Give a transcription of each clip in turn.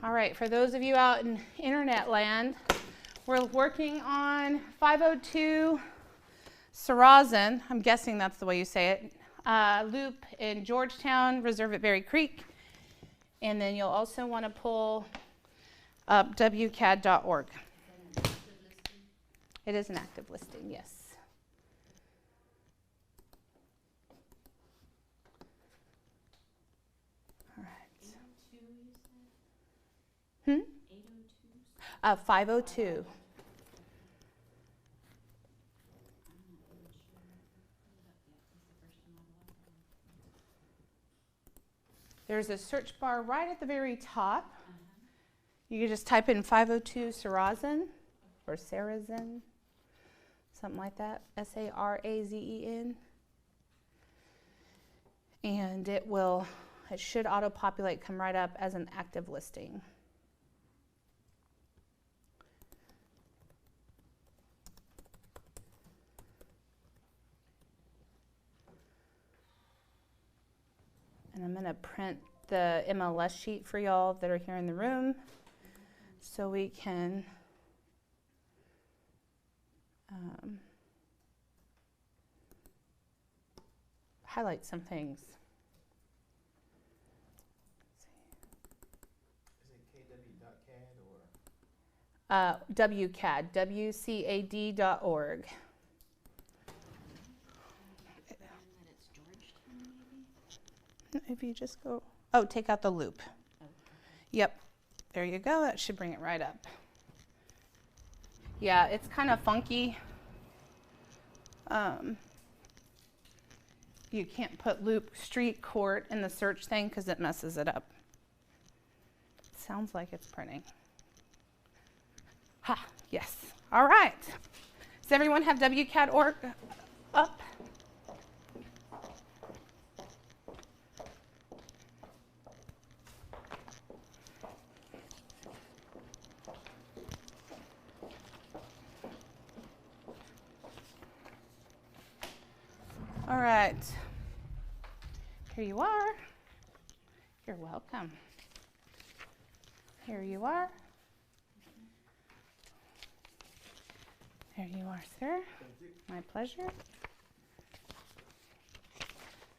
All right, for those of you out in internet land, we're working on 502 Sarrazin, I'm guessing that's the way you say it, loop in Georgetown, Reserve at Berry Creek. And then you'll also want to pull up wcad.org. It is an active listing, yes. All right. 802, you said? 502. There's a search bar right at the very top. You can just type in 502 Sarrazin or Sarrazin, something like that, S-A-R-A-Z-E-N. And it should auto-populate, come right up as an active listing. And I'm going to print the MLS sheet for y'all that are here in the room so we can highlight some things. WCAD, WCAD.org. If you just go, take out the loop. Okay. Yep, there you go. That should bring it right up. Yeah, it's kind of funky. You can't put loop street court in the search thing because it messes it up. Sounds like it's printing. Ha, yes. All right. Does everyone have WCAD.org up? All right, here you are. You're welcome. Here you are. There you are, sir. My pleasure.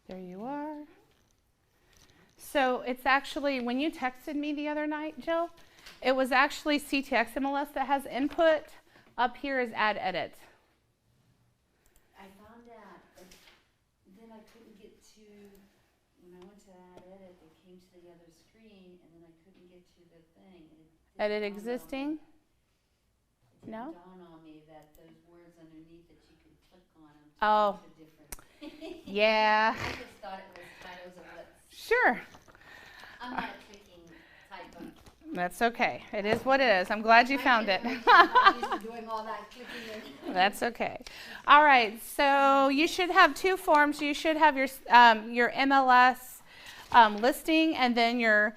There you are. So it's actually, when you texted me the other night, Jill, it was actually CTX MLS that has input. Up here is add edit. Edit existing? No? It dawned on me that those words underneath that you could click on them. Oh. Yeah. I just thought it was titles of lists. Sure. I'm not a clicking type of. That's okay. It is what it is. I'm glad you found it. I'm used to doing all that clicking. That's okay. All right. So you should have two forms. You should have your MLS listing and then your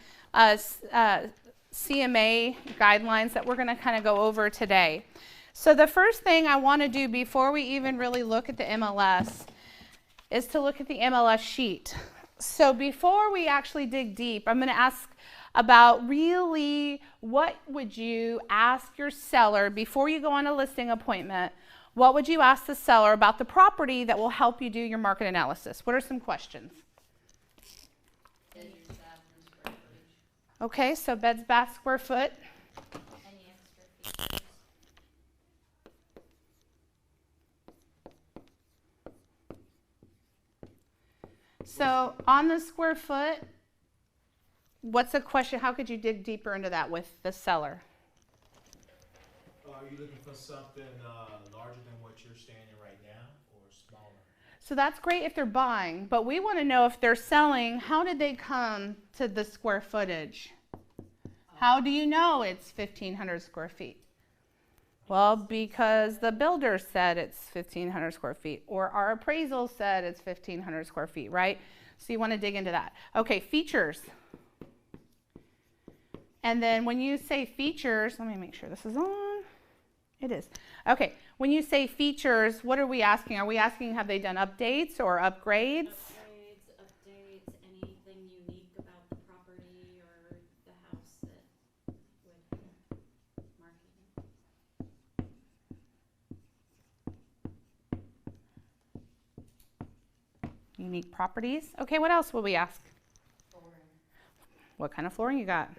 CMA guidelines that we're going to kind of go over today. So the first thing I want to do before we even really look at the MLS is to look at the MLS sheet. So before we actually dig deep, I'm going to ask about really what would you ask your seller before you go on a listing appointment. What would you ask the seller about the property that will help you do your market analysis? What are some questions? Okay, so beds, bath, square foot. Any extra features? So on the square foot, what's the question? How could you dig deeper into that with the seller? Are you looking for something larger than what you're staying in right now or smaller? So that's great if they're buying, but we want to know if they're selling, how did they come to the square footage? How do you know it's 1,500 square feet? Well, because the builder said it's 1,500 square feet, or our appraisal said it's 1,500 square feet, right? So you want to dig into that. Okay, features. And then when you say features, let me make sure this is on. It is. Okay, when you say features, what are we asking? Are we asking have they done updates or upgrades? Updates, anything unique about the property or the house that Unique properties. Okay, what else will we ask? What kind of flooring you got?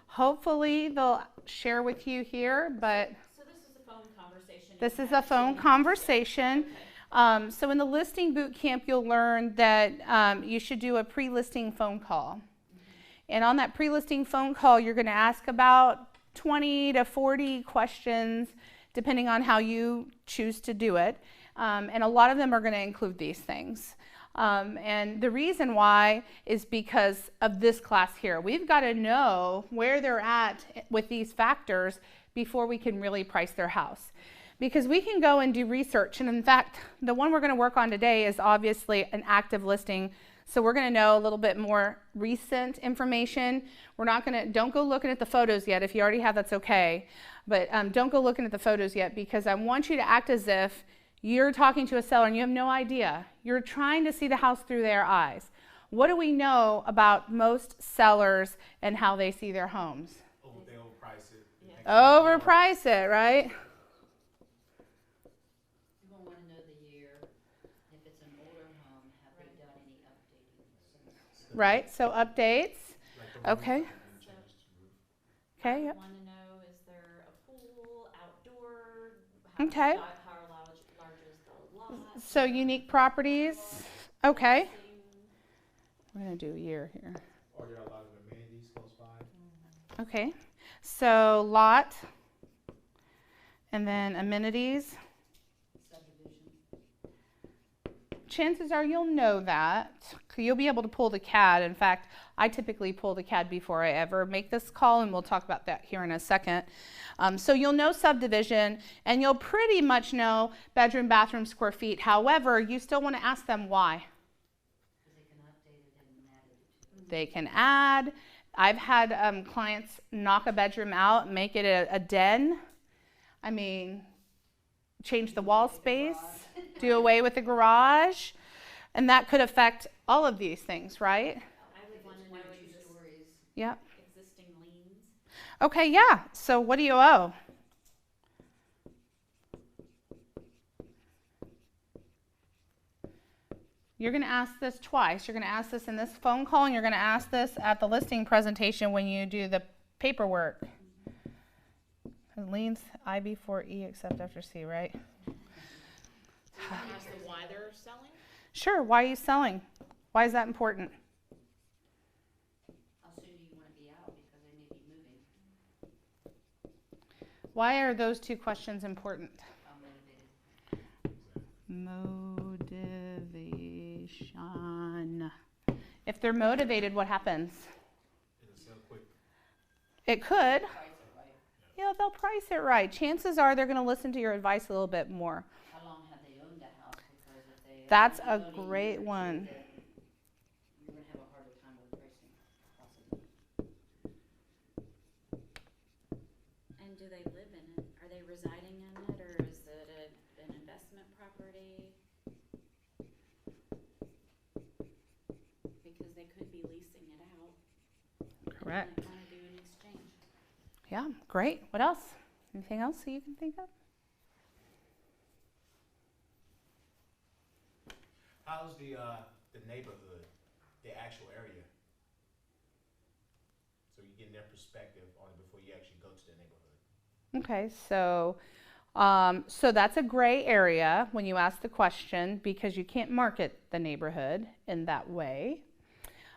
Hopefully they'll share with you here, but So this is a phone conversation. this is a phone conversation. Okay. So in the listing boot camp, you'll learn that you should do a pre-listing phone call. And on that pre-listing phone call, you're going to ask about 20 to 40 questions, depending on how you choose to do it. And a lot of them are going to include these things. And the reason why is because of this class here. We've got to know where they're at with these factors before we can really price their house. Because we can go and do research, and in fact, the one we're going to work on today is obviously an active listing. So we're going to know a little bit more recent information. Don't go looking at the photos yet. If you already have, that's okay. But don't go looking at the photos yet, because I want you to act as if you're talking to a seller and you have no idea. You're trying to see the house through their eyes. What do we know about most sellers and how they see their homes? Oh, they overprice it. Yeah. Overprice it, right? You gonna wanna know the year. If it's an older home, have they done any updating since? Right, so updates. Like the Okay. roof and changed the roof. Okay, I yep. want to know, is there a pool, outdoor? Okay. How large is the lot? So unique properties. Okay. We're going to do a year here. Are there a lot of amenities close by? Okay. So lot and then amenities. Subdivision. Chances are you'll know that. You'll be able to pull the CAD. In fact, I typically pull the CAD before I ever make this call, and we'll talk about that here in a second. So you'll know subdivision, and you'll pretty much know bedroom, bathroom, square feet. However, you still want to ask them why. Cause they can update it and add it to. They can add. I've had clients knock a bedroom out, make it a den. I mean, change the wall space, do away with the garage, and that could affect all of these things, right? I would want to know Stories. Yep. existing liens. Okay, yeah. So what do you owe? You're going to ask this twice. You're going to ask this in this phone call, and you're going to ask this at the listing presentation when you do the paperwork. Liens I before E except after C, right? Ask them why they're selling? Sure. Why are you selling? Why is that important? How soon do you wanna be out because they may be moving? Why are those two questions important? How motivated? Motivation. If they're motivated, what happens? It'll sell quick. It could. Price it right. Yeah, they'll price it right. Chances are they're going to listen to your advice a little bit more. How long have they owned the house? Because if they. That's only a own great year or two, one. then you're gonna have a harder time with pricing, possibly. And do they live in it? Are they residing in it, or is it an investment property? Because they could be leasing it out. Correct. And want to do an exchange. Yeah, great. What else? Anything else that you can think of? How's the neighborhood, the actual area? So you get their perspective on it before you actually go to the neighborhood. Okay, so that's a gray area when you ask the question, because you can't market the neighborhood in that way.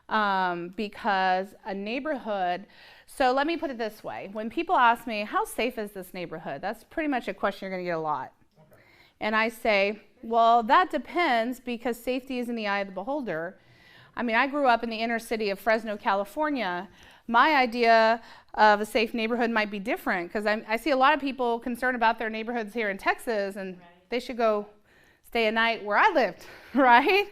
Because a neighborhood, so let me put it this way. When people ask me, how safe is this neighborhood? That's pretty much a question you're going to get a lot. Okay. And I say, well, that depends, because safety is in the eye of the beholder. I mean, I grew up in the inner city of Fresno, California. My idea of a safe neighborhood might be different, because I see a lot of people concerned about their neighborhoods here in Texas, and Right. they should go stay a night where I lived, right?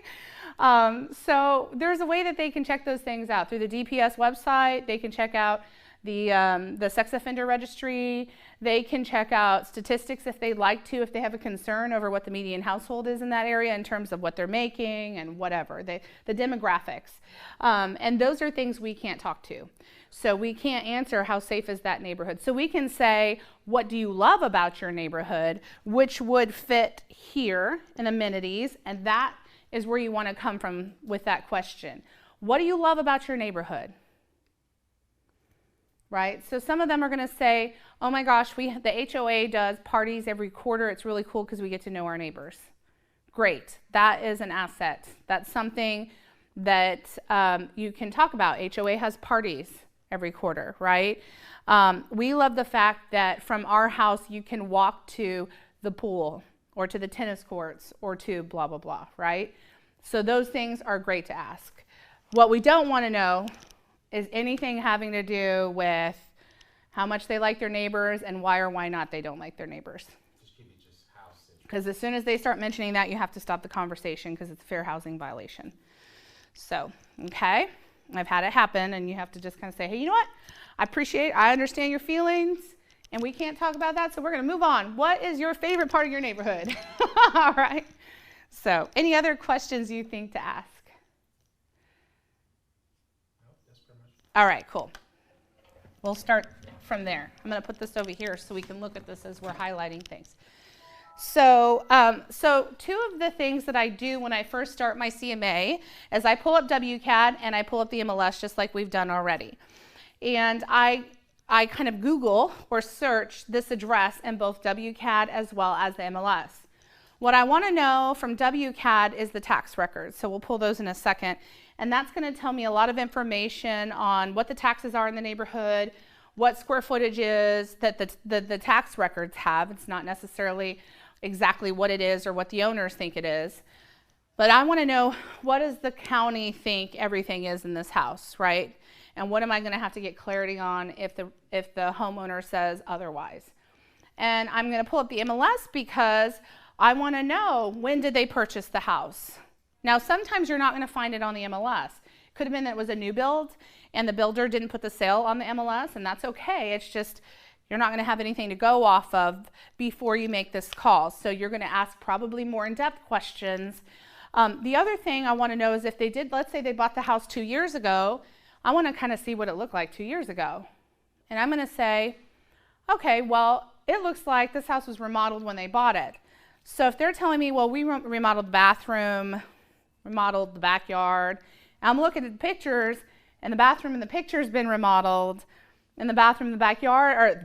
So there's a way that they can check those things out. Through the DPS website, they can check out the sex offender registry. They can check out statistics if they'd like to, if they have a concern over what the median household is in that area in terms of what they're making and whatever, the demographics. And those are things we can't talk to. So we can't answer how safe is that neighborhood. So we can say, what do you love about your neighborhood, which would fit here in amenities, and that is where you want to come from with that question. What do you love about your neighborhood? Right? So some of them are going to say, oh my gosh, the HOA does parties every quarter. It's really cool because we get to know our neighbors. Great. That is an asset. That's something that you can talk about. HOA has parties every quarter, right? We love the fact that from our house you can walk to the pool or to the tennis courts or to blah, blah, blah, right? So those things are great to ask. What we don't want to know is anything having to do with how much they like their neighbors and why or why not they don't like their neighbors. Because as soon as they start mentioning that, you have to stop the conversation because it's a fair housing violation. So, okay, I've had it happen, and you have to just kind of say, hey, you know what? I understand your feelings, and we can't talk about that, so we're going to move on. What is your favorite part of your neighborhood? All right. So, any other questions you think to ask? All right, cool. We'll start from there. I'm going to put this over here so we can look at this as we're highlighting things. So two of the things that I do when I first start my CMA is I pull up WCAD and I pull up the MLS just like we've done already. And I kind of Google or search this address in both WCAD as well as the MLS. What I want to know from WCAD is the tax records. So we'll pull those in a second. And that's going to tell me a lot of information on what the taxes are in the neighborhood, what square footage is that the tax records have. It's not necessarily exactly what it is or what the owners think it is. But I want to know, what does the county think everything is in this house, right? And what am I going to have to get clarity on if the homeowner says otherwise? And I'm going to pull up the MLS because I want to know, when did they purchase the house? Now, sometimes you're not going to find it on the MLS. Could have been that it was a new build and the builder didn't put the sale on the MLS, and that's okay. It's just you're not going to have anything to go off of before you make this call. So you're going to ask probably more in-depth questions. The other thing I want to know is if they did, let's say they bought the house 2 years ago, I want to kind of see what it looked like 2 years ago. And I'm going to say, okay, well, it looks like this house was remodeled when they bought it. So if they're telling me, well, we remodeled the bathroom, remodeled the backyard, and I'm looking at the pictures, and the bathroom in the picture's been remodeled, and the bathroom in the backyard, or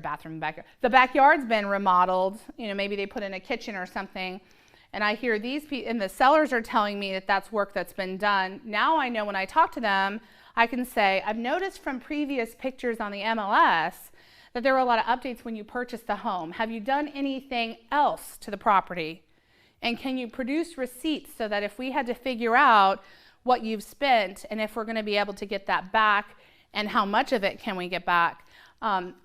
the backyard's been remodeled, you know, maybe they put in a kitchen or something, and I hear these people, and the sellers are telling me that that's work that's been done. Now I know when I talk to them, I can say, I've noticed from previous pictures on the MLS that there were a lot of updates when you purchased the home. Have you done anything else to the property? And can you produce receipts so that if we had to figure out what you've spent and if we're going to be able to get that back and how much of it can we get back,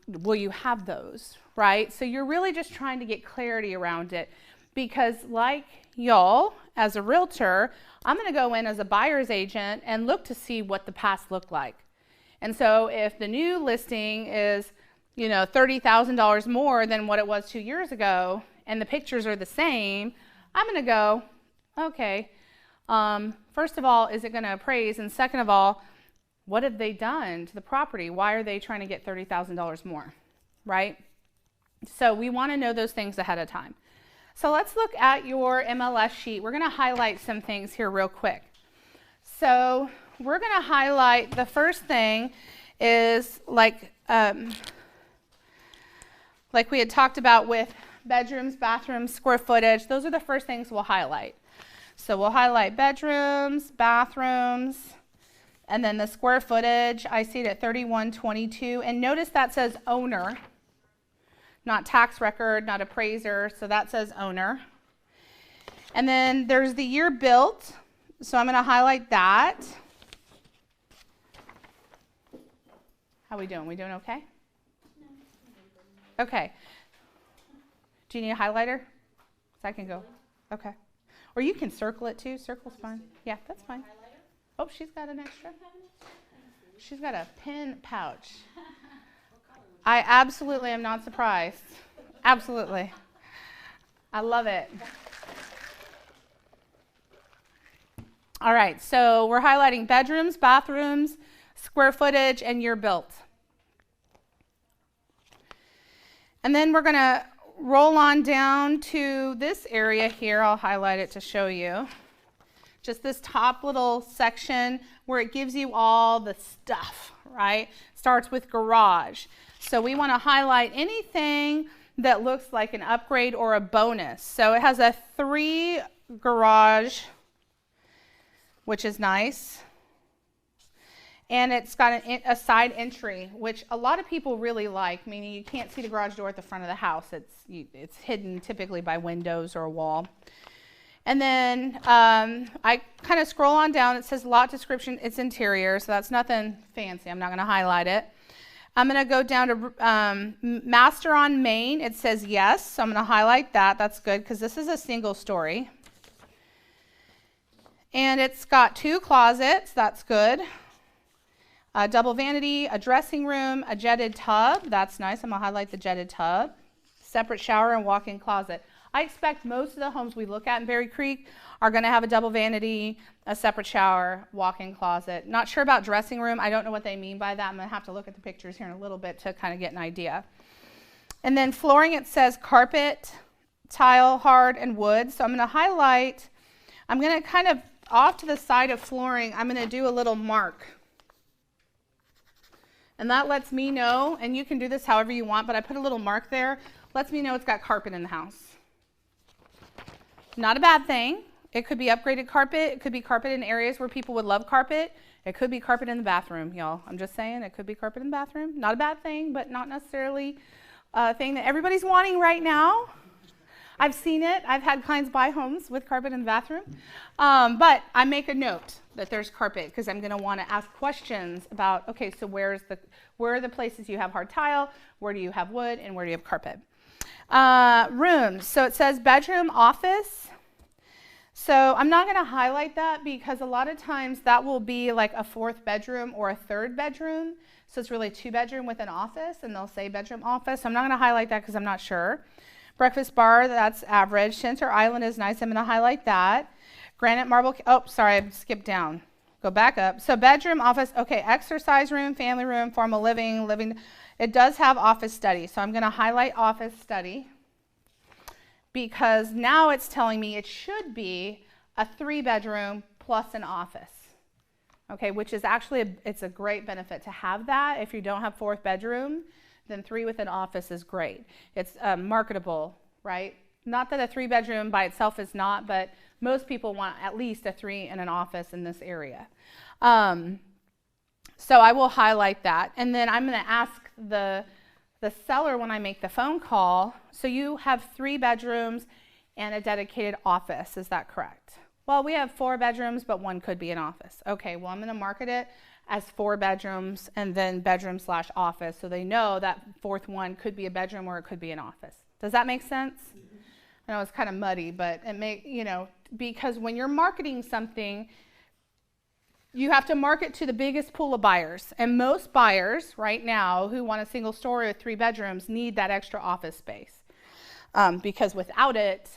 will you have those, right? So you're really just trying to get clarity around it, because like y'all, as a realtor, I'm going to go in as a buyer's agent and look to see what the past looked like. And so if the new listing is, you know, $30,000 more than what it was 2 years ago and the pictures are the same, I'm going to go, okay, first of all, is it going to appraise? And second of all, what have they done to the property? Why are they trying to get $30,000 more, right? So we want to know those things ahead of time. So let's look at your MLS sheet. We're going to highlight some things here real quick. So we're going to highlight, the first thing is like we had talked about with bedrooms, bathrooms, square footage. Those are the first things we'll highlight. So we'll highlight bedrooms, bathrooms, and then the square footage. I see it at 3122. And notice that says owner, not tax record, not appraiser. So that says owner. And then there's the year built. So I'm going to highlight that. How we doing? We doing okay? Okay. Do you need a highlighter? So I can go. Okay. Or you can circle it too. Circle's fine. Yeah, that's fine. Oh, she's got an extra. She's got a pen pouch. I absolutely am not surprised. Absolutely. I love it. All right, so we're highlighting bedrooms, bathrooms, square footage, and year built. And then we're going to roll on down to this area here. I'll highlight it to show you. just this top little section where it gives you all the stuff, right? Starts with garage. So we want to highlight anything that looks like an upgrade or a bonus. So it has a 3 garage, which is nice. And it's got a side entry, which a lot of people really like, meaning you can't see the garage door at the front of the house. It's hidden typically by windows or a wall. And then I kind of scroll on down. It says lot description. It's interior, so that's nothing fancy. I'm not going to highlight it. I'm going to go down to master on main. It says yes, so I'm going to highlight that. That's good because this is a single story. And it's got 2 closets. That's good. A double vanity, a dressing room, a jetted tub. That's nice. I'm going to highlight the jetted tub. Separate shower and walk-in closet. I expect most of the homes we look at in Berry Creek are going to have a double vanity, a separate shower, walk-in closet. Not sure about dressing room. I don't know what they mean by that. I'm going to have to look at the pictures here in a little bit to kind of get an idea. And then flooring, it says carpet, tile, hard, and wood. So I'm going to highlight. I'm going to kind of off to the side of flooring, I'm going to do a little mark. And that lets me know, and you can do this however you want, but I put a little mark there, lets me know it's got carpet in the house. Not a bad thing. It could be upgraded carpet. It could be carpet in areas where people would love carpet. It could be carpet in the bathroom, y'all. I'm just saying, it could be carpet in the bathroom. Not a bad thing, but not necessarily a thing that everybody's wanting right now. I've seen it. I've had clients buy homes with carpet in the bathroom. But I make a note that there's carpet because I'm going to want to ask questions about, okay, so where are the places you have hard tile, where do you have wood, and where do you have carpet? Rooms. So it says bedroom, office. So I'm not going to highlight that because a lot of times that will be like a 4th bedroom or a 3rd bedroom. So it's really a 2-bedroom with an office, and they'll say bedroom, office. So I'm not going to highlight that because I'm not sure. Breakfast bar, that's average. Center island is nice. I'm going to highlight that. Granite marble. Oh, sorry, I skipped down. Go back up. So bedroom, office. Okay, exercise room, family room, formal living. It does have office study. So I'm going to highlight office study because now it's telling me it should be a 3-bedroom plus an office. Okay, which is actually, it's a great benefit to have that. If you don't have 4th bedroom, then 3 with an office is great. It's marketable, right? Not that a 3-bedroom by itself is not, but most people want at least a 3 and an office in this area. So I will highlight that. And then I'm going to ask the seller when I make the phone call, so you have 3 bedrooms and a dedicated office, is that correct? Well, we have 4 bedrooms, but 1 could be an office. Okay, well, I'm going to market it as 4 bedrooms and then bedroom/office, so they know that 4th one could be a bedroom or it could be an office. Does that make sense? Mm-hmm. I know it's kind of muddy, but it because when you're marketing something, you have to market to the biggest pool of buyers. And most buyers right now who want a single story with 3 bedrooms need that extra office space. Because without it,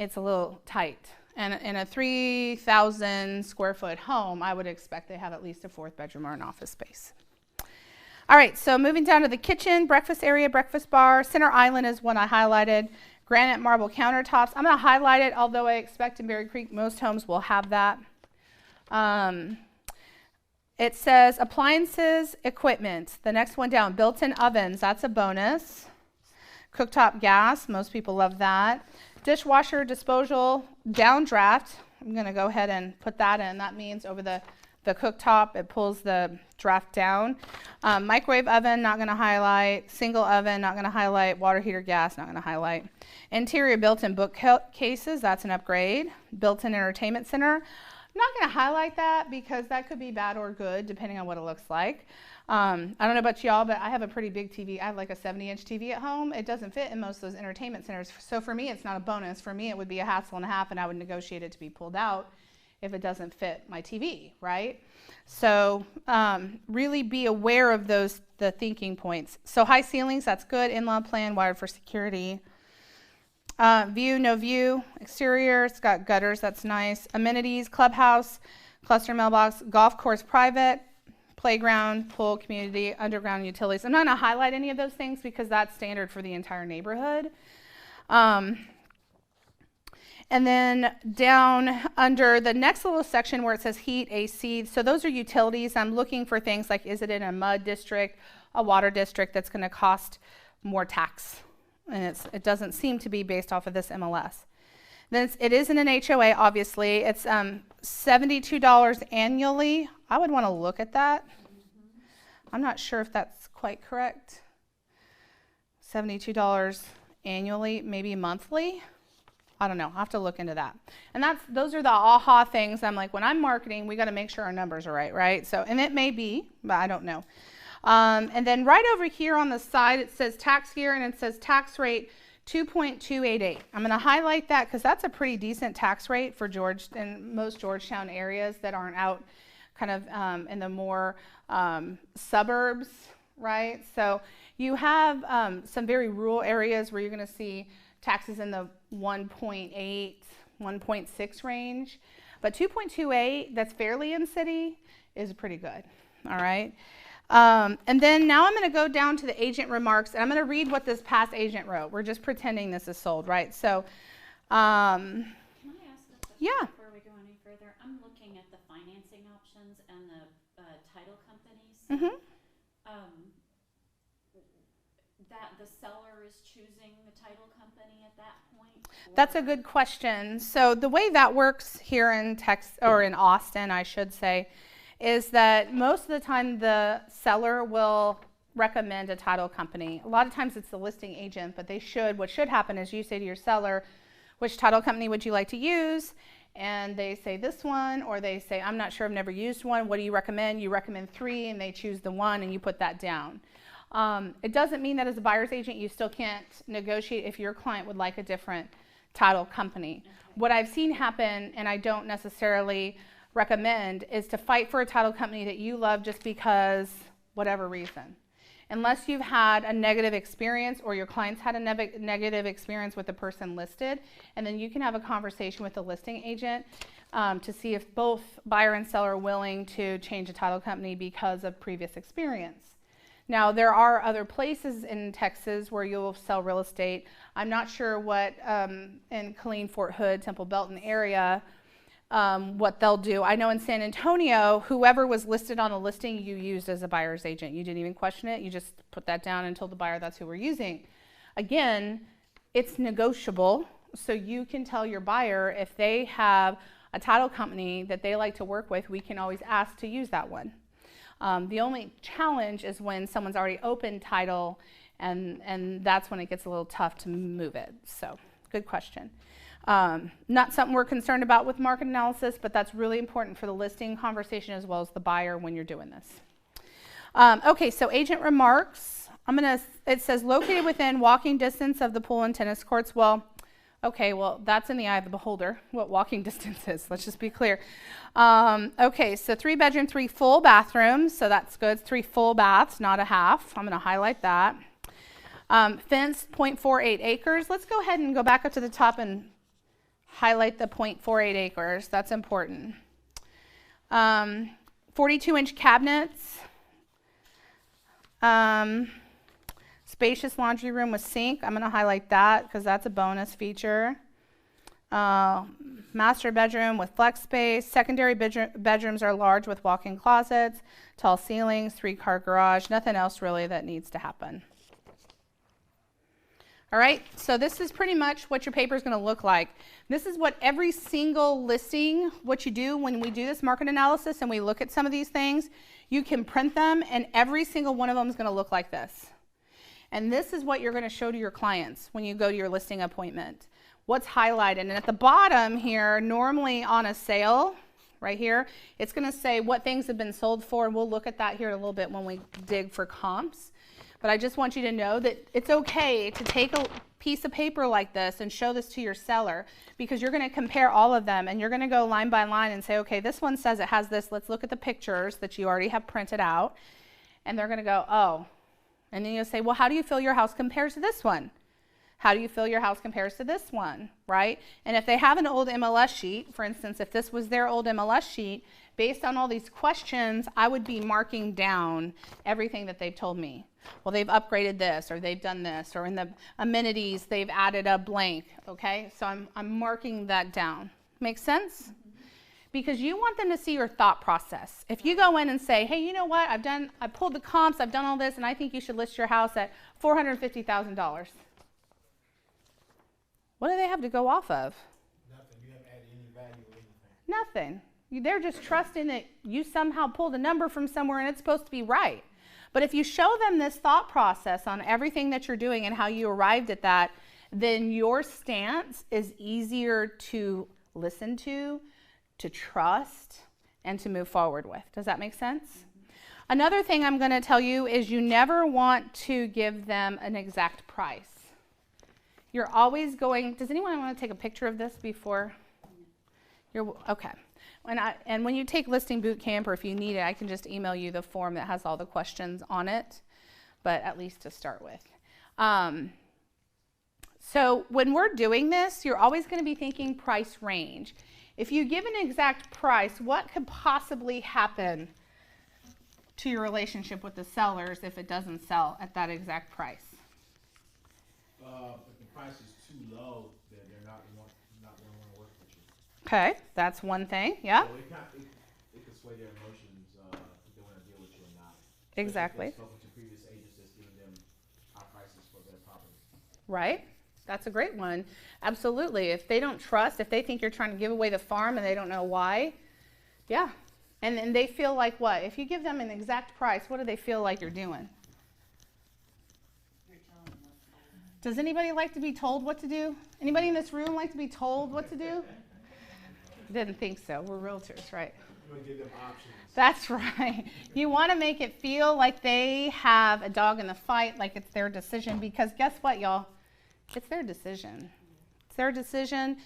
it's a little tight. And in a 3,000 square foot home, I would expect they have at least a 4th bedroom or an office space. All right, so moving down to the kitchen, breakfast area, breakfast bar. Center island is one I highlighted. Granite marble countertops. I'm going to highlight it, although I expect in Berry Creek most homes will have that. It says appliances, equipment. The next one down, built-in ovens. That's a bonus. Cooktop gas. Most people love that. Dishwasher, disposal, downdraft. I'm going to go ahead and put that in. That means over the cooktop, it pulls the draft down. Microwave oven, not going to highlight. Single oven, not going to highlight. Water heater, gas, not going to highlight. Interior built-in bookcases, that's an upgrade. Built-in entertainment center. I'm not going to highlight that because that could be bad or good depending on what it looks like. I don't know about y'all, but I have a pretty big TV. I have like a 70-inch TV at home. It doesn't fit in most of those entertainment centers. So for me, it's not a bonus. For me, it would be a hassle and a half, and I would negotiate it to be pulled out if it doesn't fit my TV, right? So really be aware of the thinking points. So high ceilings, that's good. In-law plan, wired for security. View, no view. Exterior, it's got gutters, that's nice. Amenities, clubhouse, cluster mailbox, golf course private, playground, pool, community, underground utilities. I'm not going to highlight any of those things because that's standard for the entire neighborhood. And then down under the next little section where it says heat, AC, so those are utilities. I'm looking for things like, is it in a mud district, a water district that's going to cost more tax? And it doesn't seem to be based off of this MLS. Then it is in an HOA, obviously. It's $72 annually. I would want to look at that. I'm not sure if that's quite correct. $72 annually, maybe monthly. I don't know. I'll have to look into that. And those are the aha things. I'm like, when I'm marketing, we got to make sure our numbers are right, right? So, and it may be, but I don't know. And then right over here on the side, it says tax year and it says tax rate 2.288. I'm going to highlight that because that's a pretty decent tax rate for in most Georgetown areas that aren't out kind of in the more suburbs, right? So you have some very rural areas where you're going to see taxes in the 1.8, 1.6 range. But 2.28, that's fairly in city, is pretty good, all right? And then now I'm going to go down to the agent remarks, and I'm going to read what this past agent wrote. We're just pretending this is sold, right? So, Can I ask a question yeah. before we go any further? I'm looking at the financing options and the title companies. Mm-hmm. That the seller is choosing the title company at that point? That's a good question. So the way that works here in Texas, or in Austin, I should say, is that most of the time the seller will recommend a title company. A lot of times it's the listing agent, but what should happen is you say to your seller, which title company would you like to use? And they say this one, or they say, I'm not sure, I've never used one. What do you recommend? You recommend 3, and they choose the one, and you put that down. It doesn't mean that as a buyer's agent, you still can't negotiate if your client would like a different title company. Okay. What I've seen happen, and I don't necessarily recommend, is to fight for a title company that you love just because whatever reason. Unless you've had a negative experience or your client's had a negative experience with the person listed, and then you can have a conversation with the listing agent to see if both buyer and seller are willing to change a title company because of previous experience. Now, there are other places in Texas where you'll sell real estate. I'm not sure what in Killeen, Fort Hood, Temple Belton area, what they'll do. I know in San Antonio, whoever was listed on the listing, you used as a buyer's agent. You didn't even question it. You just put that down and told the buyer that's who we're using. Again, it's negotiable, so you can tell your buyer if they have a title company that they like to work with, we can always ask to use that one. The only challenge is when someone's already opened title, and that's when it gets a little tough to move it. So, good question. Not something we're concerned about with market analysis, but that's really important for the listing conversation as well as the buyer when you're doing this. Okay, so agent remarks. It says located within walking distance of the pool and tennis courts. Well, okay, well, that's in the eye of the beholder, what walking distance is. Let's just be clear. Okay, so 3 bedroom, 3 full bathrooms. So that's good. 3 full baths, not a half. I'm going to highlight that. Fenced 0.48 acres. Let's go ahead and go back up to the top and highlight the 0.48 acres. That's important. 42-inch cabinets. Spacious laundry room with sink. I'm going to highlight that because that's a bonus feature. Master bedroom with flex space. Secondary bedrooms are large with walk-in closets, tall ceilings, 3-car garage. Nothing else really that needs to happen. All right, so this is pretty much what your paper is going to look like. This is what every single listing, what you do when we do this market analysis and we look at some of these things, you can print them and every single one of them is going to look like this. And this is what you're going to show to your clients when you go to your listing appointment. What's highlighted. And at the bottom here, normally on a sale, right here, it's going to say what things have been sold for. And we'll look at that here in a little bit when we dig for comps. But I just want you to know that it's okay to take a piece of paper like this and show this to your seller because you're going to compare all of them and you're going to go line by line and say, okay, this one says it has this. Let's look at the pictures that you already have printed out. And they're going to go, oh. And then you'll say, well, how do you feel your house compares to this one? How do you feel your house compares to this one, right? And if they have an old MLS sheet, for instance, if this was their old MLS sheet, based on all these questions, I would be marking down everything that they've told me. Well, they've upgraded this, or they've done this, or in the amenities, they've added a blank, okay? So I'm marking that down. Make sense? Because you want them to see your thought process. If you go in and say, hey, you know what, I pulled the comps, I've done all this, and I think you should list your house at $450,000. What do they have to go off of? Nothing. You haven't added any value or anything. Nothing. They're just trusting that you somehow pulled a number from somewhere and it's supposed to be right. But if you show them this thought process on everything that you're doing and how you arrived at that, then your stance is easier to listen to trust, and to move forward with. Does that make sense? Another thing I'm going to tell you is you never want to give them an exact price. You're always going, does anyone want to take a picture of this before? Okay. And when you take listing boot camp, or if you need it, I can just email you the form that has all the questions on it, but at least to start with. So when we're doing this, you're always going to be thinking price range. If you give an exact price, what could possibly happen to your relationship with the sellers if it doesn't sell at that exact price? If the price is too low, then they're not going to want to work with you. Okay, that's one thing. Yeah. So it could sway their emotions if they want to deal with you or not. Exactly. If they've spoken to previous agents that's giving them high prices for their property. Right. That's a great one. Absolutely. If they don't trust, if they think you're trying to give away the farm and they don't know why, yeah. And they feel like what? If you give them an exact price, what do they feel like you're doing? You're telling them what to do. Does anybody like to be told what to do? Anybody in this room like to be told what to do? Didn't think so. We're realtors, right? You want to give them options. That's right. You want to make it feel like they have a dog in the fight, like it's their decision, because guess what, y'all? It's their decision. It's their decision.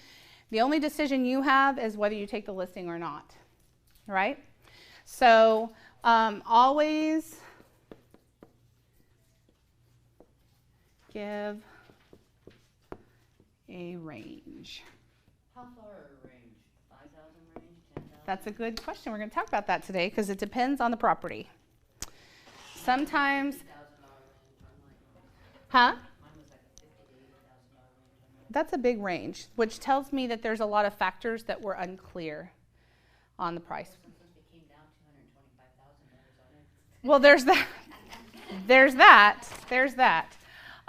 The only decision you have is whether you take the listing or not, right? So always give a range. How far a range? 5,000 range? 10,000? That's a good question. We're going to talk about that today because it depends on the property. Sometimes, $50,000 range. huh? Mine was like a $50,000 to $80,000 range. That's a big range, which tells me that there's a lot of factors that were unclear on the price. Since it came down $225,000 on it. Well, there's that. There's that. There's that.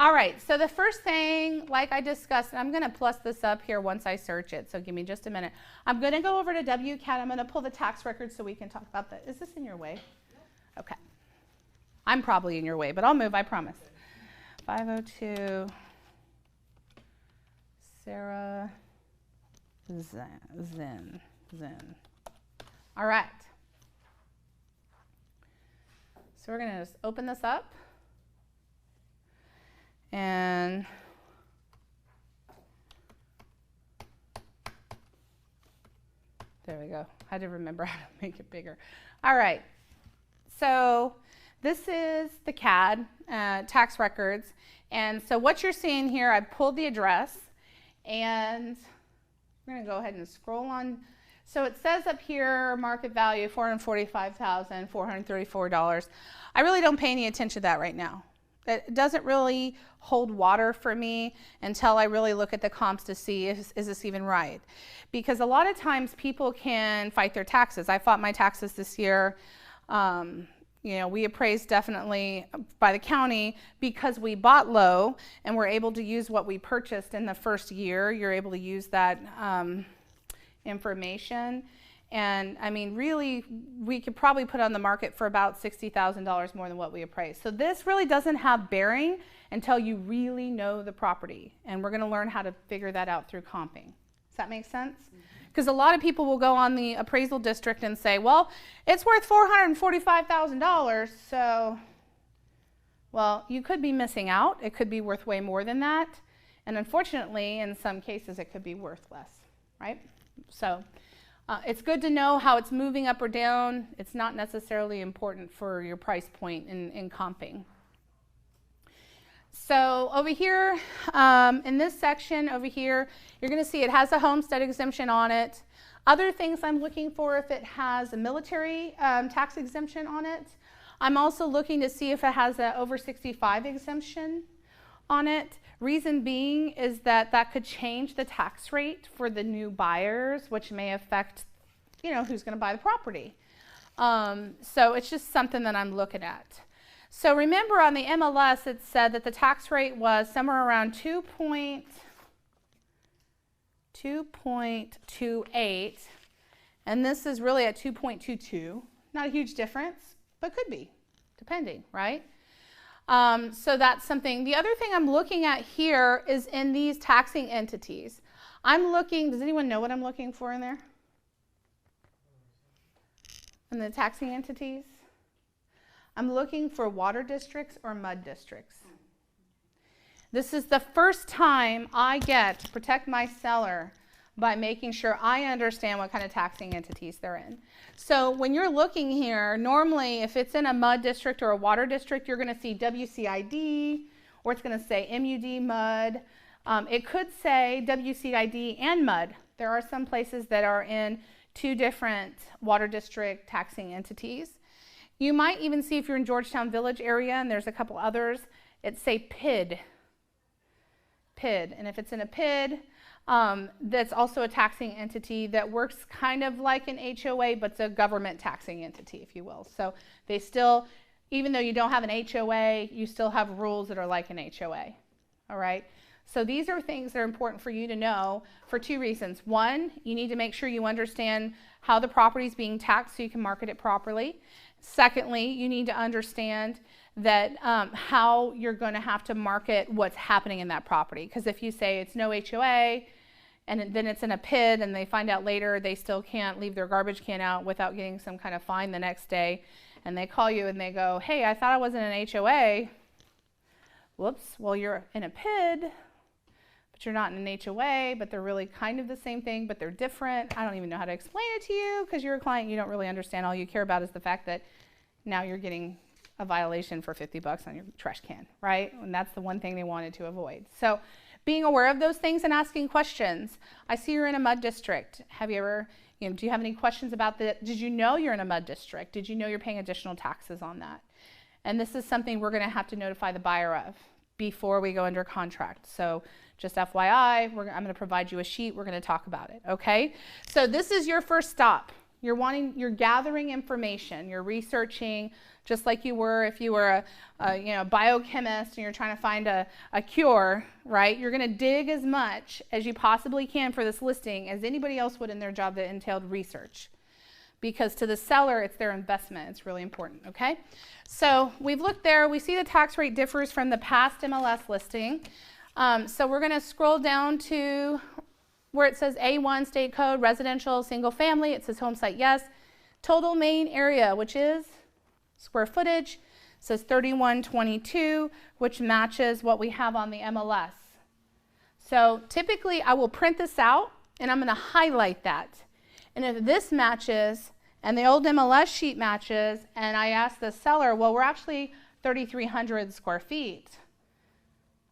All right, so the first thing, like I discussed, and I'm going to plus this up here once I search it, so give me just a minute. I'm going to go over to WCAT. I'm going to pull the tax record so we can talk about that. Is this in your way? Okay. I'm probably in your way, but I'll move, I promise. 502 Sarah Zen. All right. So we're going to just open this up. And there we go. I had to remember how to make it bigger. All right. So this is the CAD tax records. And so what you're seeing here, I pulled the address. And we're going to go ahead and scroll on. So it says up here, market value, $445,434. I really don't pay any attention to that right now. It doesn't really hold water for me until I really look at the comps to see is this even right. Because a lot of times people can fight their taxes. I fought my taxes this year. We appraised definitely by the county because we bought low and we're able to use what we purchased in the first year. You're able to use that information. And I mean, really, we could probably put on the market for about $60,000 more than what we appraised. So this really doesn't have bearing until you really know the property. And we're going to learn how to figure that out through comping. Does that make sense? Because a lot of people will go on the appraisal district and say, well, it's worth $445,000. So, well, you could be missing out. It could be worth way more than that. And unfortunately, in some cases, it could be worth less, right? So it's good to know how it's moving up or down. It's not necessarily important for your price point in comping. So over here, in this section over here, you're going to see it has a homestead exemption on it. Other things I'm looking for, if it has a military tax exemption on it. I'm also looking to see if it has an over 65 exemption on it. Reason being is that that could change the tax rate for the new buyers, which may affect, you know, who's going to buy the property. So it's just something that I'm looking at. So remember on the MLS, it said that the tax rate was somewhere around 2.28, and this is really at 2.22. Not a huge difference, but could be, depending, right? So that's something. The other thing I'm looking at here is in these taxing entities. I'm looking, does anyone know what I'm looking for in there? In the taxing entities? I'm looking for water districts or mud districts. This is the first time I get to protect my seller by making sure I understand what kind of taxing entities they're in. So when you're looking here, normally if it's in a mud district or a water district, you're going to see WCID, or it's going to say MUD mud. It could say WCID and mud. There are some places that are in 2 different water district taxing entities. You might even see, if you're in Georgetown Village area, and there's a couple others, it say PID. PID. And if it's in a PID, that's also a taxing entity that works kind of like an HOA, but it's a government taxing entity, if you will. So they still, even though you don't have an HOA, you still have rules that are like an HOA. All right? So these are things that are important for you to know for 2 reasons. One, you need to make sure you understand how the property is being taxed so you can market it properly. Secondly, you need to understand that how you're going to have to market what's happening in that property. Because if you say it's no HOA and then it's in a PID and they find out later they still can't leave their garbage can out without getting some kind of fine the next day, and they call you and they go, hey, I thought I was in an HOA. Whoops, well, you're in a PID, but you're not in an HOA, but they're really kind of the same thing, but they're different. I don't even know how to explain it to you because you're a client, you don't really understand. All you care about is the fact that now you're getting a violation for $50 on your trash can, right? And that's the one thing they wanted to avoid. So being aware of those things and asking questions. I see you're in a mud district. Have you ever, do you have any questions about that? Did you know you're in a mud district? Did you know you're paying additional taxes on that? And this is something we're going to have to notify the buyer of before we go under contract. So just FYI, I'm going to provide you a sheet. We're going to talk about it, okay? So this is your first stop. You're gathering information. You're researching just like you were if you were a biochemist and you're trying to find a cure, right? You're going to dig as much as you possibly can for this listing as anybody else would in their job that entailed research. Because to the seller, it's their investment. It's really important, okay? So we've looked there. We see the tax rate differs from the past MLS listing. So we're going to scroll down to where it says A1 state code, residential, single family. It says home site, yes. Total main area, which is square footage, says 3122, which matches what we have on the MLS. So typically I will print this out and I'm going to highlight that. And if this matches and the old MLS sheet matches, and I ask the seller, well, we're actually 3,300 square feet,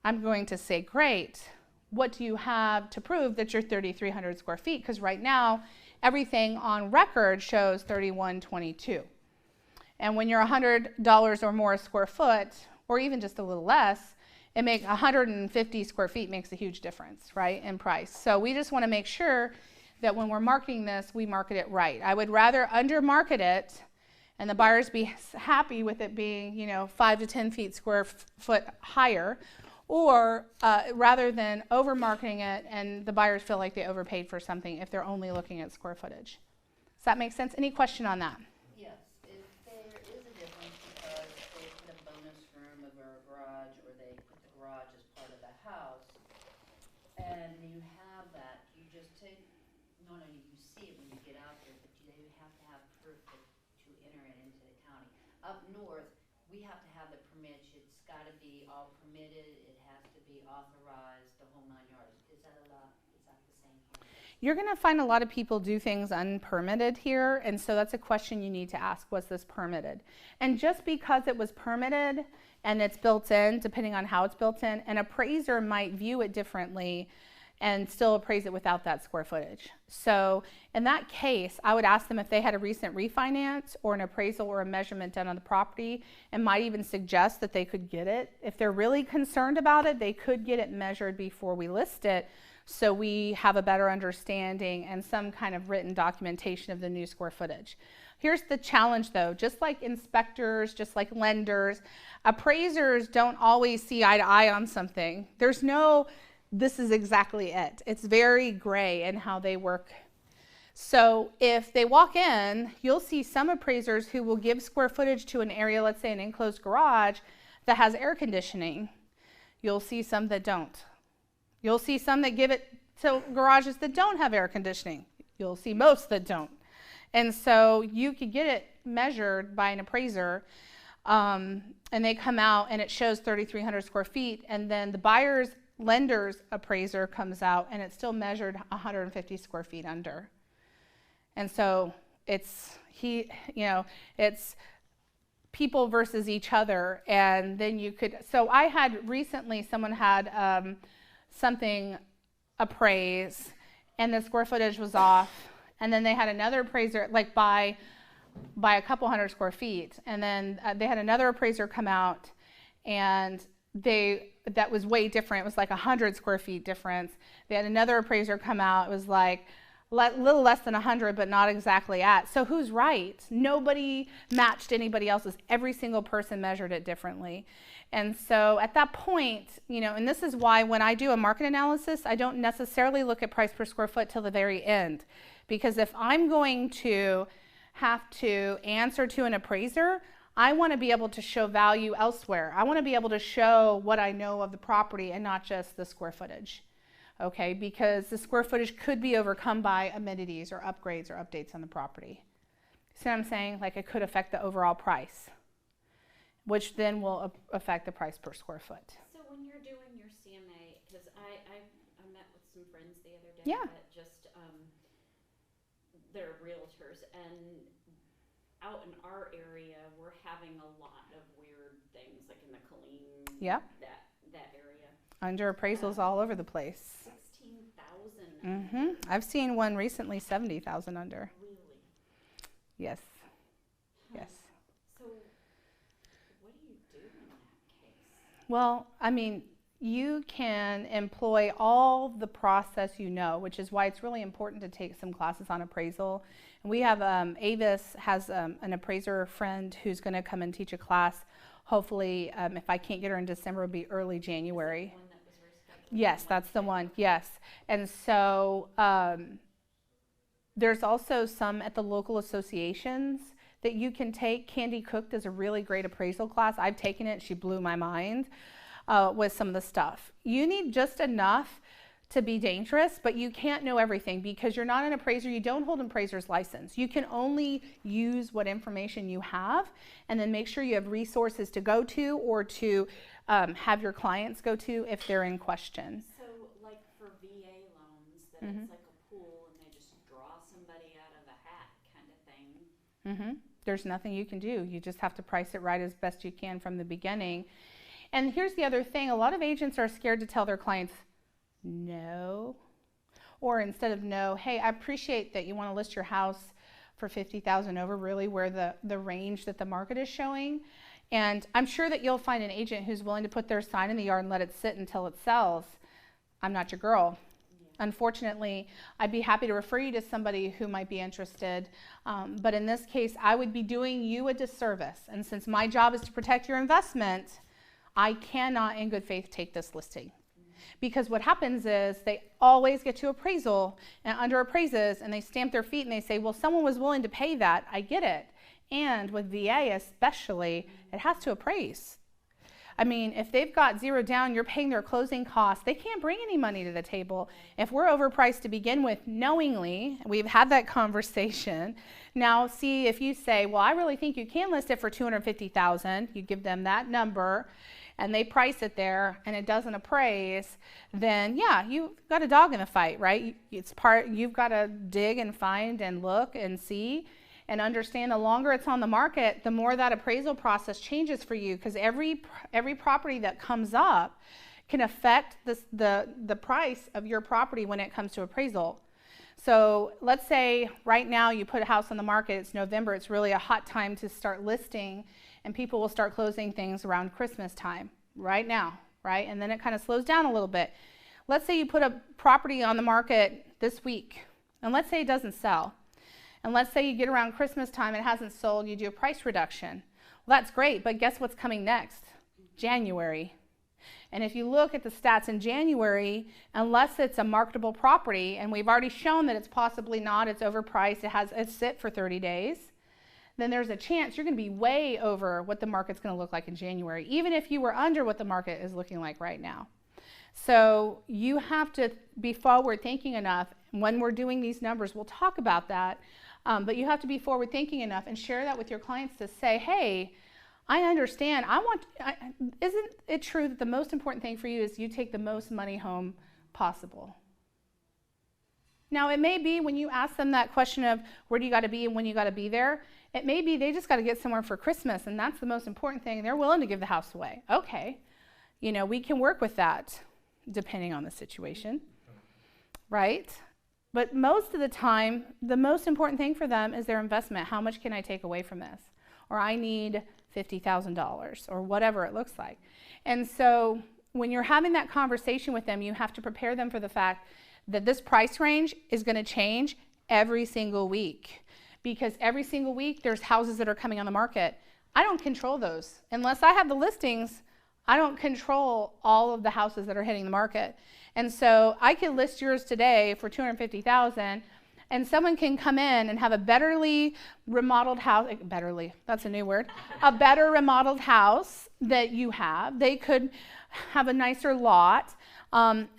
I'm going to say, great. What do you have to prove that you're 3,300 square feet? Because right now, everything on record shows 3122. And when you're $100 or more a square foot, or even just a little less, it makes 150 square feet makes a huge difference, right, in price. So we just want to make sure that when we're marketing this, we market it right. I would rather under-market it and the buyers be happy with it being, 5 to 10 feet square foot higher, or rather than over-marketing it and the buyers feel like they overpaid for something if they're only looking at square footage. Does that make sense? Any question on that? Yes, if there is a difference because they put a bonus room over a garage, or they put the garage as part of the house, and you have that, you just take, not only you see it when you get out there, but you have to have proof to enter it into the county. Up north, we have to have the permits. It's got to be all permitted. It has to be authorized, the whole 9 yards. Is that the same here? You're going to find a lot of people do things unpermitted here, and so that's a question you need to ask, was this permitted? And just because it was permitted and it's built in, depending on how it's built in, an appraiser might view it differently and still appraise it without that square footage. So in that case, I would ask them if they had a recent refinance or an appraisal or a measurement done on the property, and might even suggest that they could get it. If they're really concerned about it, they could get it measured before we list it, so we have a better understanding and some kind of written documentation of the new square footage. Here's the challenge though, just like inspectors, just like lenders, appraisers don't always see eye to eye on something. There's no, this is exactly it. It's very gray in how they work. So if they walk in, you'll see some appraisers who will give square footage to an area, let's say an enclosed garage, that has air conditioning. You'll see some that don't. You'll see some that give it to garages that don't have air conditioning. You'll see most that don't. And so you could get it measured by an appraiser, and they come out and it shows 3,300 square feet, and then the lender's appraiser comes out and it's still measured 150 square feet under. And so it's people versus each other. And then you could, so I had recently, someone had something appraised and the square footage was off, and then they had another appraiser, like by a couple hundred square feet, and then they had another appraiser come out, and that was way different. It was like 100 square feet difference. They had another appraiser come out. It was like little less than 100, but not exactly at. So who's right? Nobody matched anybody else's. Every single person measured it differently. And so at that point, and this is why when I do a market analysis, I don't necessarily look at price per square foot till the very end. Because if I'm going to have to answer to an appraiser, I want to be able to show value elsewhere. I want to be able to show what I know of the property and not just the square footage. Okay, because the square footage could be overcome by amenities or upgrades or updates on the property. See what I'm saying? Like it could affect the overall price, which then will affect the price per square foot. So when you're doing your CMA, because I met with some friends the other day that just, they're realtors, and out in our area, we're having a lot of weird things, like in the Killeen, that area. Under appraisals all over the place. 16,000. I've seen one recently, 70,000 under. Really? Yes. Yes. So what do you do in that case? Well, I mean, you can employ all the process which is why it's really important to take some classes on appraisal. And we have, Avis has an appraiser friend who's going to come and teach a class. Hopefully, if I can't get her in December, it'll be early January. One that was rescheduled? Yes, that's the one, yes. And so there's also some at the local associations that you can take. Candy Cook does a really great appraisal class. I've taken it. She blew my mind with some of the stuff. You need just enough to be dangerous, but you can't know everything because you're not an appraiser. You don't hold an appraiser's license. You can only use what information you have, and then make sure you have resources to go to or to have your clients go to if they're in question. So like for VA loans, that it's like a pool and they just draw somebody out of a hat kind of thing. There's nothing you can do. You just have to price it right as best you can from the beginning. And here's the other thing. A lot of agents are scared to tell their clients no, or instead of no, hey, I appreciate that you want to list your house for $50,000 over, really where the range that the market is showing. And I'm sure that you'll find an agent who's willing to put their sign in the yard and let it sit until it sells. I'm not your girl. Unfortunately, I'd be happy to refer you to somebody who might be interested. But in this case, I would be doing you a disservice. And since my job is to protect your investment, I cannot in good faith take this listing. Because what happens is they always get to appraisal and under appraises and they stamp their feet and they say, well, someone was willing to pay that. I get it. And with VA especially, it has to appraise. I mean, if they've got zero down, you're paying their closing costs. They can't bring any money to the table. If we're overpriced to begin with knowingly, we've had that conversation. Now, see, if you say, well, I really think you can list it for $250,000, you give them that number, and they price it there, and it doesn't appraise, then yeah, you've got a dog in the fight, right? You've got to dig and find and look and see and understand. The longer it's on the market, the more that appraisal process changes for you, because every property that comes up, can affect the price of your property when it comes to appraisal. So let's say right now you put a house on the market, it's November, it's really a hot time to start listing, and people will start closing things around Christmas time right now, right? And then it kind of slows down a little bit. Let's say you put a property on the market this week, and let's say it doesn't sell. And let's say you get around Christmas time, it hasn't sold, you do a price reduction. Well, that's great, but guess what's coming next? January. And if you look at the stats in January, unless it's a marketable property, and we've already shown that it's possibly not, it's overpriced, it's sit for 30 days, then there's a chance you're going to be way over what the market's going to look like in January, even if you were under what the market is looking like right now. So you have to be forward thinking enough. When we're doing these numbers, we'll talk about that, but you have to be forward thinking enough and share that with your clients to say, hey, I understand. Isn't it true that the most important thing for you is you take the most money home possible? Now, it may be when you ask them that question of where do you got to be and when you got to be there, it may be they just got to get somewhere for Christmas, and that's the most important thing. They're willing to give the house away. Okay, we can work with that depending on the situation, right? But most of the time, the most important thing for them is their investment. How much can I take away from this? Or I need $50,000 or whatever it looks like. And so when you're having that conversation with them, you have to prepare them for the fact that this price range is going to change every single week, because every single week there's houses that are coming on the market. I don't control those. Unless I have the listings, I don't control all of the houses that are hitting the market. And so I could list yours today for $250,000, and someone can come in and have a betterly remodeled house, betterly, that's a new word, a better remodeled house that you have. They could have a nicer lot.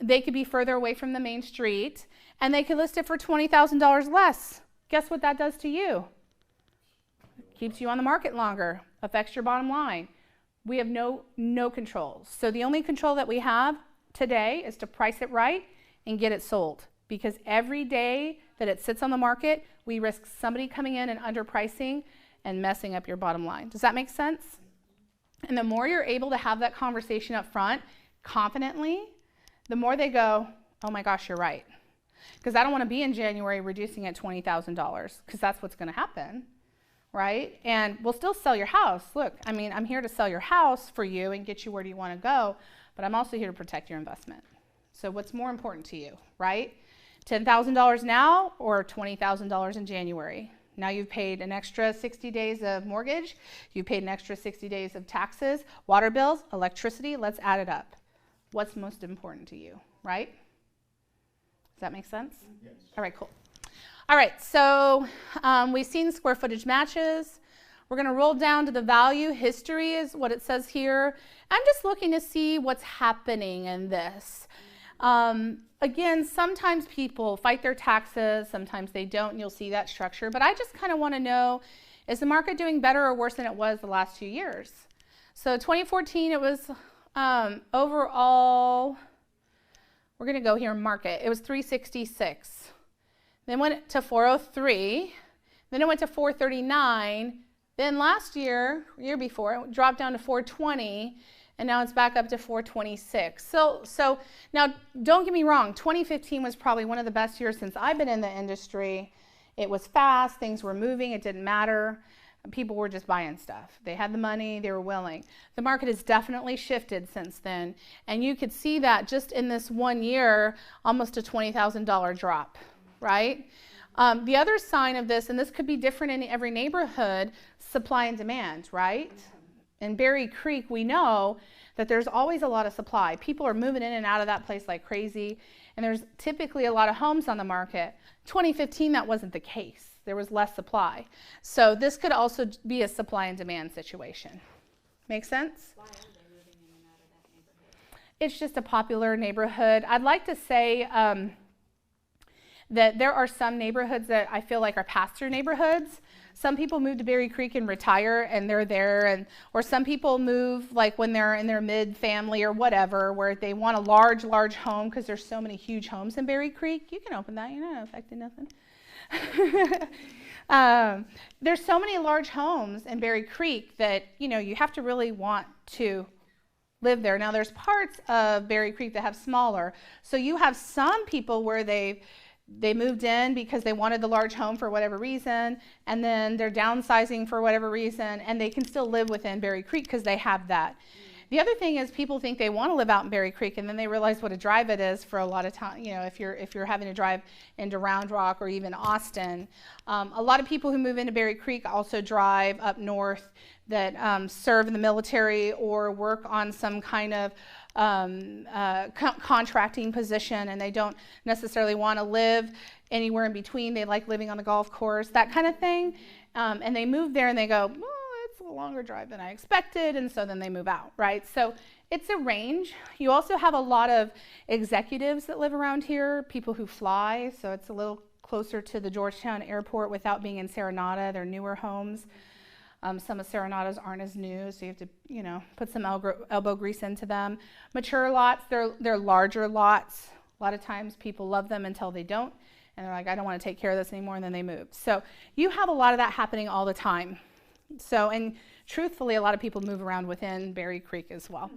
They could be further away from the main street, and they could list it for $20,000 less. Guess what that does to you? Keeps you on the market longer, affects your bottom line. We have no control. So the only control that we have today is to price it right and get it sold. Because every day that it sits on the market, we risk somebody coming in and underpricing and messing up your bottom line. Does that make sense? And the more you're able to have that conversation up front confidently, the more they go, oh my gosh, you're right. Because I don't want to be in January reducing it $20,000, because that's what's going to happen, right? And we'll still sell your house. Look, I mean, I'm here to sell your house for you and get you where you want to go, but I'm also here to protect your investment. So what's more important to you, right? $10,000 now or $20,000 in January? Now you've paid an extra 60 days of mortgage, you've paid an extra 60 days of taxes, water bills, electricity, let's add it up. What's most important to you, right? Does that make sense? Yes. All right, cool. All right, so we've seen square footage matches. We're going to roll down to the value. History is what it says here. I'm just looking to see what's happening in this. Again, sometimes people fight their taxes, sometimes they don't, and you'll see that structure. But I just kind of want to know, is the market doing better or worse than it was the last 2 years? So 2014, it was overall, we're going to go here market. It was 366. Then went to 403. Then it went to 439. Then last year before, it dropped down to 420. And now it's back up to 426. So now, don't get me wrong, 2015 was probably one of the best years since I've been in the industry. It was fast, things were moving, it didn't matter. People were just buying stuff. They had the money, they were willing. The market has definitely shifted since then. And you could see that just in this 1 year, almost a $20,000 drop, right? The other sign of this, and this could be different in every neighborhood, supply and demand, right? In Berry Creek, we know that there's always a lot of supply. People are moving in and out of that place like crazy, and there's typically a lot of homes on the market. 2015, that wasn't the case. There was less supply. So this could also be a supply and demand situation. Make sense? Why are they moving in and out of that neighborhood? It's just a popular neighborhood. I'd like to say that there are some neighborhoods that I feel like are pass-through neighborhoods. Some people move to Berry Creek and retire and they're there, or some people move like when they're in their mid-family or whatever, where they want a large home because there's so many huge homes in Berry Creek. You can open that, you're not affecting nothing. There's so many large homes in Berry Creek that, you have to really want to live there. Now there's parts of Berry Creek that have smaller. So you have some people where they moved in because they wanted the large home for whatever reason, and then they're downsizing for whatever reason, and they can still live within Berry Creek because they have that. The other thing is people think they want to live out in Berry Creek, and then they realize what a drive it is for a lot of time. You know, if you're having to drive into Round Rock or even Austin. A lot of people who move into Berry Creek also drive up north that serve in the military or work on some kind of contracting position, and they don't necessarily want to live anywhere in between. They like living on the golf course, that kind of thing. And they move there and they go, well, it's a longer drive than I expected, and so then they move out, right? So it's a range. You also have a lot of executives that live around here, people who fly, so it's a little closer to the Georgetown airport without being in Serenata. They're newer homes. Some of Serenatas aren't as new, so you have to, you know, put some elbow grease into them. Mature lots, they're larger lots. A lot of times people love them until they don't, and they're like, I don't want to take care of this anymore, and then they move. So you have a lot of that happening all the time. So, and truthfully, a lot of people move around within Berry Creek as well.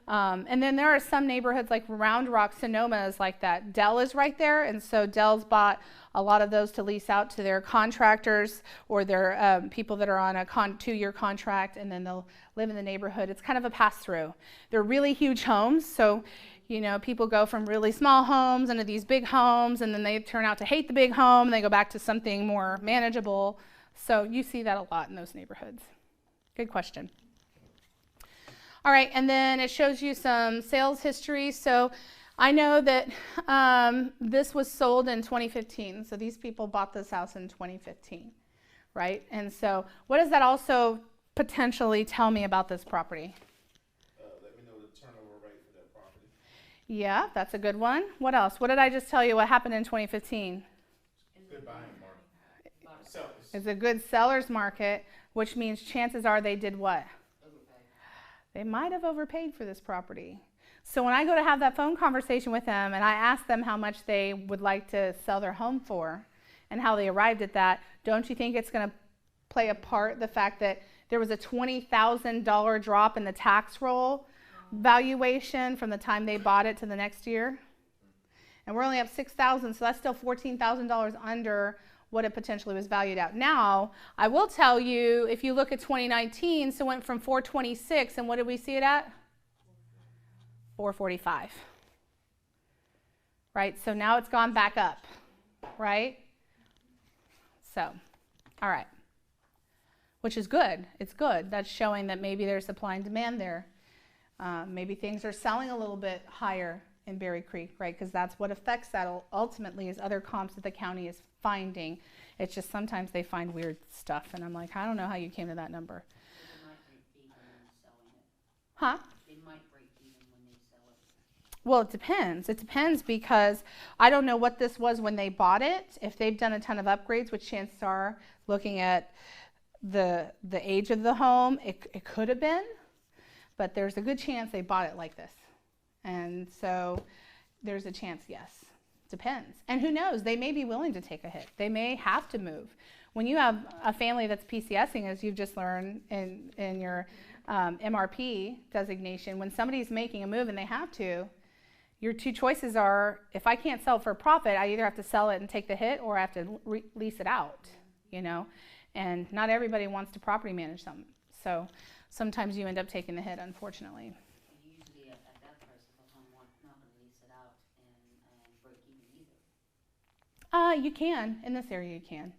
And then there are some neighborhoods like Round Rock, Sonoma is like that. Dell is right there, and so Dell's bought a lot of those to lease out to their contractors or their people that are on a 2-year contract, and then they'll live in the neighborhood. It's kind of a pass-through. They're really huge homes, so you know, people go from really small homes into these big homes, and then they turn out to hate the big home, and they go back to something more manageable. So you see that a lot in those neighborhoods. Good question. All right, and then it shows you some sales history. So I know that this was sold in 2015. So these people bought this house in 2015, right? And so what does that also potentially tell me about this property? Let me know the turnover rate for that property. Yeah, that's a good one. What else? What did I just tell you? What happened in 2015? Good buying market. It's a good seller's market, which means chances are they did what? They might have overpaid for this property. So when I go to have that phone conversation with them and I ask them how much they would like to sell their home for and how they arrived at that, don't you think it's going to play a part, the fact that there was a $20,000 drop in the tax roll valuation from the time they bought it to the next year? And we're only up $6,000, so that's still $14,000 under what it potentially was valued at. Now, I will tell you, if you look at 2019, so it went from 426, and what did we see it at? 445. Right? So now it's gone back up, right? So, all right. Which is good. It's good. That's showing that maybe there's supply and demand there. Maybe things are selling a little bit higher in Berry Creek, right? Because that's what affects that ultimately is other comps that the county is finding. It's just sometimes they find weird stuff, and I'm like, I don't know how you came to that number. They might break even when selling it. Huh? They might break even when they sell it. Well, it depends. It depends because I don't know what this was when they bought it. If they've done a ton of upgrades, which chances are, looking at the age of the home, it could have been, but there's a good chance they bought it like this. And so there's a chance, yes. Depends. And who knows? They may be willing to take a hit. They may have to move. When you have a family that's PCSing, as you've just learned in your MRP designation, when somebody's making a move and they have to, your two choices are, if I can't sell it for a profit, I either have to sell it and take the hit or I have to lease it out, you know? And not everybody wants to property manage something. So sometimes you end up taking the hit, unfortunately. Usually at that price, if a home not going to lease it out and break even either. You can. In this area, you can.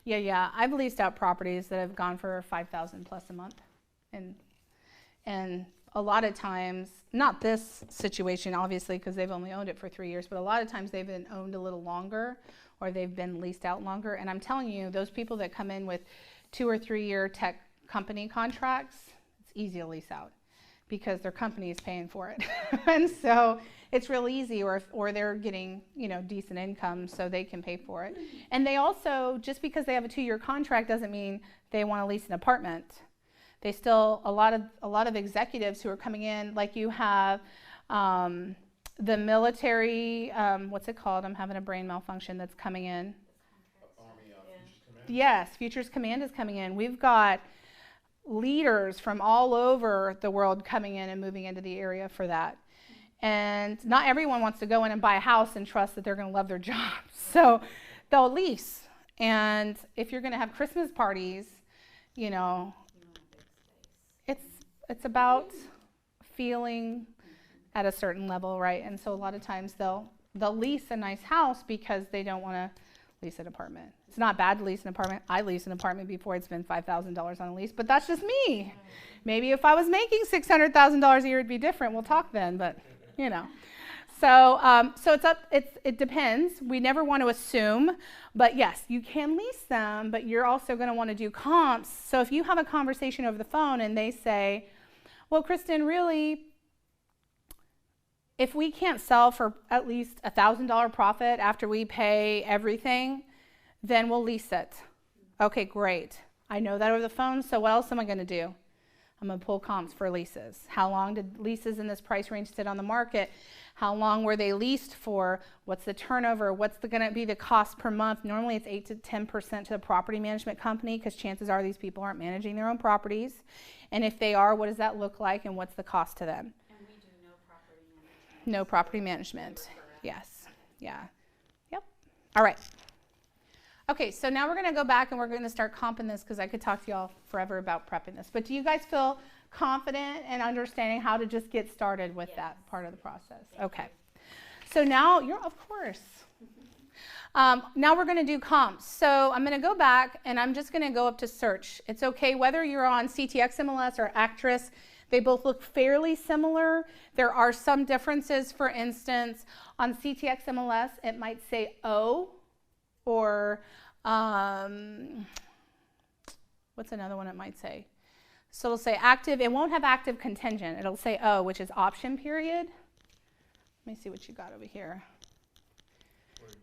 Yeah. I've leased out properties that have gone for $5,000 plus a month. And a lot of times, not this situation, obviously, because they've only owned it for 3 years, but a lot of times they've been owned a little longer or they've been leased out longer. And I'm telling you, those people that come in with 2 or 3 year tech company contracts, it's easy to lease out because their company is paying for it. And so it's real easy, or they're getting, you know, decent income so they can pay for it. And they also, just because they have a 2-year contract doesn't mean they want to lease an apartment. They still, a lot of executives who are coming in, like you have the military, what's it called? I'm having a brain malfunction that's coming in. Army Futures Command? Yes, Futures Command is coming in. We've got leaders from all over the world coming in and moving into the area for that. And not everyone wants to go in and buy a house and trust that they're going to love their job. So they'll lease. And if you're going to have Christmas parties, you know, it's about feeling at a certain level, right? And so a lot of times they'll lease a nice house because they don't want to lease an apartment. It's not bad to lease an apartment. I leased an apartment before. I'd spend $5,000 on a lease, but that's just me. Maybe if I was making $600,000 a year, it'd be different. We'll talk then, but you know. So it depends. We never want to assume, but yes, you can lease them, but you're also going to want to do comps. So if you have a conversation over the phone and they say, well, Kriston, really, if we can't sell for at least $1,000 profit after we pay everything, then we'll lease it. Okay, great. I know that over the phone, so what else am I going to do? I'm going to pull comps for leases. How long did leases in this price range sit on the market? How long were they leased for? What's the turnover? What's going to be the cost per month? Normally it's 8 to 10% to the property management company, because chances are these people aren't managing their own properties. And if they are, what does that look like and what's the cost to them? And we do no property management. No property management. Yes. Yeah. Yep. All right. Okay, so now we're going to go back and we're going to start comping this, because I could talk to y'all forever about prepping this. But do you guys feel confident and understanding how to just get started with that part of the process? Okay. So now of course. Now we're going to do comps. So I'm going to go back and I'm just going to go up to search. It's okay whether you're on CTX MLS or Actress. They both look fairly similar. There are some differences. For instance, on CTX MLS, it might say O, or what's another one it might say? So it'll say active. It won't have active contingent. It'll say O, which is option period. Let me see what you got over here.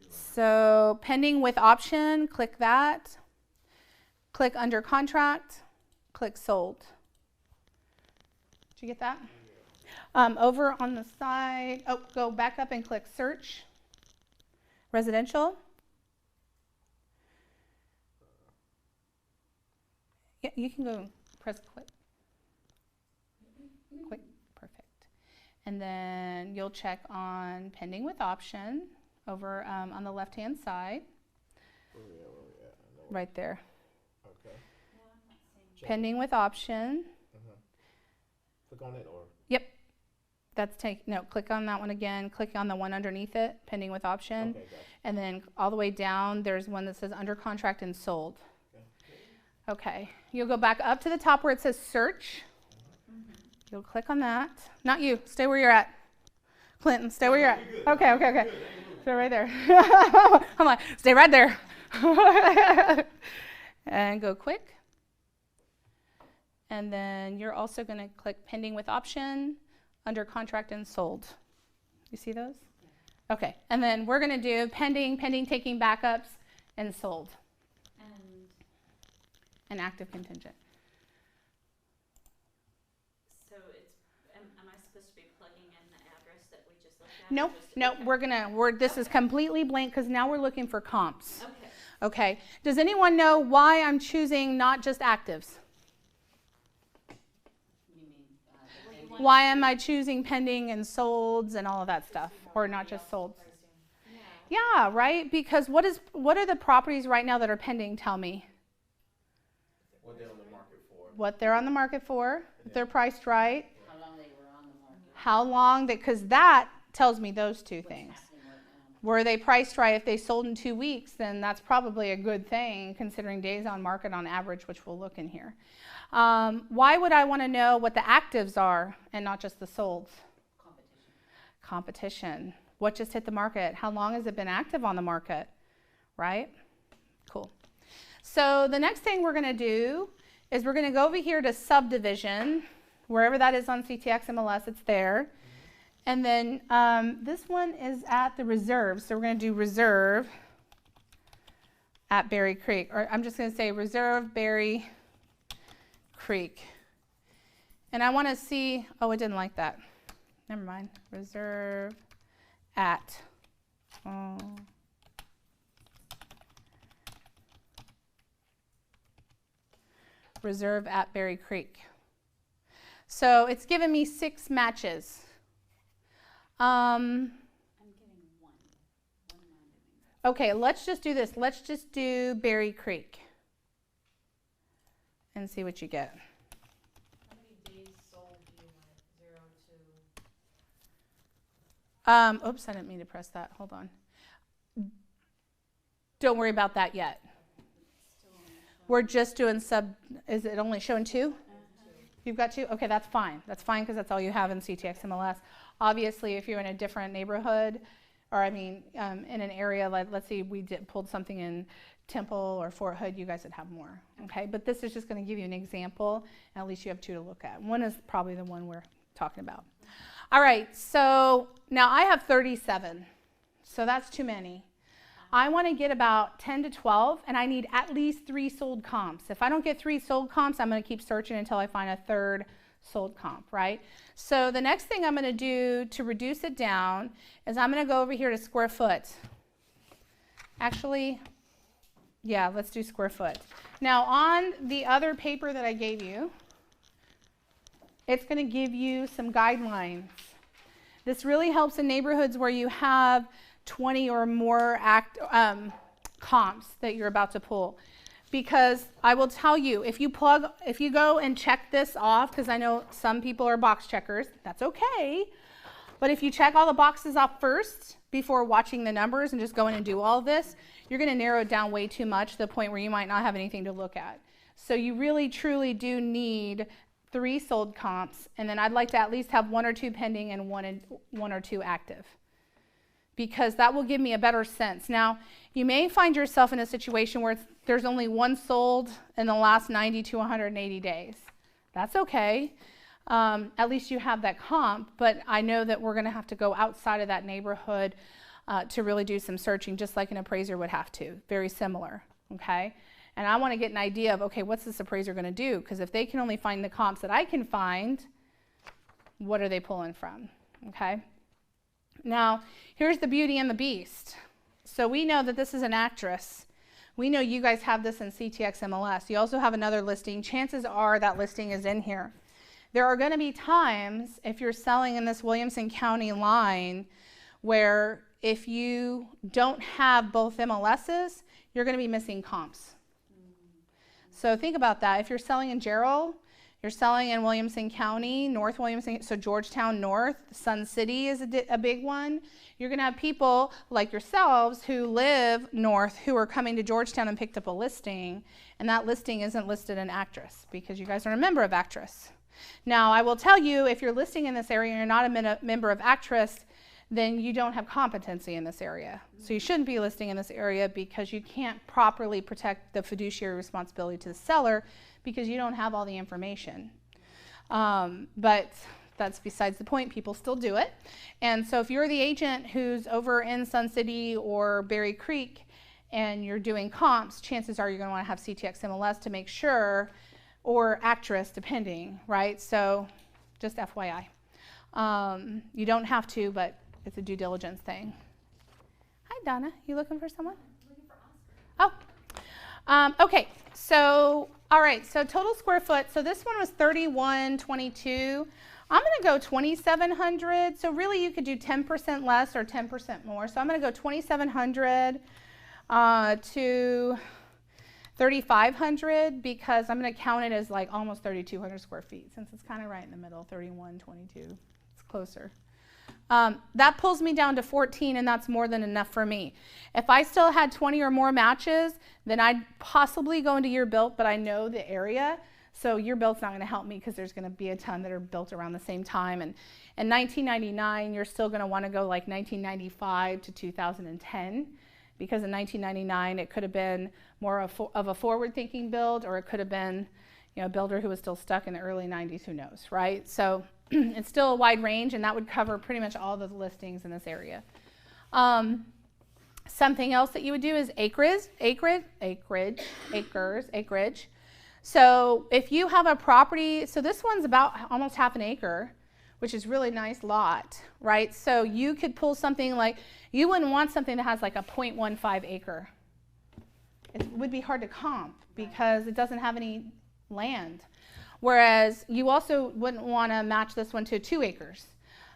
So pending with option, click that. Click under contract, click sold. Did you get that? Over on the side, go back up and click search. Residential. Yeah, you can go press click. Quick, perfect. And then you'll check on pending with option over on the left-hand side. Where we at? Right there. Okay. Pending with option. Click on it, or? Yep. Click on that one again. Click on the one underneath it, pending with option. Okay, gotcha. And then all the way down, there's one that says under contract and sold. Okay. You'll go back up to the top where it says search. You'll click on that. Not you. Stay where you're at. Clinton, stay where you're at. Okay. Stay right there. I'm like, stay right there. And go quick. And then you're also going to click pending with option, under contract and sold. You see those? Okay. And then we're going to do pending taking backups, and sold. And active contingent. So am I supposed to be plugging in the address that we just looked at? Nope. This is completely blank, because now we're looking for comps. Okay. Okay. Does anyone know why I'm choosing not just actives? You mean, Why am I choosing pending and solds and all of that stuff, or not just solds? Yeah, right? Because what are the properties right now that are pending? Tell me. What they're on the market for. What they're on the market for, if they're priced right. how long they were on the market? How long, because that tells me those two things. Happening right now. Were they priced right? If they sold in 2 weeks, then that's probably a good thing, considering days on market on average, which we'll look in here. Why would I want to know what the actives are and not just the solds? Competition. What just hit the market? How long has it been active on the market? Right? Cool. So the next thing we're going to do is we're going to go over here to subdivision, wherever that is on CTX MLS, it's there. And then this one is at the reserve. So we're going to do reserve at Berry Creek. Or I'm just going to say reserve Berry Creek. And I want to see, it didn't like that. Never mind. Reserve at. reserve at Berry Creek. So it's given me 6 matches. I'm getting one. Okay, let's just do this. Let's just do Berry Creek and see what you get. How many days sold do you want? 0 to? Oops, I didn't mean to press that. Hold on. Don't worry about that yet. We're just doing is it only showing 2? You've got 2? Okay, that's fine. That's fine because that's all you have in CTX MLS. Obviously, if you're in a different neighborhood, or in an area, like let's say we pulled something in Temple or Fort Hood, you guys would have more. Okay, but this is just going to give you an example, and at least you have 2 to look at. One is probably the one we're talking about. All right, so now I have 37, so that's too many. I want to get about 10 to 12, and I need at least 3 sold comps. If I don't get 3 sold comps, I'm going to keep searching until I find a 3rd sold comp, right? So the next thing I'm going to do to reduce it down is I'm going to go over here to square foot. Actually, yeah, let's do square foot. Now on the other paper that I gave you, it's going to give you some guidelines. This really helps in neighborhoods where you have 20 or more comps that you're about to pull. Because I will tell you, if you go and check this off, because I know some people are box checkers, that's okay. But if you check all the boxes off first before watching the numbers and just go in and do all of this, you're going to narrow it down way too much to the point where you might not have anything to look at. So you really, truly do need 3 sold comps, and then I'd like to at least have 1 or 2 pending and 1 or 2 active, because that will give me a better sense. Now, you may find yourself in a situation where there's only 1 sold in the last 90 to 180 days. That's okay. At least you have that comp, but I know that we're going to have to go outside of that neighborhood to really do some searching, just like an appraiser would have to. Very similar, okay? And I want to get an idea of, okay, what's this appraiser going to do? Because if they can only find the comps that I can find, what are they pulling from, okay? Now, here's the beauty and the beast. So we know that this is an actress. We know you guys have this in CTX MLS. You also have another listing. Chances are that listing is in here. There are going to be times, if you're selling in this Williamson County line, where if you don't have both MLSs, you're going to be missing comps. So think about that. If you're selling in Gerald, you're selling in Williamson County, North Williamson, so Georgetown North, Sun City is a big one. You're going to have people like yourselves who live north who are coming to Georgetown and picked up a listing, and that listing isn't listed in Actress because you guys are a member of Actress. Now, I will tell you, if you're listing in this area and you're not a member of Actress, then you don't have competency in this area. So you shouldn't be listing in this area because you can't properly protect the fiduciary responsibility to the seller because you don't have all the information. But that's besides the point. People still do it. And so if you're the agent who's over in Sun City or Berry Creek and you're doing comps, chances are you're going to want to have CTX MLS to make sure, or Actress, depending, right? So just FYI. You don't have to, but it's a due diligence thing. Hi, Donna. You looking for someone? Looking for Oscar. Oh. Okay. So, all right. So total square foot. So this one was 3122. I'm going to go 2,700. So really you could do 10% less or 10% more. So I'm going to go 2,700 to 3,500 because I'm going to count it as like almost 3,200 square feet since it's kind of right in the middle, 3122. It's closer. That pulls me down to 14, and that's more than enough for me. If I still had 20 or more matches, then I'd possibly go into year built, but I know the area, so year built's not going to help me because there's going to be a ton that are built around the same time. And in 1999, you're still going to want to go like 1995 to 2010, because in 1999 it could have been more of a forward-thinking build, or it could have been, you know, a builder who was still stuck in the early 90s. Who knows, right? So it's still a wide range, and that would cover pretty much all the listings in this area. Something else that you would do is acreage. So if you have a property, so this one's about almost half an acre, which is really nice lot, right? So you could pull something like, you wouldn't want something that has like a 0.15 acre. It would be hard to comp because it doesn't have any land. Whereas you also wouldn't want to match this one to 2 acres.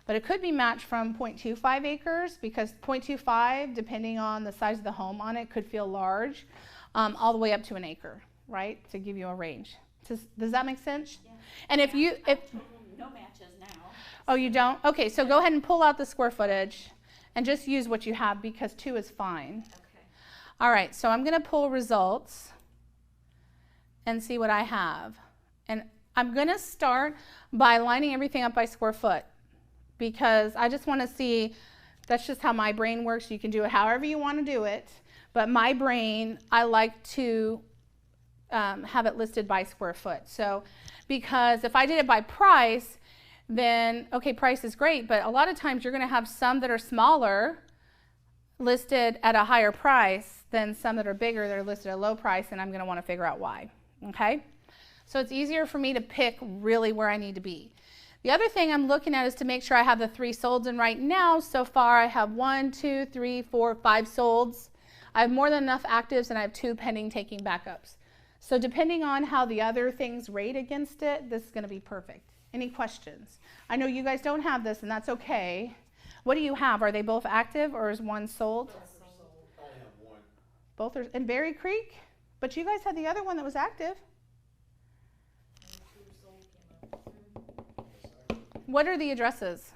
But it could be matched from 0.25 acres because 0.25, depending on the size of the home on it, could feel large, all the way up to an acre, right? To give you a range. Does that make sense? Yeah. And if you, if No matches now. oh, you don't? Okay, so go ahead and pull out the square footage and just use what you have because 2 is fine. Okay. All right, so I'm going to pull results and see what I have. And I'm going to start by lining everything up by square foot because I just want to see, that's just how my brain works. You can do it however you want to do it, but my brain, I like to have it listed by square foot. So because if I did it by price, then okay, price is great, but a lot of times you're going to have some that are smaller listed at a higher price than some that are bigger that are listed at a low price, and I'm going to want to figure out why. Okay? So it's easier for me to pick really where I need to be. The other thing I'm looking at is to make sure I have the 3 solds, and right now so far I have 1, 2, 3, 4, 5 solds. I have more than enough actives and I have 2 pending taking backups. So depending on how the other things rate against it, this is going to be perfect. Any questions? I know you guys don't have this, and that's okay. What do you have? Are they both active, or is one sold? I only have one. Both are in Berry Creek? But you guys had the other one that was active. What are the addresses?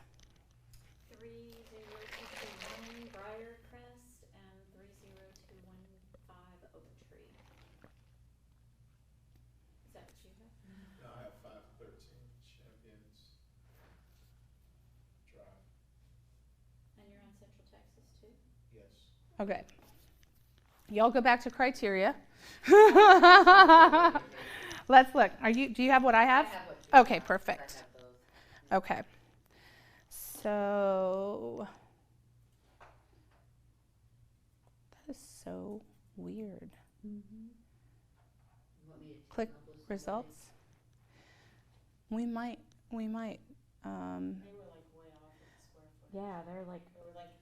30221 Briarcrest and 30215 Oak Tree. Is that what you have? No, I have 513 Champions Drive. And you're on Central Texas too? Yes. Okay. Y'all go back to criteria. Let's look. Do you have what I have? I have what you Okay, have. perfect. I have both. Okay. So that is so weird. You want me to team Click up with somebody? results. We might They were like way off with the square foot. Yeah, they're like They were like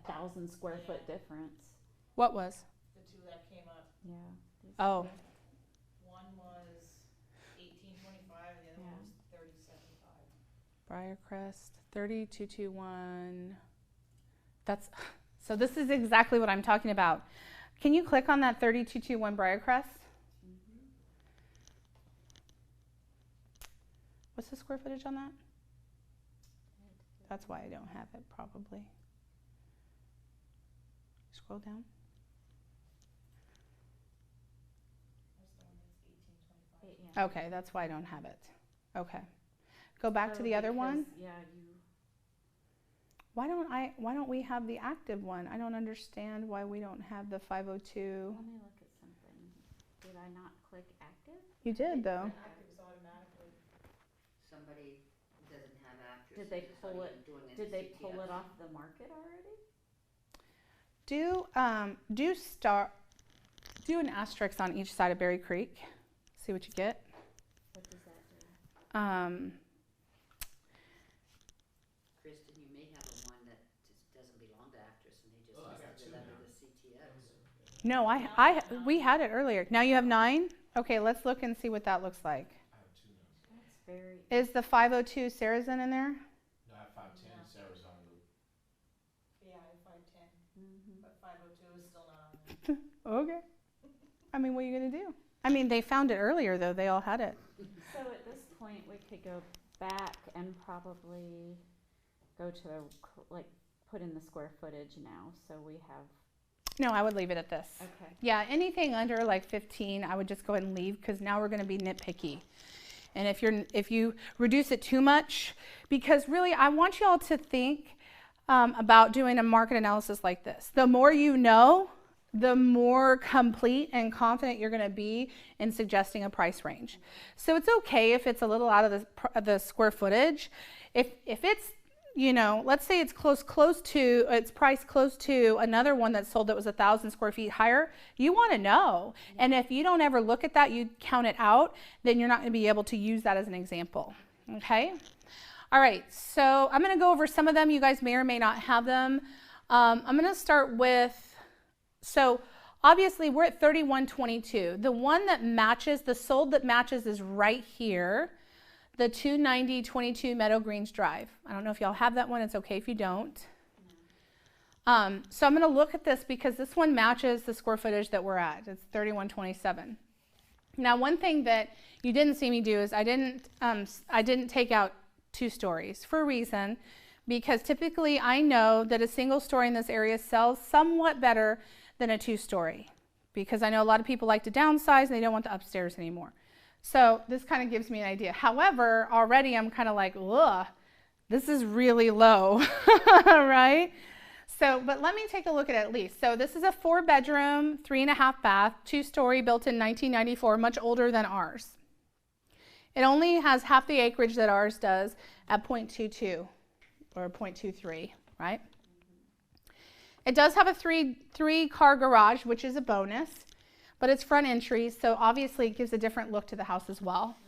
1,000 square Yeah. foot difference. what was? the 2 that came up. Yeah. Oh, One was 1825 and the other Yeah. one was 3075. Briarcrest 3221. That's so this is exactly what I'm talking about. Can you click on that 3221 Briarcrest? What's the square footage on that? That's why I don't have it, probably. Scroll down. That's the one that's 1825. Yeah. Okay, that's why I don't have it. Okay. Go back to the other one. Yeah, you. Why don't we have the active one? I don't understand why we don't have the 502. Let me look at something. Did I not click active? You did though. Active is automatically. Somebody doesn't have actors. Did they just pull not it- even doing any Did they pull CTFs. it off the market already? Do an asterisk on each side of Berry Creek. See what you get. What does that do? Kriston, you may have a one that just doesn't belong to actress and they just Oh, I got listed two it under now. the CTFs. No, we had it earlier. Now you have 9. Okay, let's look and see what that looks like. I have 2 now. That's very. Is the 502 Sarazen in there? No, I have 510 No. Sarah's on loop. Yeah, I have 510, Mhm. but 502 is still not on there. Okay. I mean, what are you gonna do? I mean, they found it earlier though. They all had it. So at this point, we could go back and probably go to put in the square footage now. So we have. No, I would leave it at this. Okay. Yeah, anything under like 15, I would just go ahead and leave because now we're going to be nitpicky. And if you reduce it too much, because really I want you all to think about doing a market analysis like this. The more you know, the more complete and confident you're going to be in suggesting a price range. So it's okay if it's a little out of the square footage. If it's, let's say it's it's priced close to another one that sold that was 1,000 square feet higher, you want to know. And if you don't ever look at that, you count it out, then you're not going to be able to use that as an example. Okay? All right, so I'm going to go over some of them. You guys may or may not have them. I'm going to start with, so obviously we're at 3122. The one that matches, the sold that matches is right here, the 29022 Meadow Greens Drive. I don't know if y'all have that one. It's okay if you don't. So I'm going to look at this because this one matches the square footage that we're at. It's 3127. Now, one thing that you didn't see me do is I didn't take out 2 stories for a reason, because typically I know that a single story in this area sells somewhat better than a 2-story, because I know a lot of people like to downsize and they don't want the upstairs anymore. So this kind of gives me an idea. However, already I'm kind of like, ugh, this is really low, right? So, but let me take a look at least. So this is a 4-bedroom, 3.5 bath, 2-story, built in 1994, much older than ours. It only has half the acreage that ours does at 0.22 or 0.23, right? It does have a three-car garage, which is a bonus, but it's front entry, so obviously it gives a different look to the house as well.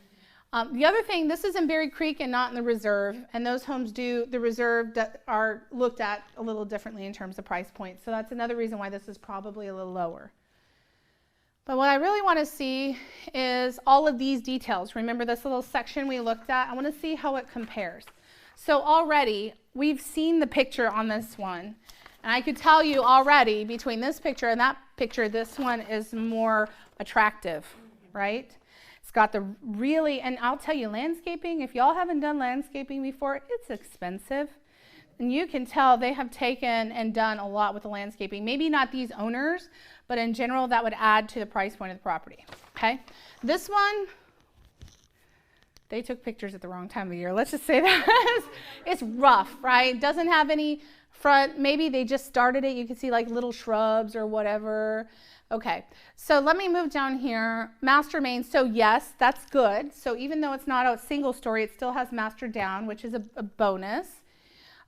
The other thing, this is in Berry Creek and not in the reserve, and those homes the reserve are looked at a little differently in terms of price points, so that's another reason why this is probably a little lower. But what I really want to see is all of these details. Remember this little section we looked at? I want to see how it compares. So already, we've seen the picture on this one, and I could tell you already between this picture and that picture, this one is more attractive, right? It's got the really, and I'll tell you, landscaping, if y'all haven't done landscaping before, it's expensive. And you can tell they have taken and done a lot with the landscaping. Maybe not these owners, but in general, that would add to the price point of the property, okay? This one, they took pictures at the wrong time of the year. Let's just say that. It's rough, right? Doesn't have any front. Maybe they just started it. You can see like little shrubs or whatever. Okay, so let me move down here. Master main, so yes, that's good. So even though it's not a single story, it still has master down, which is a bonus.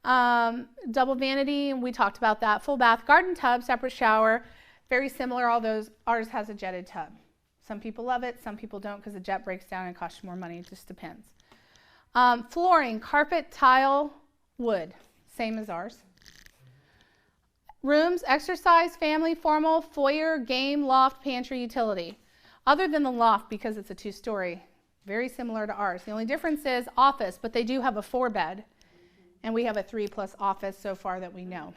Double vanity, we talked about that. Full bath, garden tub, separate shower, very similar, although ours has a jetted tub. Some people love it, some people don't because the jet breaks down and costs more money, it just depends. Flooring, carpet, tile, wood, same as ours. Rooms, exercise, family, formal, foyer, game, loft, pantry, utility. Other than the loft, because it's a 2-story, very similar to ours. The only difference is office, but they do have a 4-bed, and we have a 3+ office so far that we know.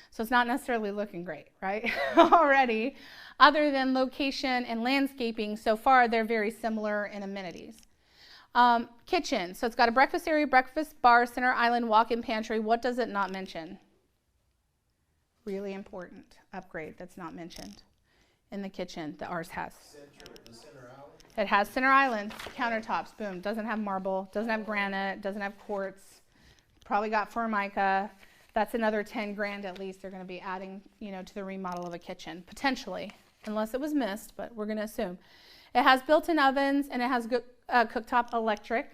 So it's not necessarily looking great, right? Already. Other than location and landscaping, so far they're very similar in amenities. Kitchen, so it's got a breakfast area, breakfast bar, center island, walk-in pantry. What does it not mention? Really important upgrade that's not mentioned in the kitchen that ours has. The center island? It has center island, countertops, boom. Doesn't have marble, doesn't have granite, doesn't have quartz. Probably got Formica. That's another 10 grand at least they're going to be adding, to the remodel of a kitchen, potentially, unless it was missed, but we're going to assume. It has built-in ovens, and it has cooktop electric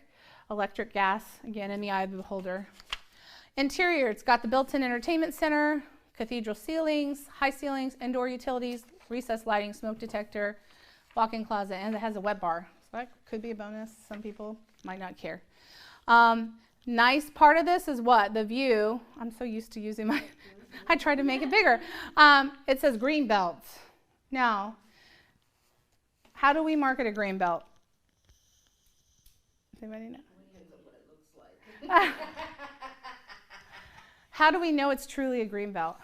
gas, again, in the eye of the beholder. Interior, it's got the built-in entertainment center, cathedral ceilings, high ceilings, indoor utilities, recessed lighting, smoke detector, walk-in closet, and it has a wet bar. So that could be a bonus. Some people might not care. Nice part of this is what? The view. I'm so used to using my, I tried to make it bigger. It says green belt. Now, how do we market a green belt? Does anybody know? How do we know it's truly a green belt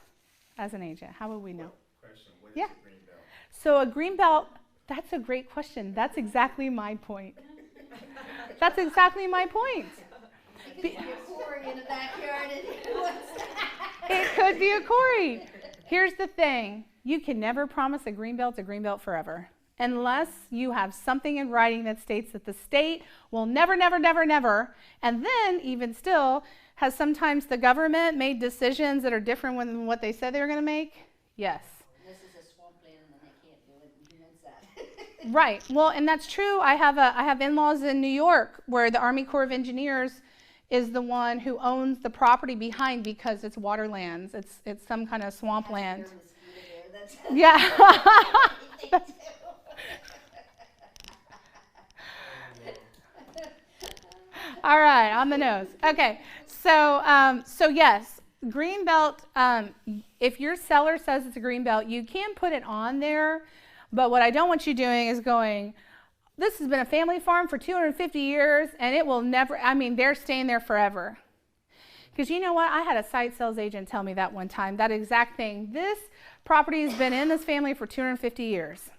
as an agent? How would we know? Question, what is a green belt? So a green belt, that's a great question. That's exactly my point. That's exactly my point. It could be a quarry in the backyard and It could be a quarry. Here's the thing. You can never promise a green belt's a green belt forever unless you have something in writing that states that the state will never, never, never, never, and then even still, has sometimes the government made decisions that are different than what they said they were going to make? Yes. this is a swampland and then they can't do it, and who knows that? Right. Well, and that's true. I have in-laws in New York where the Army Corps of Engineers is the one who owns the property behind because it's waterlands. It's some kind of swampland. Yeah. All right, on the nose. Okay. So yes, Greenbelt, if your seller says it's a Greenbelt, you can put it on there, but what I don't want you doing is going, this has been a family farm for 250 years and it will never, I mean, they're staying there forever. Because you know what? I had a site sales agent tell me that one time, that exact thing. This property has been in this family for 250 years.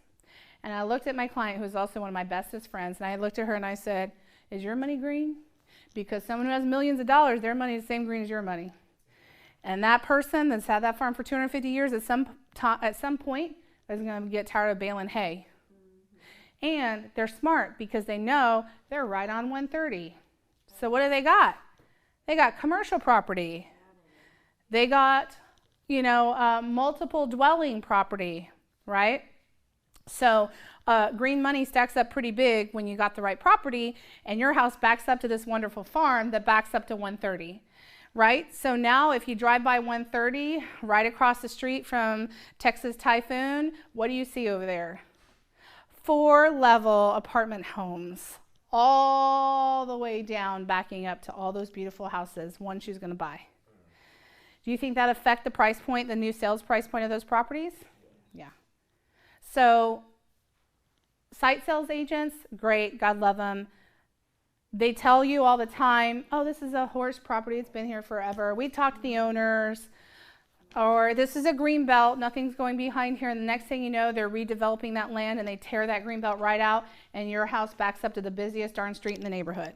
And I looked at my client, who is also one of my bestest friends, and I looked at her and I said, is your money green? Because someone who has millions of dollars, their money is the same green as your money. And that person that's had that farm for 250 years at some point is going to get tired of baling hay. And they're smart because they know they're right on 130. So what do they got? They got commercial property. They got, multiple dwelling property, right? So green money stacks up pretty big when you got the right property, and your house backs up to this wonderful farm that backs up to 130, right? So now if you drive by 130, right across the street from Texas Typhoon, what do you see over there? 4-level apartment homes, all the way down, backing up to all those beautiful houses, one she's going to buy. Do you think that affect the price point, the new sales price point of those properties? Yeah. So site sales agents, great, God love them. They tell you all the time, oh, this is a horse property, it's been here forever. We talk to the owners. Or this is a green belt, nothing's going behind here, and the next thing you know, they're redeveloping that land and they tear that green belt right out and your house backs up to the busiest darn street in the neighborhood,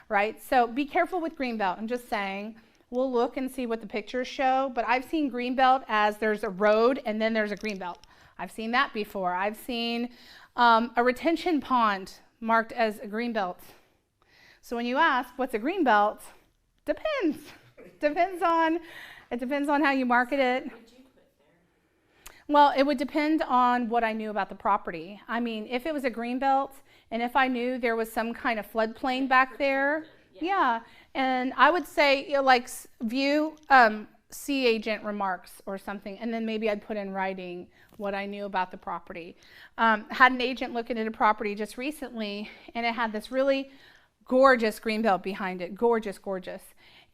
right? So be careful with green belt. I'm just saying, we'll look and see what the pictures show, but I've seen green belt as there's a road and then there's a green belt. I've seen that before. I've seen a retention pond marked as a green belt. So when you ask, what's a green belt? Depends. It depends on how you market it. What would you put there? Well, it would depend on what I knew about the property. I mean, if it was a green belt and if I knew there was some kind of floodplain back there, yeah. And I would say, like, view C agent remarks or something, and then maybe I'd put in writing what I knew about the property. Had an agent looking at a property just recently, and it had this really gorgeous green belt behind it, gorgeous.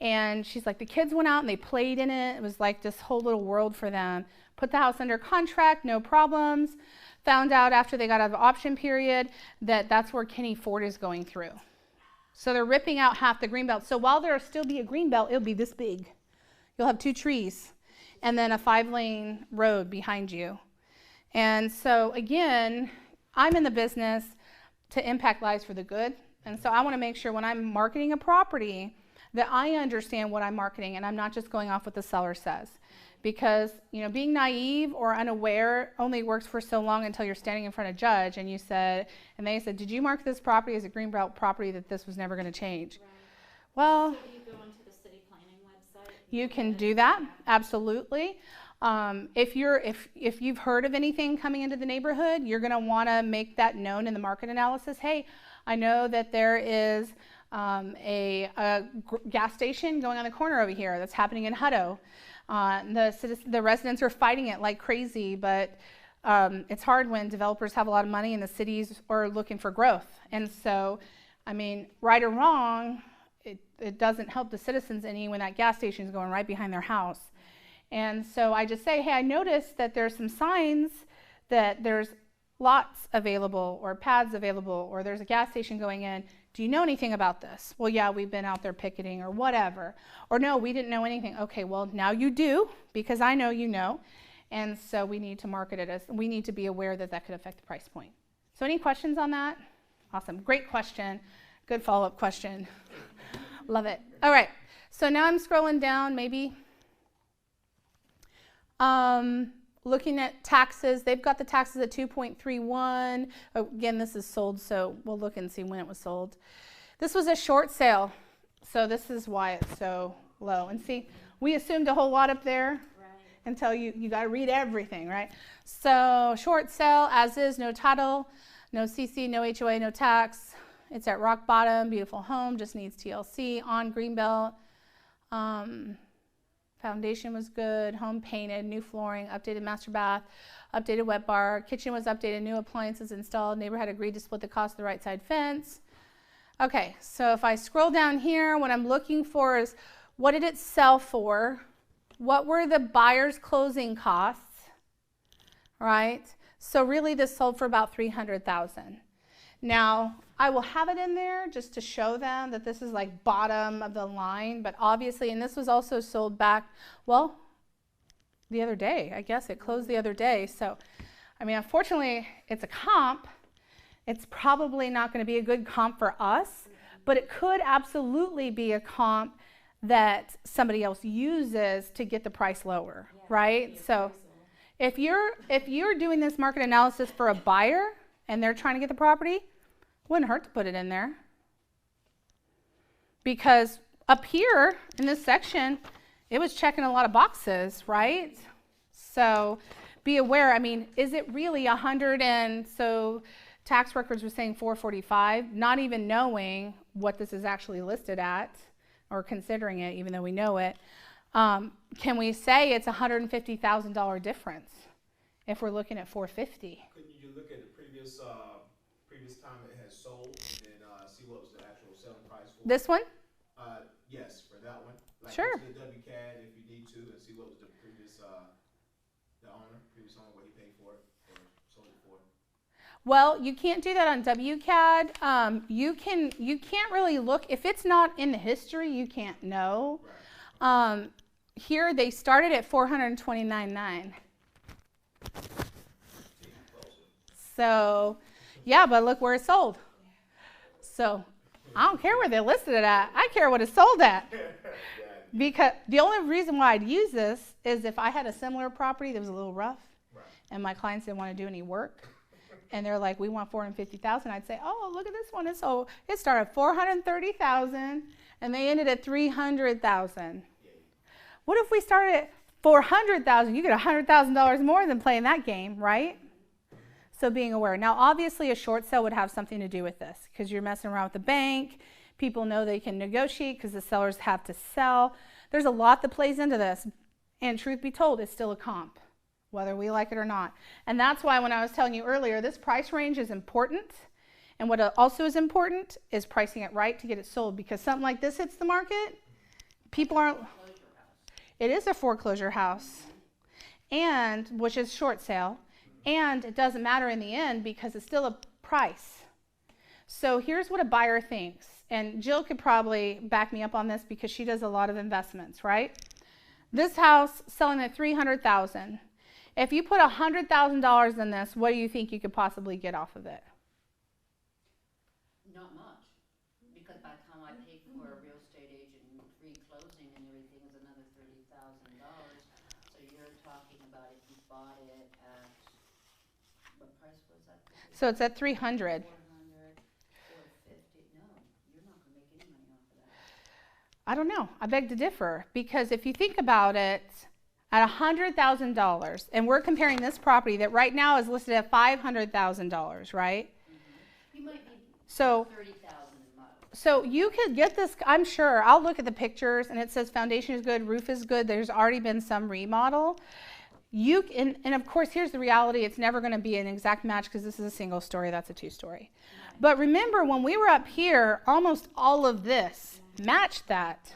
And she's like, the kids went out and they played in it. It was like this whole little world for them. Put the house under contract, no problems. Found out after they got out of the option period that that's where Kenny Ford is going through. So they're ripping out half the green belt. So while there'll still be a green belt, it'll be this big. You'll have 2 trees and then a 5-lane road behind you. And so again, I'm in the business to impact lives for the good. And so I want to make sure when I'm marketing a property that I understand what I'm marketing and I'm not just going off what the seller says. Because, being naive or unaware only works for so long until you're standing in front of a judge and they said, did you mark this property as a greenbelt property that this was never going to change? Right. Well, So you go onto the city planning website? You can do that, absolutely. If you've heard of anything coming into the neighborhood, you're going to want to make that known in the market analysis. Hey, I know that there is a gas station going on the corner over here that's happening in Hutto. The residents are fighting it like crazy, but it's hard when developers have a lot of money and the cities are looking for growth. And so, right or wrong, it doesn't help the citizens any when that gas station is going right behind their house. And so I just say, hey, I noticed that there's some signs that there's lots available or pads available or there's a gas station going in. Do you know anything about this? Well, yeah, we've been out there picketing or whatever. Or no, we didn't know anything. Okay, well, now you do because I know you know. And so we need to market it we need to be aware that that could affect the price point. So any questions on that? Awesome. Great question. Good follow-up question. Love it. All right. So now I'm scrolling down maybe. Looking at taxes, they've got the taxes at 2.31. Again, this is sold, so we'll look and see when it was sold. This was a short sale, so this is why it's so low. And see, we assumed a whole lot up there until you got to read everything, right? So short sale, as is, no title, no CC, no HOA, no tax. It's at rock bottom, beautiful home, just needs TLC, on Greenbelt. Foundation was good, home painted, new flooring, updated master bath, updated wet bar, kitchen was updated, new appliances installed, neighbor had agreed to split the cost of the right side fence. Okay, so if I scroll down here, what I'm looking for is what did it sell for what were the buyer's closing costs, right? So really this sold for about $300,000. Now, I will have it in there just to show them that this is like bottom of the line, but obviously, and this was also sold back, well, the other day. I guess it closed the other day. So, I mean, unfortunately, it's a comp. It's probably not going to be a good comp for us, but it could absolutely be a comp that somebody else uses to get the price lower, right? So if you're doing this market analysis for a buyer and they're trying to get the property, wouldn't hurt to put it in there. Because up here in this section, it was checking a lot of boxes, right? So be aware, I mean, is it really 100 and so tax records were saying 445, not even knowing what this is actually listed at or considering it, even though we know it. Can we say it's $150,000 difference if we're looking at 450? Couldn't you look at the previous time it has sold and see what was the actual selling price for? This one? Yes, for that one. Like Sure. The WCAD if you need to, and see what was the previous owner, what he paid for it or sold it for. Well, you can't do that on WCAD. You can't really look if it's not in the history. You can't know. Right. Here they started at $429,900. So, yeah, but look where it sold. So, I don't care where they listed it at. I care what it sold at. Because the only reason why I'd use this is if I had a similar property that was a little rough, Right. and my clients didn't want to do any work, and they're like, we want $450,000. I'd say, oh, look at this one. So it started at $430,000, and they ended at $300,000. What if we started at $400,000? You get $100,000 more than playing that game, right? So being aware. Now, obviously, a short sale would have something to do with this because you're messing around with the bank. People know they can negotiate because the sellers have to sell. There's a lot that plays into this. And truth be told, it's still a comp, whether we like it or not. And that's why when I was telling you earlier, this price range is important. And what also is important is pricing it right to get it sold. Because something like this hits the market, people aren't... It is a foreclosure house, and which is short sale. And it doesn't matter in the end because it's still a price. So here's what a buyer thinks. And Jill could probably back me up on this because she does a lot of investments, right? This house selling at $300,000. If you put $100,000 in this, what do you think you could possibly get off of it? Not much, because by the time I pay for a real estate agent and re-closing and everything is another $30,000. So you're talking about if you bought it at, what price was that? So it's at 300. 400, 450. No, you're not gonna make any money off of that. I don't know. I beg to differ because if you think about it, at $100,000, and we're comparing this property that right now is listed at $500,000, right? You might be So 30,000 a month. So you could get this, I'm sure, I'll look at the pictures and it says foundation is good, roof is good, there's already been some remodel. And of course, here's the reality, it's never going to be an exact match because this is a single story, that's a two-story. But remember, when we were up here, almost all of this matched that.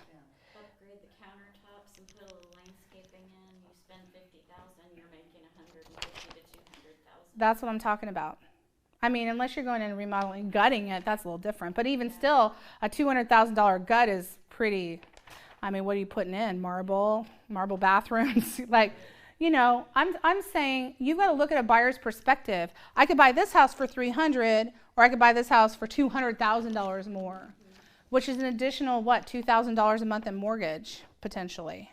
Upgrade the countertops and put a little landscaping in, you spend $50,000, you're making $150,000 to $200,000. That's what I'm talking about. I mean, unless you're going in and remodeling, gutting it, that's a little different. But even still, a $200,000 gut is pretty, I mean, what are you putting in? Marble bathrooms? Like, you know, I'm saying you've got to look at a buyer's perspective. I could buy this house for $300,000 or I could buy this house for $200,000 more, which is an additional, what, $2,000 a month in mortgage, potentially.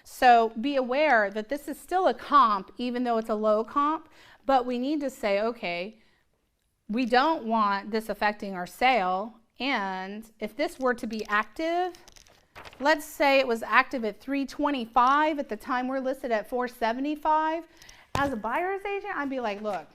So be aware that this is still a comp, even though it's a low comp, but we need to say, okay, we don't want this affecting our sale, and if this were to be active, let's say it was active at 325 at the time we're listed at 475. As a buyer's agent, I'd be like, look,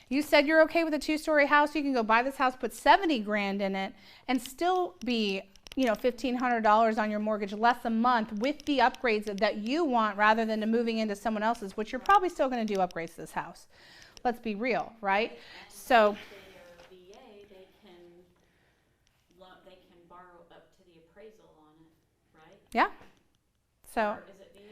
you said you're okay with a two-story house. You can go buy this house, put $70,000 in it, and still be, you know, $1,500 on your mortgage less a month with the upgrades that you want rather than moving into someone else's, which you're probably still going to do upgrades to this house. Let's be real, right? So If they are VA, they can borrow up to the appraisal on it, right? yeah. So Or is it VA?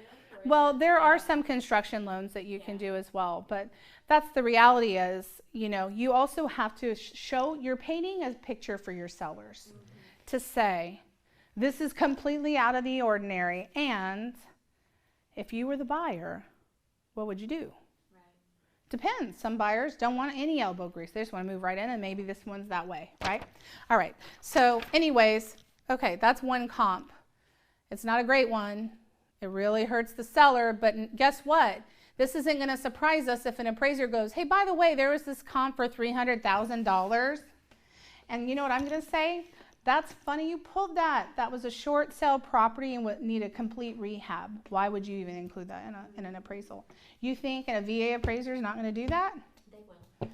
is Well, it- there are some construction loans that you can do as well, but that's the reality is, you know, you also have to show, you're painting a picture for your sellers to say, this is completely out of the ordinary, and if you were the buyer, what would you do? Right. Depends. Some buyers don't want any elbow grease. They just want to move right in, and maybe this one's that way, right? All right. So anyways, okay, that's one comp. It's not a great one. It really hurts the seller, but guess what? This isn't going to surprise us if an appraiser goes, hey, by the way, there was this comp for $300,000. And you know what I'm going to say? That's funny you pulled that. That was a short sale property and would need a complete rehab. Why would you even include that in an appraisal? You think a VA appraiser is not going to do that? They will.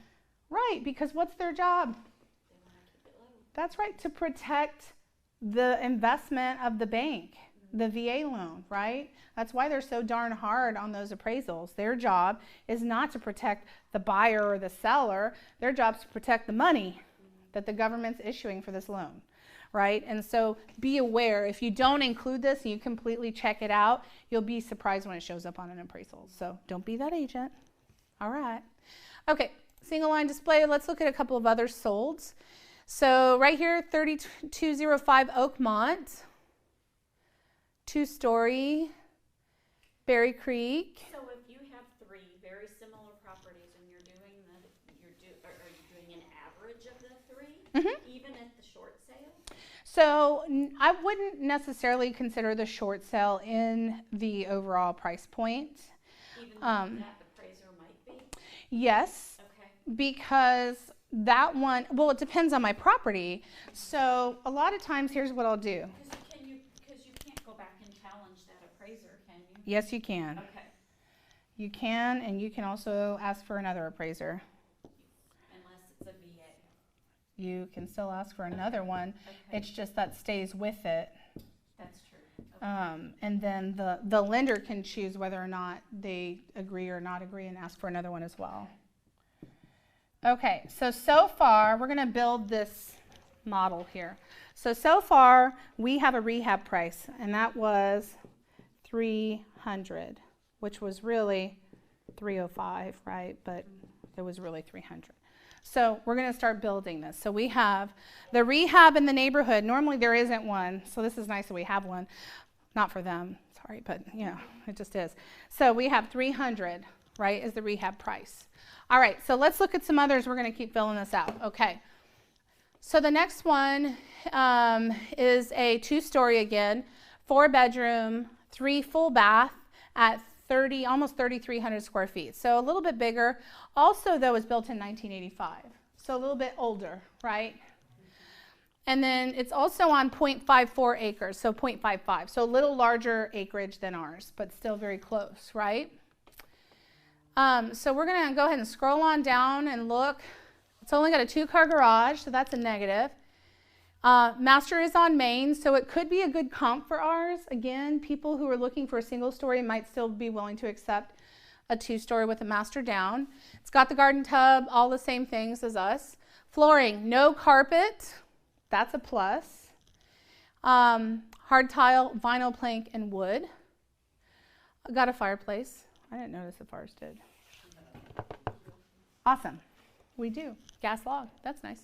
Right, because what's their job? They want to keep it low. That's right, to protect the investment of the bank, the VA loan, right? That's why they're so darn hard on those appraisals. Their job is not to protect the buyer or the seller. Their job is to protect the money that the government's issuing for this loan, right? And so be aware, if you don't include this and you completely check it out, you'll be surprised when it shows up on an appraisal. So don't be that agent. All right. Okay, single line display. Let's look at a couple of other solds. So right here, 3205 Oakmont, 2-story, Berry Creek. So if you have three very similar properties and are you doing an average of the three, even at the short sale? So I wouldn't necessarily consider the short sale in the overall price point. Even though that appraiser might be? Yes, Okay. because that one, well, it depends on my property. So a lot of times, here's what I'll do. Because you can't go back and challenge that appraiser, can you? Yes, you can. Okay. You can, and you can also ask for another appraiser. Unless it's a VA. You can still ask for another one. Okay. It's just that stays with it. That's true. Okay. And then the lender can choose whether or not they agree or not agree and ask for another one as well. Okay, so far, we're going to build this model here. So far, we have a rehab price, and that was $300, which was really $305, right? But it was really $300. So we're going to start building this. So we have the rehab in the neighborhood. Normally there isn't one, so this is nice that we have one. Not for them, sorry, but you know, it just is. So we have $300, right, is the rehab price. All right, so let's look at some others. We're going to keep filling this out. Okay. So the next one is a 2-story again, 4-bedroom, 3 full bath at almost 3,300 square feet. So a little bit bigger. Also, though, was built in 1985. So a little bit older, right? And then it's also on 0.54 acres, so 0.55. So a little larger acreage than ours, but still very close, right? So we're going to go ahead and scroll on down and look. It's only got a 2-car garage, so that's a negative. Master is on main, so it could be a good comp for ours. Again, people who are looking for a single story might still be willing to accept a 2-story with a master down. It's got the garden tub, all the same things as us. Flooring, no carpet. That's a plus. Hard tile, vinyl plank, and wood. Got a fireplace. I didn't notice if ours did. Awesome. We do. Gas log. That's nice.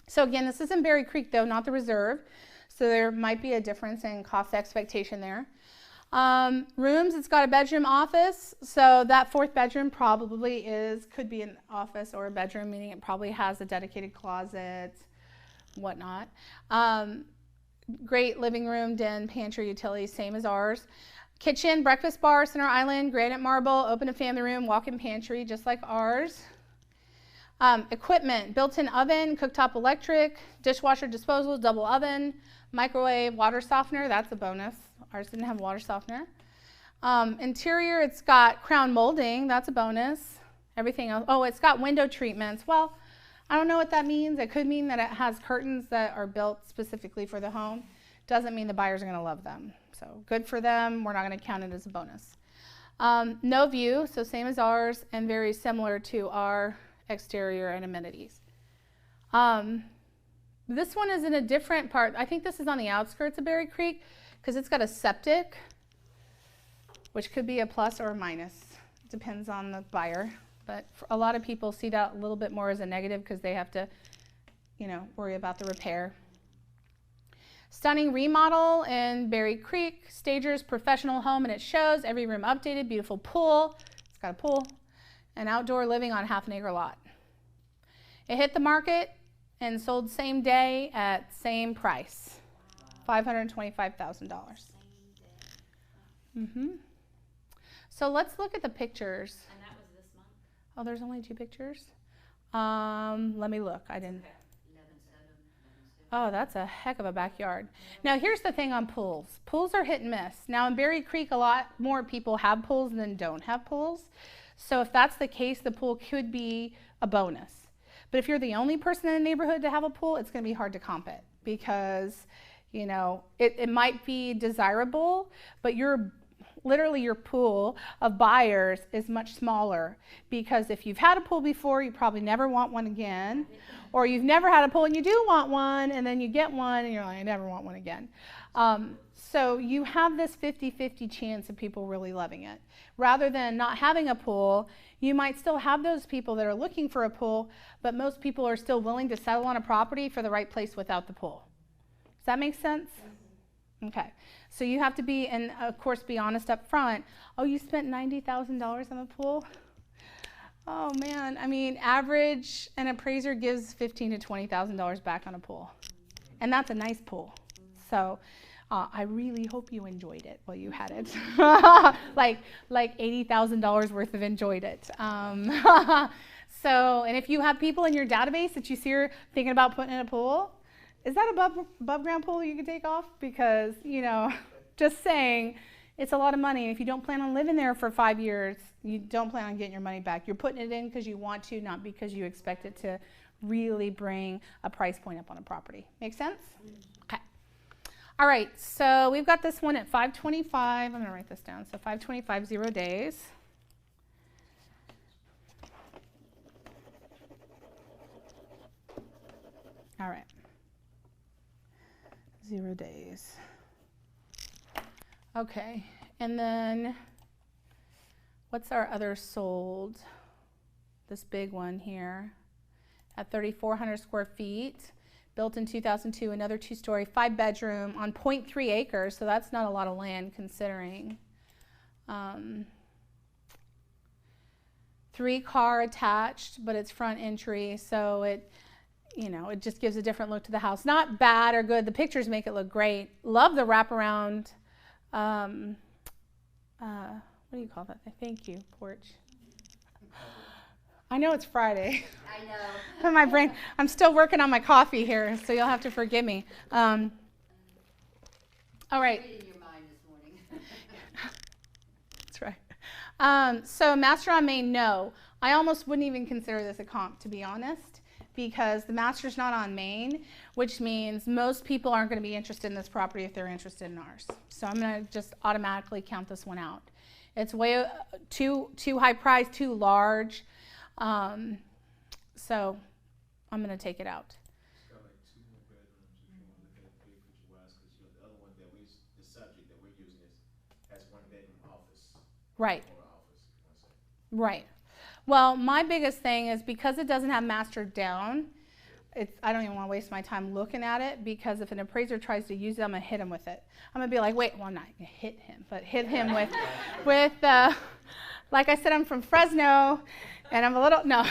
So again, this is in Berry Creek, though, not the reserve. So there might be a difference in cost expectation there. Rooms, it's got a bedroom office. So that 4th bedroom probably could be an office or a bedroom, meaning it probably has a dedicated closet, whatnot. Great living room, den, pantry, utilities, same as ours. Kitchen, breakfast bar, center island, granite marble, open and family room, walk-in pantry, just like ours. Equipment, built-in oven, cooktop electric, dishwasher disposal, double oven, microwave, water softener, that's a bonus. Ours didn't have water softener. Interior, it's got crown molding, that's a bonus. Everything else, oh, it's got window treatments. Well, I don't know what that means. It could mean that it has curtains that are built specifically for the home. Doesn't mean the buyers are going to love them. So good for them. We're not going to count it as a bonus. No view, so same as ours, and very similar to our exterior and amenities. This one is in a different part. I think this is on the outskirts of Berry Creek because it's got a septic. which could be a plus or a minus. Depends on the buyer. But a lot of people see that a little bit more as a negative because they have to, worry about the repair. Stunning remodel in Berry Creek. Stagers professional home, and it shows every room updated. Beautiful pool. It's got a pool. And outdoor living on half an acre lot. It hit the market and sold same day at same price, $525,000. So let's look at the pictures. And that was this month? Oh, there's only 2 pictures? Let me look. I didn't. 11/7, 11/6. Oh, that's a heck of a backyard. Now, here's the thing on pools. Pools are hit and miss. Now, in Berry Creek, a lot more people have pools than don't have pools. So if that's the case, the pool could be a bonus. But if you're the only person in the neighborhood to have a pool, it's going to be hard to comp it because, it might be desirable, but literally your pool of buyers is much smaller because if you've had a pool before, you probably never want one again, or you've never had a pool and you do want one, and then you get one and you're like, I never want one again. So you have this 50-50 chance of people really loving it. Rather than not having a pool, you might still have those people that are looking for a pool, but most people are still willing to settle on a property for the right place without the pool. Does that make sense? Okay. So you have to be, and of course, be honest up front. Oh, you spent $90,000 on a pool? Oh, man. I mean, average, an appraiser gives $15,000 to $20,000 back on a pool. And that's a nice pool. So I really hope you enjoyed it while you had it. like $80,000 worth of enjoyed it. So, and if you have people in your database that you see are thinking about putting in a pool, is that above ground pool you can take off? Because, just saying, it's a lot of money. And if you don't plan on living there for 5 years, you don't plan on getting your money back. You're putting it in because you want to, not because you expect it to really bring a price point up on a property. Make sense? Okay. All right, so we've got this one at 525. I'm going to write this down. So 525, 0 days. All right. 0 days. Okay, and then what's our other sold? This big one here at 3,400 square feet, built in 2002, another 2-story, 5-bedroom on 0.3 acres, so that's not a lot of land considering. 3-car attached, but it's front entry, so it just gives a different look to the house. Not bad or good. The pictures make it look great. Love the wraparound, what do you call that? Thank you, porch. I know it's Friday. I know. But my brain, I'm still working on my coffee here, so you'll have to forgive me. All right. Reading your mind this morning. That's right. So master on main, no. I almost wouldn't even consider this a comp, to be honest, because the master's not on main, which means most people aren't going to be interested in this property if they're interested in ours. So I'm going to just automatically count this one out. It's way too high price, too large. So I'm going to take it out. It's got like 2 more bedrooms if you want to look at it big picture wise, because the other one that the subject that we're using has 1-bedroom office. Right. Or office, if you want to say. Right. Well, my biggest thing is because it doesn't have mastered down, I don't even want to waste my time looking at it, because if an appraiser tries to use it, I'm going to hit him with it. I'm going to be like, wait, well, I'm not going to hit him, but hit him with like I said, I'm from Fresno, and I'm a little, no.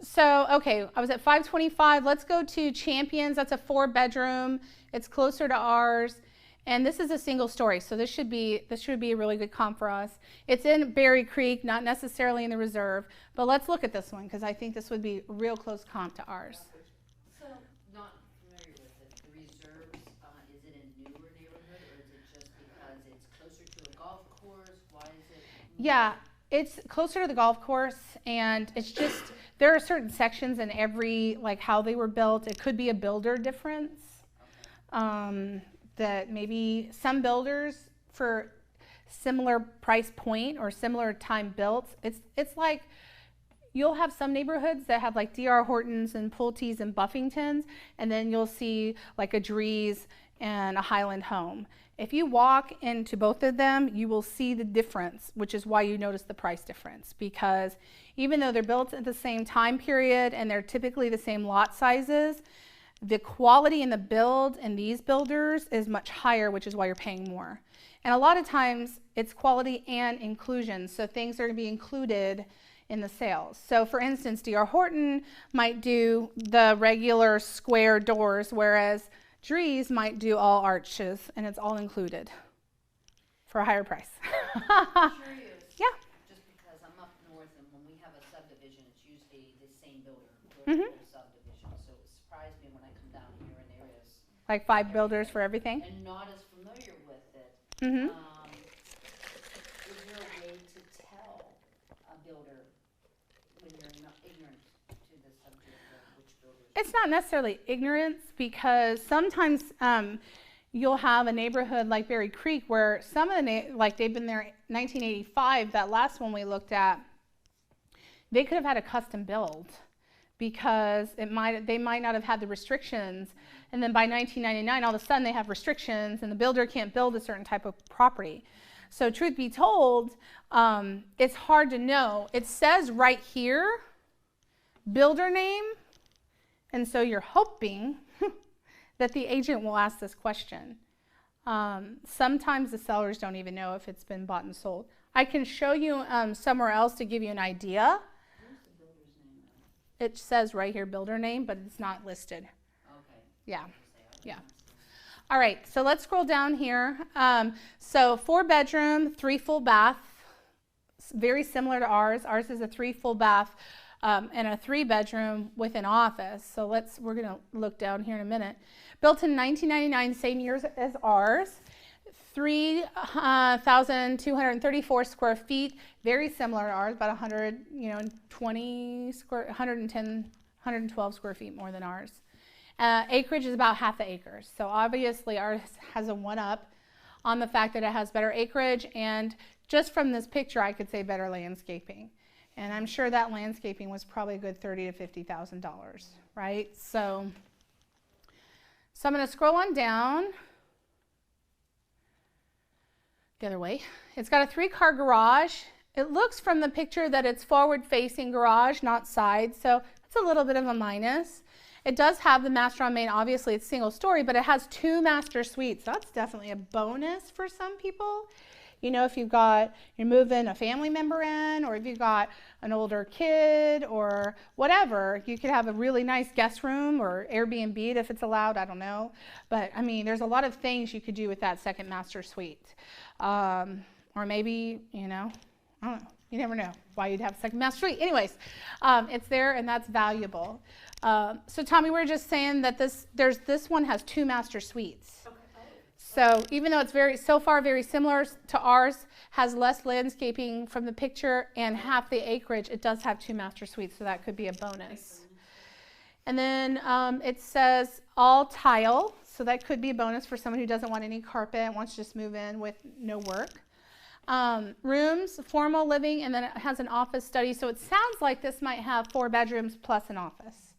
So, okay, I was at 525. Let's go to Champions. That's a 4-bedroom. It's closer to ours. And this is a single story, so this should be a really good comp for us. It's in Berry Creek, not necessarily in the reserve, but let's look at this one because I think this would be a real close comp to ours. So, not familiar with it. The reserves, is it a newer neighborhood, or is it just because it's closer to a golf course? Why is it? Yeah, it's closer to the golf course, and it's just, there are certain sections in every, like how they were built. It could be a builder difference. That maybe some builders for similar price point or similar time built, it's like you'll have some neighborhoods that have like D.R. Hortons and Pulte's and Buffingtons, and then you'll see like a Drees and a Highland home. If you walk into both of them, you will see the difference, which is why you notice the price difference, because even though they're built at the same time period and they're typically the same lot sizes, the quality in the build in these builders is much higher, which is why you're paying more. And a lot of times it's quality and inclusion, so things are going to be included in the sales. So for instance, D.R. Horton might do the regular square doors, whereas Dries might do all arches, and it's all included for a higher price. Curious, Yeah. just because I'm up north and when we have a subdivision, it's usually the same builder, Mhm. whole subdivision. So it surprised me when I come down here and there is, Like 5 builders for everything. and not as familiar with it. Mm-hmm. Is there a way to tell a builder when you're not ignorant to the subject of which builder? It's not necessarily ignorance, because sometimes you'll have a neighborhood like Berry Creek where some of the, like they've been there 1985, that last one we looked at, they could have had a custom build because they might not have had the restrictions. And then by 1999, all of a sudden they have restrictions and the builder can't build a certain type of property. So truth be told, it's hard to know. It says right here, builder name. And so you're hoping that the agent will ask this question. Sometimes the sellers don't even know if it's been bought and sold. I can show you somewhere else to give you an idea. Where's the builder's name though? It says right here builder name, but it's not listed. Okay. Yeah. I was gonna say, I Yeah. don't know. All right, so let's scroll down here. So 4 bedroom, 3 full bath, very similar to ours. Ours is a 3 full bath and a 3 bedroom with an office. So we're gonna look down here in a minute. Built in 1999, same years as ours. 3,234 square feet, very similar to ours, about 110, 112 square feet more than ours. Acreage is about half the acres. So obviously ours has a 1-up on the fact that it has better acreage, and just from this picture I could say better landscaping. And I'm sure that landscaping was probably a good $30,000 to $50,000, right? So I'm going to scroll on down the other way. It's got a 3-car garage. It looks from the picture that it's forward-facing garage, not side, so it's a little bit of a minus. It does have the master on main. Obviously it's single story, but it has 2 master suites. That's definitely a bonus for some people. You know, if you're moving a family member in, or if you've got an older kid or whatever, you could have a really nice guest room or Airbnb if it's allowed, I don't know. But I mean, there's a lot of things you could do with that second master suite. Or maybe, you know, I don't know. You never know why you'd have a second master suite. Anyways, it's there and that's valuable. So Tommy, we're just saying that this one has 2 master suites. Okay. So even though it's so far very similar to ours, has less landscaping from the picture and half the acreage, it does have 2 master suites, so that could be a bonus. And then it says all tile, so that could be a bonus for someone who doesn't want any carpet, wants to just move in with no work. Rooms, formal living, and then it has an office study, so it sounds like this might have 4 bedrooms plus an office,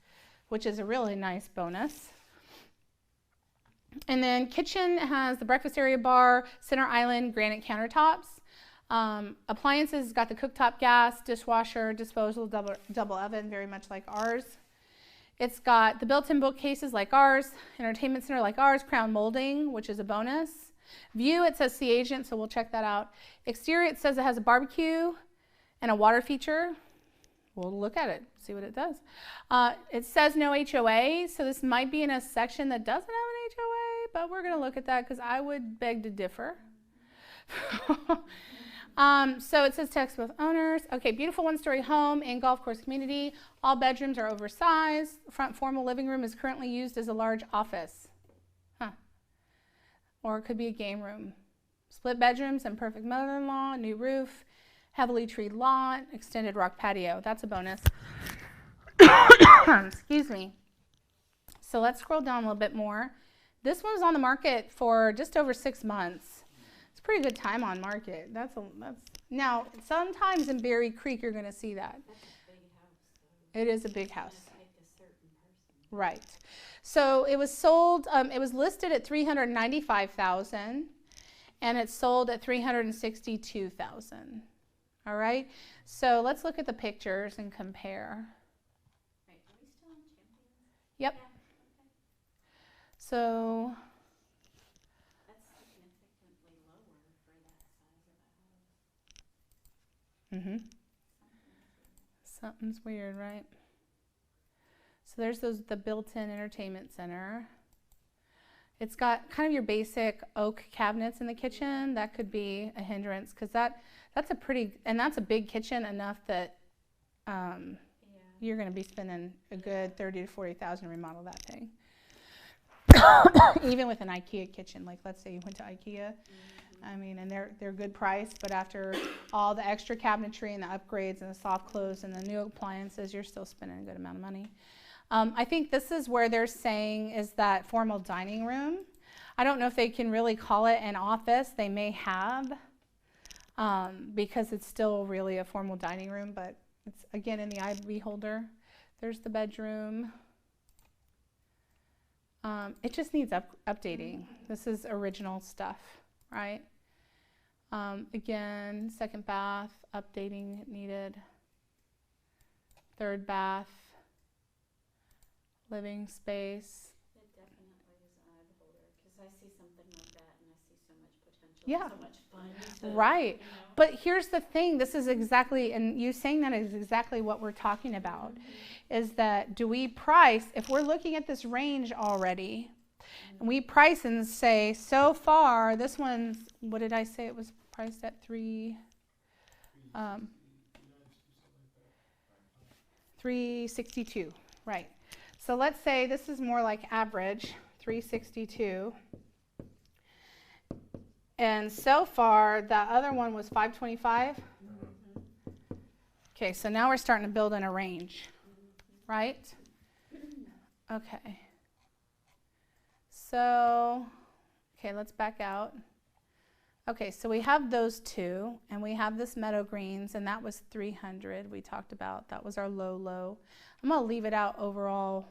which is a really nice bonus. And then kitchen has the breakfast area, bar, center island, granite countertops. Appliances, got the cooktop gas, dishwasher, disposal, double oven, very much like ours. It's got the built-in bookcases like ours, entertainment center like ours, crown molding, which is a bonus. View, it says see agent, so we'll check that out. Exterior, it says it has a barbecue and a water feature. We'll look at it, see what it does. It says no HOA, so this might be in a section that doesn't have an HOA, but we're going to look at that because I would beg to differ. So it says text with owners. Okay, beautiful 1-story home and golf course community. All bedrooms are oversized. Front formal living room is currently used as a large office. Or it could be a game room. Split bedrooms and perfect mother-in-law, new roof, heavily treed lawn, extended rock patio. That's a bonus. Excuse me. So let's scroll down a little bit more. This one was on the market for just over 6 months. It's a pretty good time on market. Now, sometimes in Berry Creek you're going to see that. That's a big house, though. It is a big house. It's like a certain person. Right. So it was sold, it was listed at $395,000 and it's sold at $362,000. All right. So let's look at the pictures and compare. Right, are we still on Champions? Yep. Yeah, okay. So That's significantly lower for that size of a house. something's weird, right? So there's the built-in entertainment center. It's got kind of your basic oak cabinets in the kitchen. That could be a hindrance because that's a big kitchen enough that you're going to be spending a good $30,000 to $40,000 to remodel that thing. Even with an IKEA kitchen, like let's say you went to IKEA, I mean, and they're good price, but after all the extra cabinetry and the upgrades and the soft close and the new appliances, you're still spending a good amount of money. I think this is where they're saying is that formal dining room. I don't know if they can really call it an office. They may have, because it's still really a formal dining room, but it's again in the eye of the beholder. There's the bedroom. It just needs updating. This is original stuff, right? Again, second bath, updating needed. Third bath, living space. It definitely is an eye beholder because I see something like that and I see so much potential, Yeah. so much fun. Right. But here's the thing, this is exactly, and you saying that is exactly what we're talking about, is that do we price, if we're looking at this range already, and we price and say, so far, this one's, what did I say it was priced at? 362, right. So let's say this is more like average, 362. And so far, the other one was 525. Okay, so now we're starting to build in a range, right? Okay. So, okay, let's back out. Okay, so we have those two, and we have this Meadow Greens, and that was 300 we talked about. That was our low. I'm going to leave it out overall.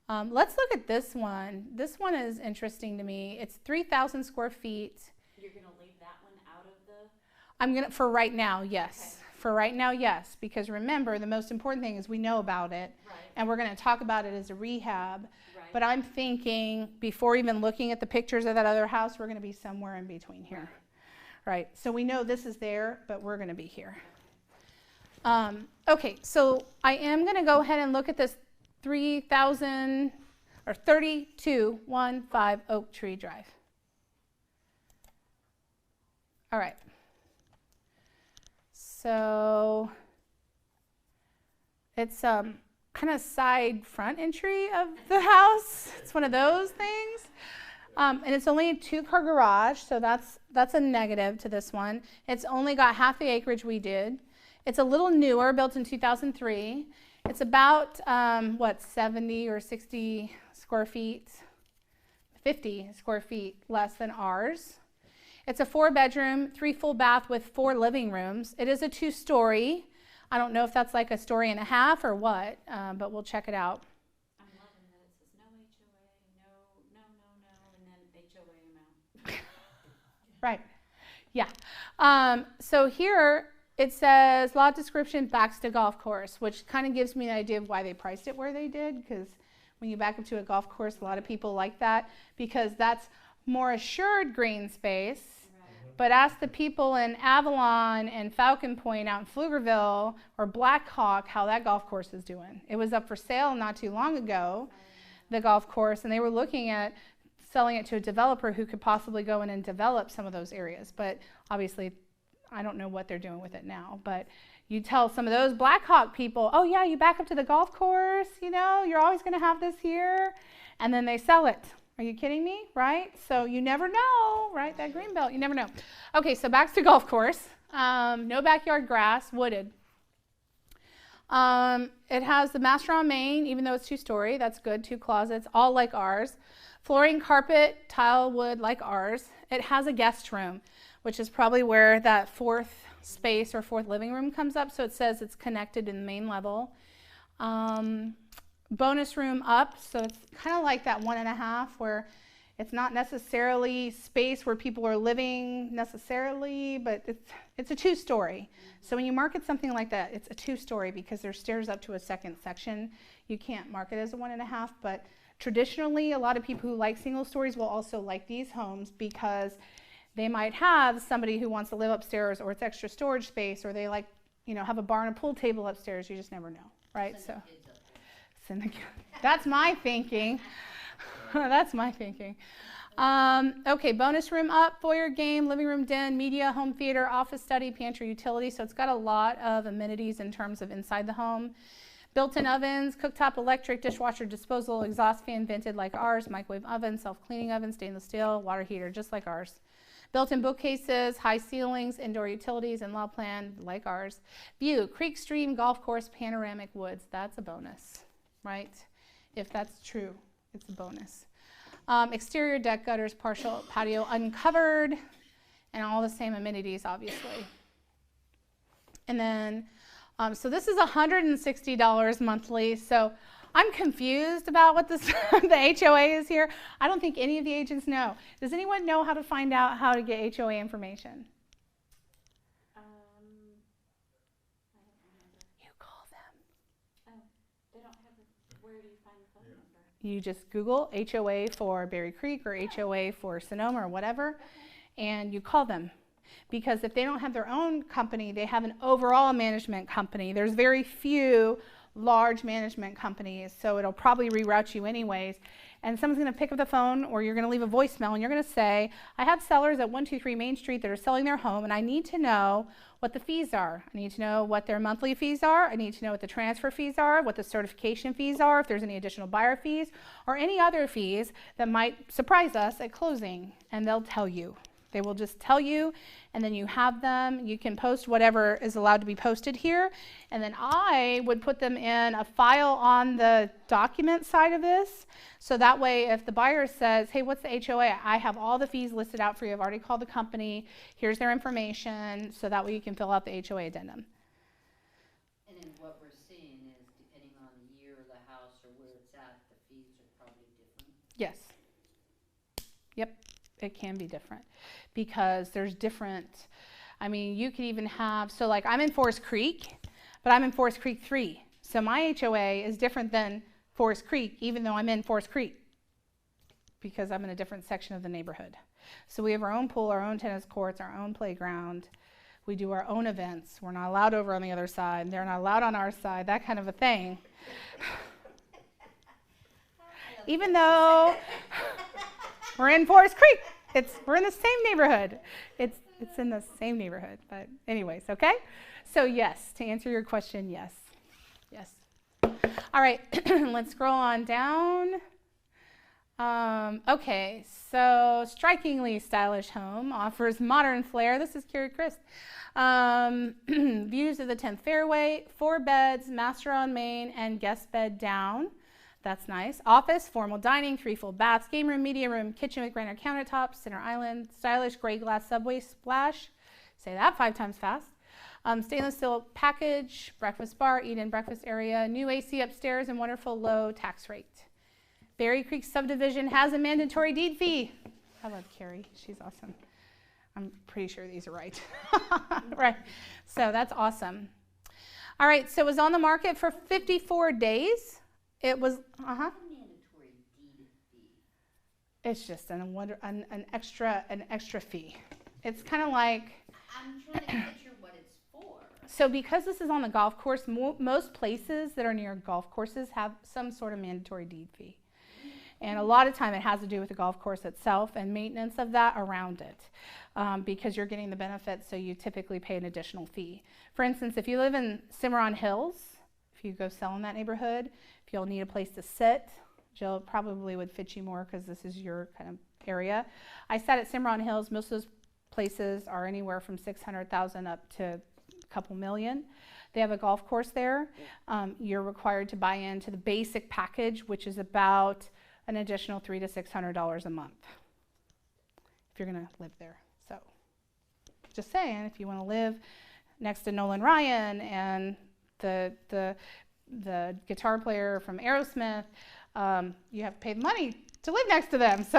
Let's look at this one. This one is interesting to me. It's 3,000 square feet. You're going to leave that one out of the... I'm going to, for right now, yes. Okay. For right now, yes. Because remember, the most important thing is we know about it. Right. And we're going to talk about it as a rehab. Right. But I'm thinking, before even looking at the pictures of that other house, we're going to be somewhere in between here. Right. So we know this is there, but we're going to be here. Okay, so I am going to go ahead and look at this 3,000 or 3215 Oak Tree Drive. All right. So it's kind of side front entry of the house. It's one of those things. And it's only a 2-car garage, so that's a negative to this one. It's only got half the acreage we did. It's a little newer, built in 2003. It's about, 70 or 60 square feet, 50 square feet less than ours. It's a 4-bedroom, 3 full bath with 4 living rooms. It is a 2-story. I don't know if that's like a story and a half or what, but we'll check it out. I'm loving that it says no HOA, no, and then HOA amount. Right. Yeah. So here it says lot description backs to golf course, which kind of gives me an idea of why they priced it where they did, because when you back up to a golf course, a lot of people like that because that's more assured green space. Right. But ask the people in Avalon and Falcon Point out in Pflugerville or Black Hawk how that golf course is doing. It was up for sale not too long ago, the golf course, and they were looking at selling it to a developer who could possibly go in and develop some of those areas. But obviously, I don't know what they're doing with it now. But you tell some of those Black Hawk people, oh yeah, you back up to the golf course, you know, you're always going to have this here. And then they sell it. Are you kidding me? Right? So you never know, right? That green belt, you never know. Okay, so back to golf course. No backyard grass, wooded. It has the master on main, even though it's 2-story. That's good. 2 closets, all like ours. Flooring, carpet, tile, wood, like ours. It has a guest room, which is probably where that 4th space or 4th living room comes up. So it says it's connected in the main level. bonus room up, so it's kind of like that 1.5 where it's not necessarily space where people are living necessarily, but it's a 2-story. So when you market something like that, it's a 2-story because there's stairs up to a second section. You can't market it as a 1.5, but traditionally a lot of people who like single stories will also like these homes because they might have somebody who wants to live upstairs, or it's extra storage space, or they like, you know, have a bar and a pool table upstairs. You just never know, right? So that's my thinking. That's my thinking. Okay, bonus room up, foyer, game, living room, den, media, home theater, office, study, pantry, utility. So it's got a lot of amenities in terms of inside the home. Built-in ovens, cooktop, electric, dishwasher, disposal, exhaust fan vented like ours, microwave oven, self-cleaning oven, stainless steel, water heater just like ours. Built-in bookcases, high ceilings, indoor utilities, in-law plan like ours. View, creek, stream, golf course, panoramic woods. That's a bonus, right? If that's true, it's a bonus. Exterior deck, gutters, partial patio uncovered, and all the same amenities, obviously. And then, so this is $160 monthly. So I'm confused about what this, the HOA is here. I don't think any of the agents know. Does anyone know how to find out how to get HOA information? I don't remember. You call them. Oh, they don't have it. Where do you find the phone number? You just Google HOA for Berry Creek or HOA for Sonoma or whatever, and you call them. Because if they don't have their own company, they have an overall management company. There's very few large management companies, so it'll probably reroute you anyways. And someone's going to pick up the phone, or you're going to leave a voicemail, and you're going to say, I have sellers at 123 Main Street that are selling their home, and I need to know what the fees are. I need to know what their monthly fees are. I need to know what the transfer fees are, what the certification fees are, if there's any additional buyer fees, or any other fees that might surprise us at closing. And they'll tell you. They will just tell you, and then you have them. You can post whatever is allowed to be posted here, and then I would put them in a file on the document side of this, so that way if the buyer says, hey, what's the HOA? I have all the fees listed out for you. I've already called the company. Here's their information, so that way you can fill out the HOA addendum. And then what we're seeing is, depending on the year of the house or where it's at, the fees are probably different. Yes. Yep, it can be different. Because there's different, I mean, you could even have, so like I'm in Forest Creek, but I'm in Forest Creek 3. So my HOA is different than Forest Creek, even though I'm in Forest Creek, because I'm in a different section of the neighborhood. So we have our own pool, our own tennis courts, our own playground. We do our own events. We're not allowed over on the other side. They're not allowed on our side, that kind of a thing. Even though we're in Forest Creek. We're in the same neighborhood. It's in the same neighborhood, but anyways, okay? So yes, to answer your question, yes. Yes. All right, let's scroll on down. Okay, so strikingly stylish home offers modern flair. This is Carrie Christ. Views of the 10th fairway, 4 beds, master on main, and guest bed down. That's nice. Office, formal dining, 3 full baths, game room, media room, kitchen with granite countertops, center island, stylish gray glass subway splash. Say that 5 times fast. Stainless steel package, breakfast bar, eat-in breakfast area, new AC upstairs, and wonderful low tax rate. Berry Creek subdivision has a mandatory deed fee. I love Carrie. She's awesome. I'm pretty sure these are right. Right. So that's awesome. All right. So it was on the market for 54 days. It was, Mandatory deed fee. It's just an extra fee. It's kind of like. I'm trying to picture what it's for. So because this is on the golf course, most places that are near golf courses have some sort of mandatory deed fee. And a lot of time it has to do with the golf course itself and maintenance of that around it, because you're getting the benefits, so you typically pay an additional fee. For instance, if you live in Cimarron Hills, if you go sell in that neighborhood, if you'll need a place to sit, Jill probably would fit you more because this is your kind of area. I sat at Cimarron Hills. Most of those places are anywhere from $600,000 up to a couple million. They have a golf course there. You're required to buy into the basic package, which is about an additional $300 to $600 a month if you're going to live there. So just saying, if you want to live next to Nolan Ryan and the the guitar player from Aerosmith, you have to pay the money to live next to them. So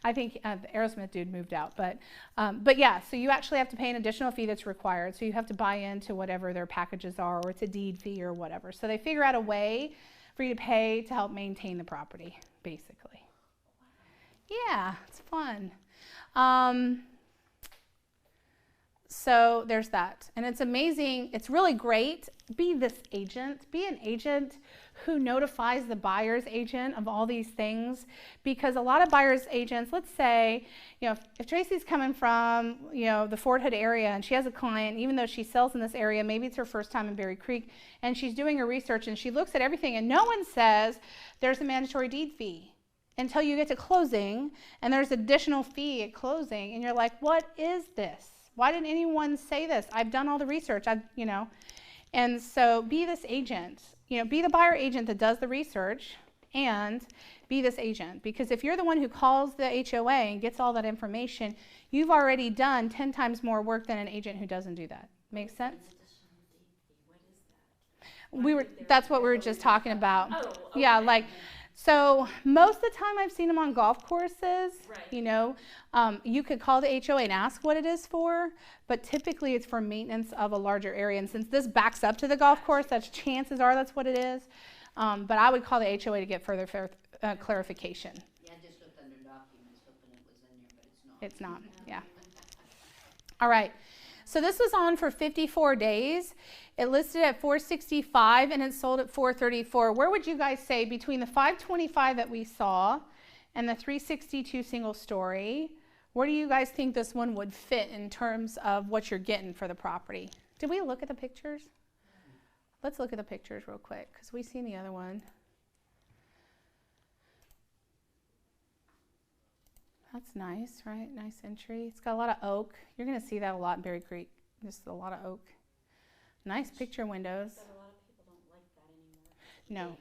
I think the Aerosmith dude moved out, but yeah, so you actually have to pay an additional fee that's required. So you have to buy into whatever their packages are, or it's a deed fee or whatever. So they figure out a way for you to pay to help maintain the property, basically. Yeah, it's fun. So there's that. And it's amazing. It's really great. Be this agent. Be an agent who notifies the buyer's agent of all these things. Because a lot of buyer's agents, let's say, if Tracy's coming from, the Fort Hood area and she has a client, even though she sells in this area, maybe it's her first time in Berry Creek, and she's doing her research and she looks at everything and no one says there's a mandatory deed fee until you get to closing, and there's additional fee at closing, and you're like, what is this? Why didn't anyone say this? I've done all the research, And so be this agent, be the buyer agent that does the research, and be this agent. Because if you're the one who calls the HOA and gets all that information, you've already done 10 times more work than an agent who doesn't do that. Make sense? That's what we were just talking about. Oh, okay. Yeah, so most of the time I've seen them on golf courses. Right. You could call the HOA and ask what it is for, but typically it's for maintenance of a larger area. And since this backs up to the golf course, chances are that's what it is. But I would call the HOA to get further clarification. Yeah, I just looked under documents, hoping it was in there, but it's not. It's not, yeah. All right. So this was on for 54 days. It listed at $465 and it sold at $434. Where would you guys say between the $525 that we saw and the $362 single story, where do you guys think this one would fit in terms of what you're getting for the property? Did we look at the pictures? Let's look at the pictures real quick because we've seen the other one. That's nice, right? Nice entry. It's got a lot of oak. You're going to see that a lot in Berry Creek. Just a lot of oak. Nice picture windows. But a lot of people don't like that anymore. No.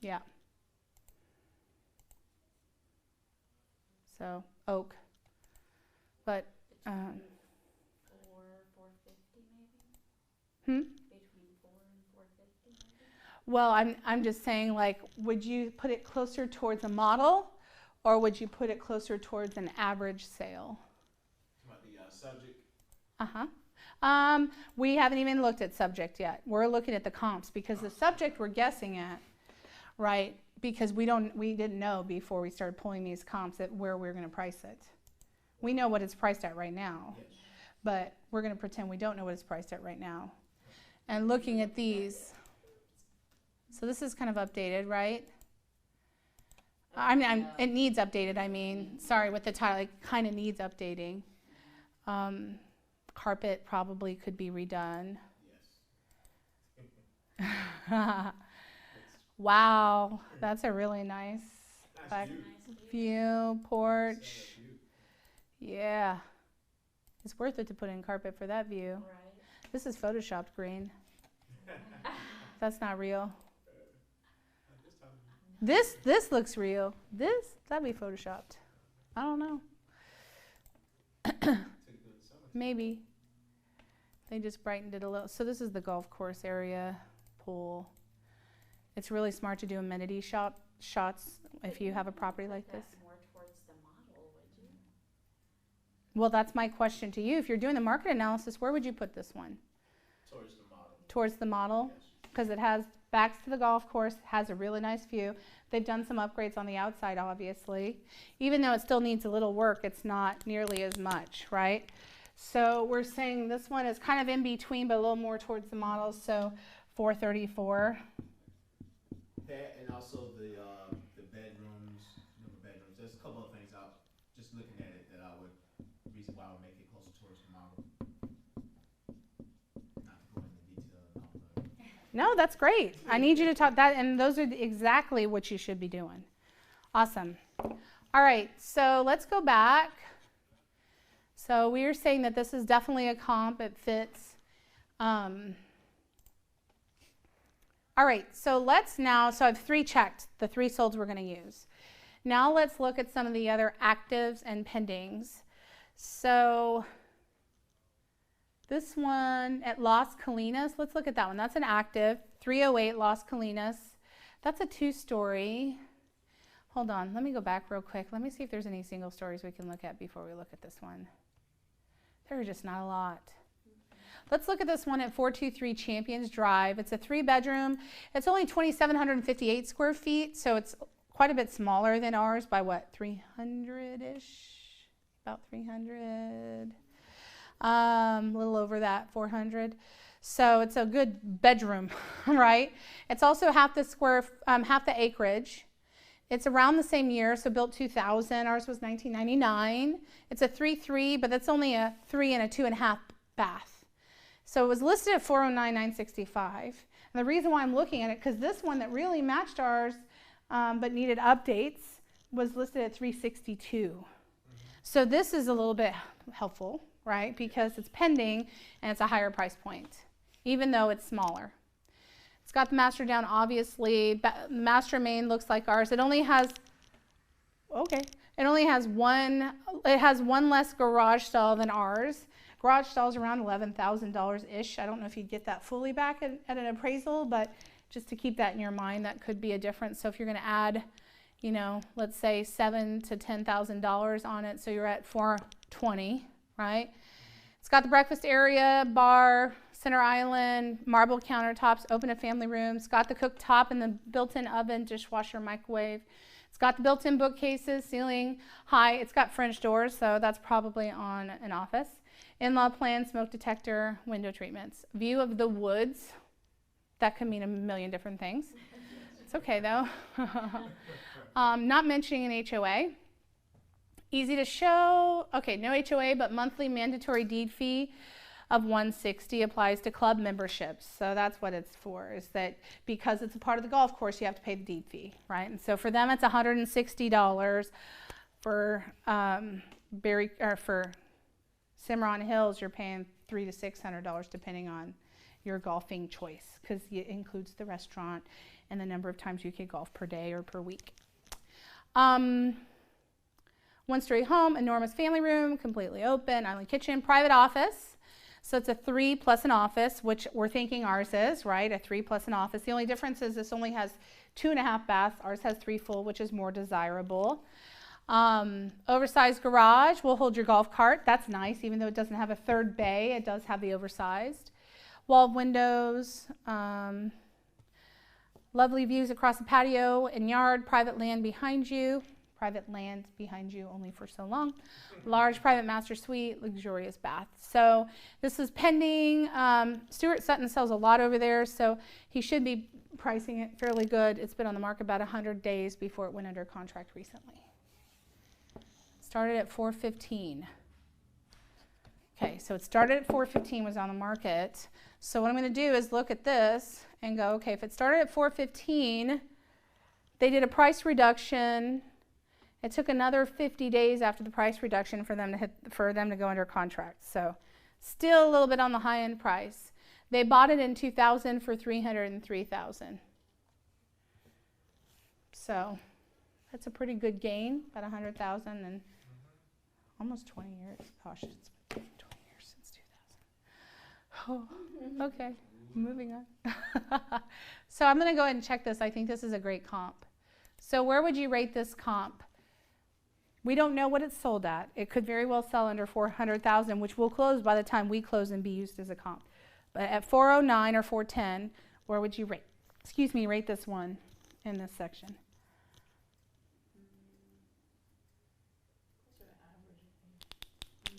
Yeah. So oak. But Between 450 maybe? Between 4 and 450 maybe? well, I'm just saying, would you put it closer towards a model, or would you put it closer towards an average sale? About the subject. We haven't even looked at subject yet. We're looking at the comps because the subject we're guessing at, right? Because we didn't know before we started pulling these comps at where we're going to price it. We know what it's priced at right now, Yes. but we're going to pretend we don't know what it's priced at right now. And looking at these, so this is kind of updated, right? It needs updated. Sorry, with the title, it kind of needs updating. Carpet probably could be redone. Yes. Wow, that's a really nice Nice view, porch. Nice view. Yeah, it's worth it to put in carpet for that view. Right. This is photoshopped green. That's not real. This looks real. That'd be photoshopped. I don't know. Maybe. They just brightened it a little. So this is the golf course area, pool. It's really smart to do amenity shots if you have a property like this. More towards the model, would you? Well, that's my question to you. If you're doing the market analysis, where would you put this one? Towards the model. Towards the model? Yes. Because it has backs to the golf course, has a really nice view. They've done some upgrades on the outside, obviously. Even though it still needs a little work, it's not nearly as much, right? So we're saying this one is kind of in between, but a little more towards the model, so $434. That and also the bedrooms, bedrooms. There's a couple of things out just looking at it that reason why I would make it closer towards the model. Not to go into detail and all the. No, that's great. I need you to talk that, and those are exactly what you should be doing. Awesome. All right, so let's go back. So we are saying that this is definitely a comp. It fits. All right, so so I've 3 checked, the 3 solds we're going to use. Now let's look at some of the other actives and pendings. So this one at Las Colinas, let's look at that one. That's an active, 308 Las Colinas. That's a 2-story. Hold on, let me go back real quick. Let me see if there's any single stories we can look at before we look at this one. There are just not a lot. Let's look at this one at 423 Champions Drive. It's a 3-bedroom. It's only 2,758 square feet, so it's quite a bit smaller than ours by what, 300-ish? About 300. A little over that, 400. So it's a good bedroom, right? It's also half the acreage. It's around the same year, so built 2000. Ours was 1999. It's a 3-3, but that's only a 3 and a 2.5 bath. So it was listed at $409,965. And the reason why I'm looking at it, because this one that really matched ours, but needed updates, was listed at $362. So this is a little bit helpful, right? Because it's pending and it's a higher price point, even though it's smaller. It's got the master down, obviously. The master main looks like ours. It only has one less garage stall than ours. Garage stall's around $11,000-ish. I don't know if you'd get that fully back at an appraisal, but just to keep that in your mind, that could be a difference. So if you're going to add, you know, let's say $7,000 to $10,000 on it, so you're at $420,000, right? It's got the breakfast area, bar, center island, marble countertops, open to family rooms. It's got the cooktop and the built-in oven, dishwasher, microwave. It's got the built-in bookcases, ceiling high. It's got French doors, so that's probably on an office. In-law plan, smoke detector, window treatments. View of the woods. That could mean a million different things. It's okay though. Not mentioning an HOA. Easy to show. Okay, no HOA, but monthly mandatory deed fee of $160 applies to club memberships. So that's what it's for, is that because it's a part of the golf course, you have to pay the deed fee, right? And so for them, it's $160. For for Cimarron Hills, you're paying $300 to $600 depending on your golfing choice, because it includes the restaurant and the number of times you can golf per day or per week. 1-story home, enormous family room, completely open, island kitchen, private office. So it's a 3 plus an office, which we're thinking ours is, right? A 3 plus an office. The only difference is this only has 2.5 baths. Ours has 3 full, which is more desirable. Oversized garage will hold your golf cart. That's nice, even though it doesn't have a 3rd bay. It does have the oversized. Wall windows. Lovely views across the patio and yard. Private land behind you. Private land behind you only for so long. Large private master suite, luxurious bath. So this is pending. Stuart Sutton sells a lot over there, so he should be pricing it fairly good. It's been on the market about 100 days before it went under contract recently. Started at $415. Okay, so it started at $415, was on the market. So what I'm going to do is look at this and go, okay, if it started at $415, they did a price reduction. It took another 50 days after the price reduction for them to go under contract. So still a little bit on the high end price. They bought it in 2000 for $303,000. So that's a pretty good gain, about 100,000 and almost 20 years. Gosh, it's been 20 years since 2000. Oh, okay, moving on. So I'm going to go ahead and check this. I think this is a great comp. So where would you rate this comp? We don't know what it's sold at. It could very well sell under $400,000, which will close by the time we close and be used as a comp. But at 409 or 410, where would you rate? Rate this one in this section.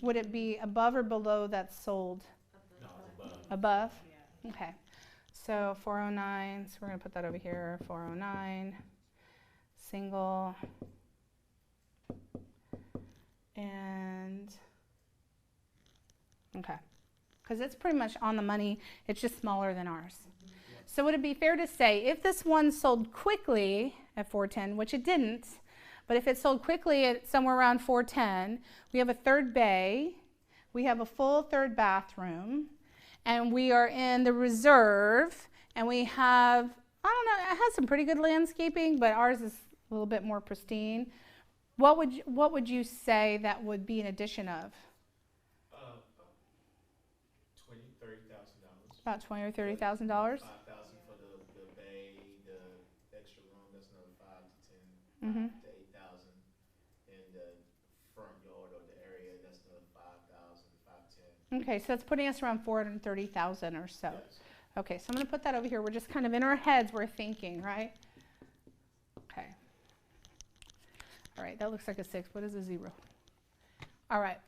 Would it be above or below that's sold? No, above. Above? Yeah. Okay. So 409, so we're going to put that over here, 409, single, and, okay. Because it's pretty much on the money, it's just smaller than ours. So would it be fair to say, if this one sold quickly at 410, which it didn't, but if it sold quickly at somewhere around 410, we have a 3rd bay, we have a full 3rd bathroom, and we are in the reserve, and we have, I don't know, it has some pretty good landscaping, but ours is a little bit more pristine. What would you say that would be an addition of? $20,000 to $30,000. About $20,000 or $30,000. $5,000 for the Mm-hmm. to 8,000. In the front yard or the area, that's another 5,000, 510. Okay, so it's putting us around 430,000 or so. Yes. Okay, so I'm going to put that over here. We're just kind of in our heads, we're thinking, right? Okay. All right, that looks like a 6. What is a 0? All right.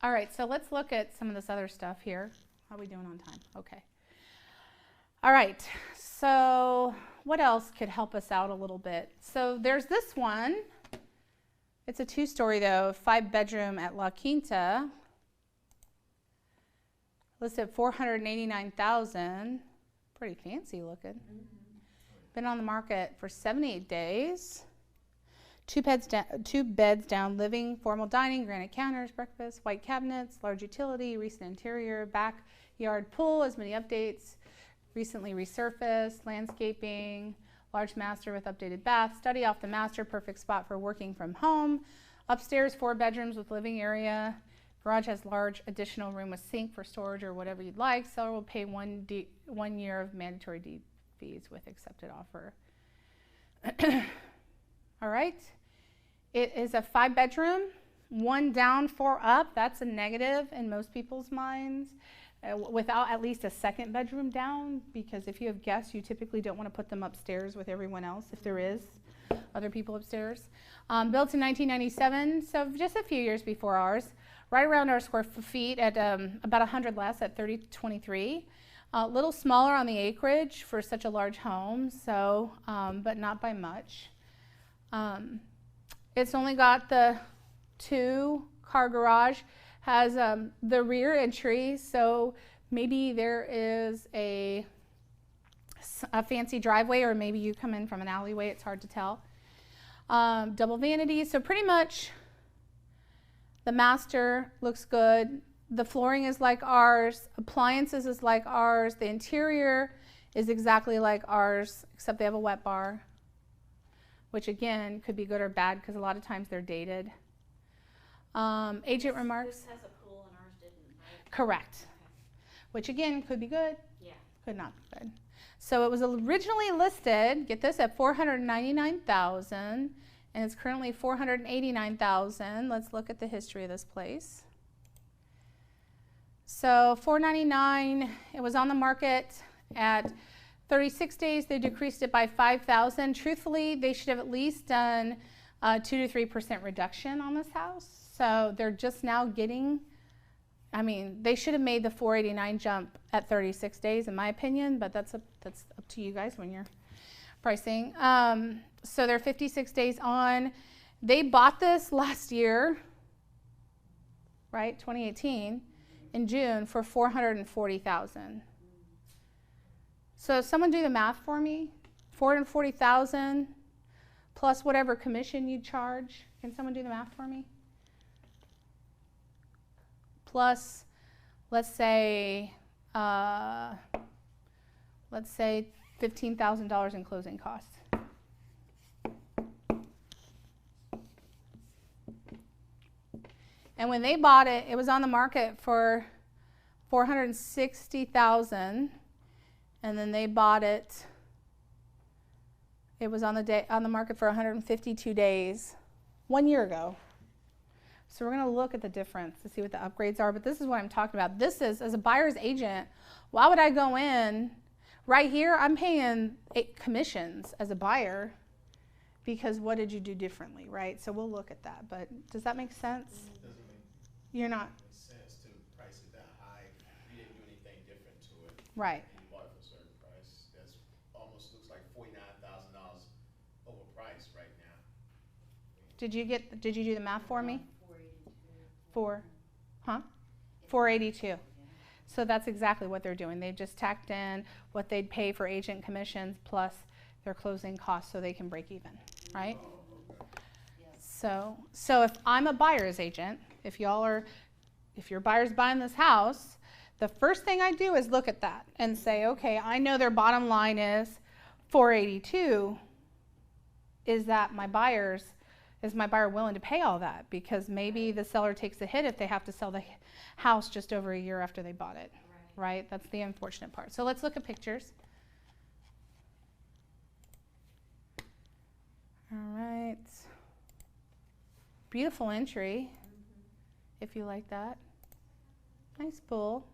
All right, so let's look at some of this other stuff here. How are we doing on time? Okay. All right, so what else could help us out a little bit? So there's this one. It's a 2-story though, 5-bedroom at La Quinta. Listed at $489,000. Pretty fancy looking. Mm-hmm. Been on the market for 78 days. 2 beds down, living, formal dining, granite counters, breakfast, white cabinets, large utility, recent interior, backyard pool, as many updates, recently resurfaced, landscaping, large master with updated bath, study off the master, perfect spot for working from home. Upstairs, 4 bedrooms with living area. Garage has large additional room with sink for storage or whatever you'd like. Seller will pay 1 year of mandatory deed fees with accepted offer. All right. It is a 5-bedroom, 1 down, 4 up. That's a negative in most people's minds. Without at least a 2nd bedroom down, because if you have guests, you typically don't want to put them upstairs with everyone else if there is other people upstairs. Built in 1997, so just a few years before ours. Right around our square feet at about 100 less at 3023. A little smaller on the acreage for such a large home, so but not by much. It's only got the 2-car garage. Has the rear entry, so maybe there is a fancy driveway, or maybe you come in from an alleyway, it's hard to tell. Double vanity, so pretty much the master looks good. The flooring is like ours, appliances is like ours, the interior is exactly like ours, except they have a wet bar, which again could be good or bad because a lot of times they're dated. Agent remarks. This has a pool and ours didn't, right? Correct. Okay. Which again could be good, Yeah. could not be good. So it was originally listed, get this, at $499,000, and it's currently $489,000. Let's look at the history of this place. So $499,000, it was on the market at 36 days. They decreased it by $5,000. Truthfully, they should have at least done a 2 to 3% reduction on this house. So they're just now getting, I mean, they should have made the $489,000 jump at 36 days, in my opinion, but that's up to you guys when you're pricing. So they're 56 days on. They bought this last year, right, 2018, in June for $440,000. So someone do the math for me. $440,000 plus whatever commission you charge. Can someone do the math for me? Plus, let's say $15,000 in closing costs. And when they bought it, it was on the market for $460,000, and then they bought it. It was on the market for 152 days, 1 year ago. So we're going to look at the difference to see what the upgrades are. But this is what I'm talking about. This is, as a buyer's agent, why would I go in? Right here, I'm paying commissions as a buyer because what did you do differently, right? So we'll look at that. But does that make sense? It doesn't make You're not. sense to price it that high. You didn't do anything different to it. Right. And you bought it for a certain price. That's almost looks like $49,000 overpriced right now. Did you do the math for me? 482. 482. So that's exactly what they're doing. They've just tacked in what they'd pay for agent commissions plus their closing costs so they can break even, right? So if I'm a buyer's agent, if your buyer's buying this house, the first thing I do is look at that and say, okay, I know their bottom line is 482. Is my buyer willing to pay all that? Because maybe the seller takes a hit if they have to sell the house just over a year after they bought it, right? That's the unfortunate part. So let's look at pictures. All right. Beautiful entry, if you like that. Nice pool.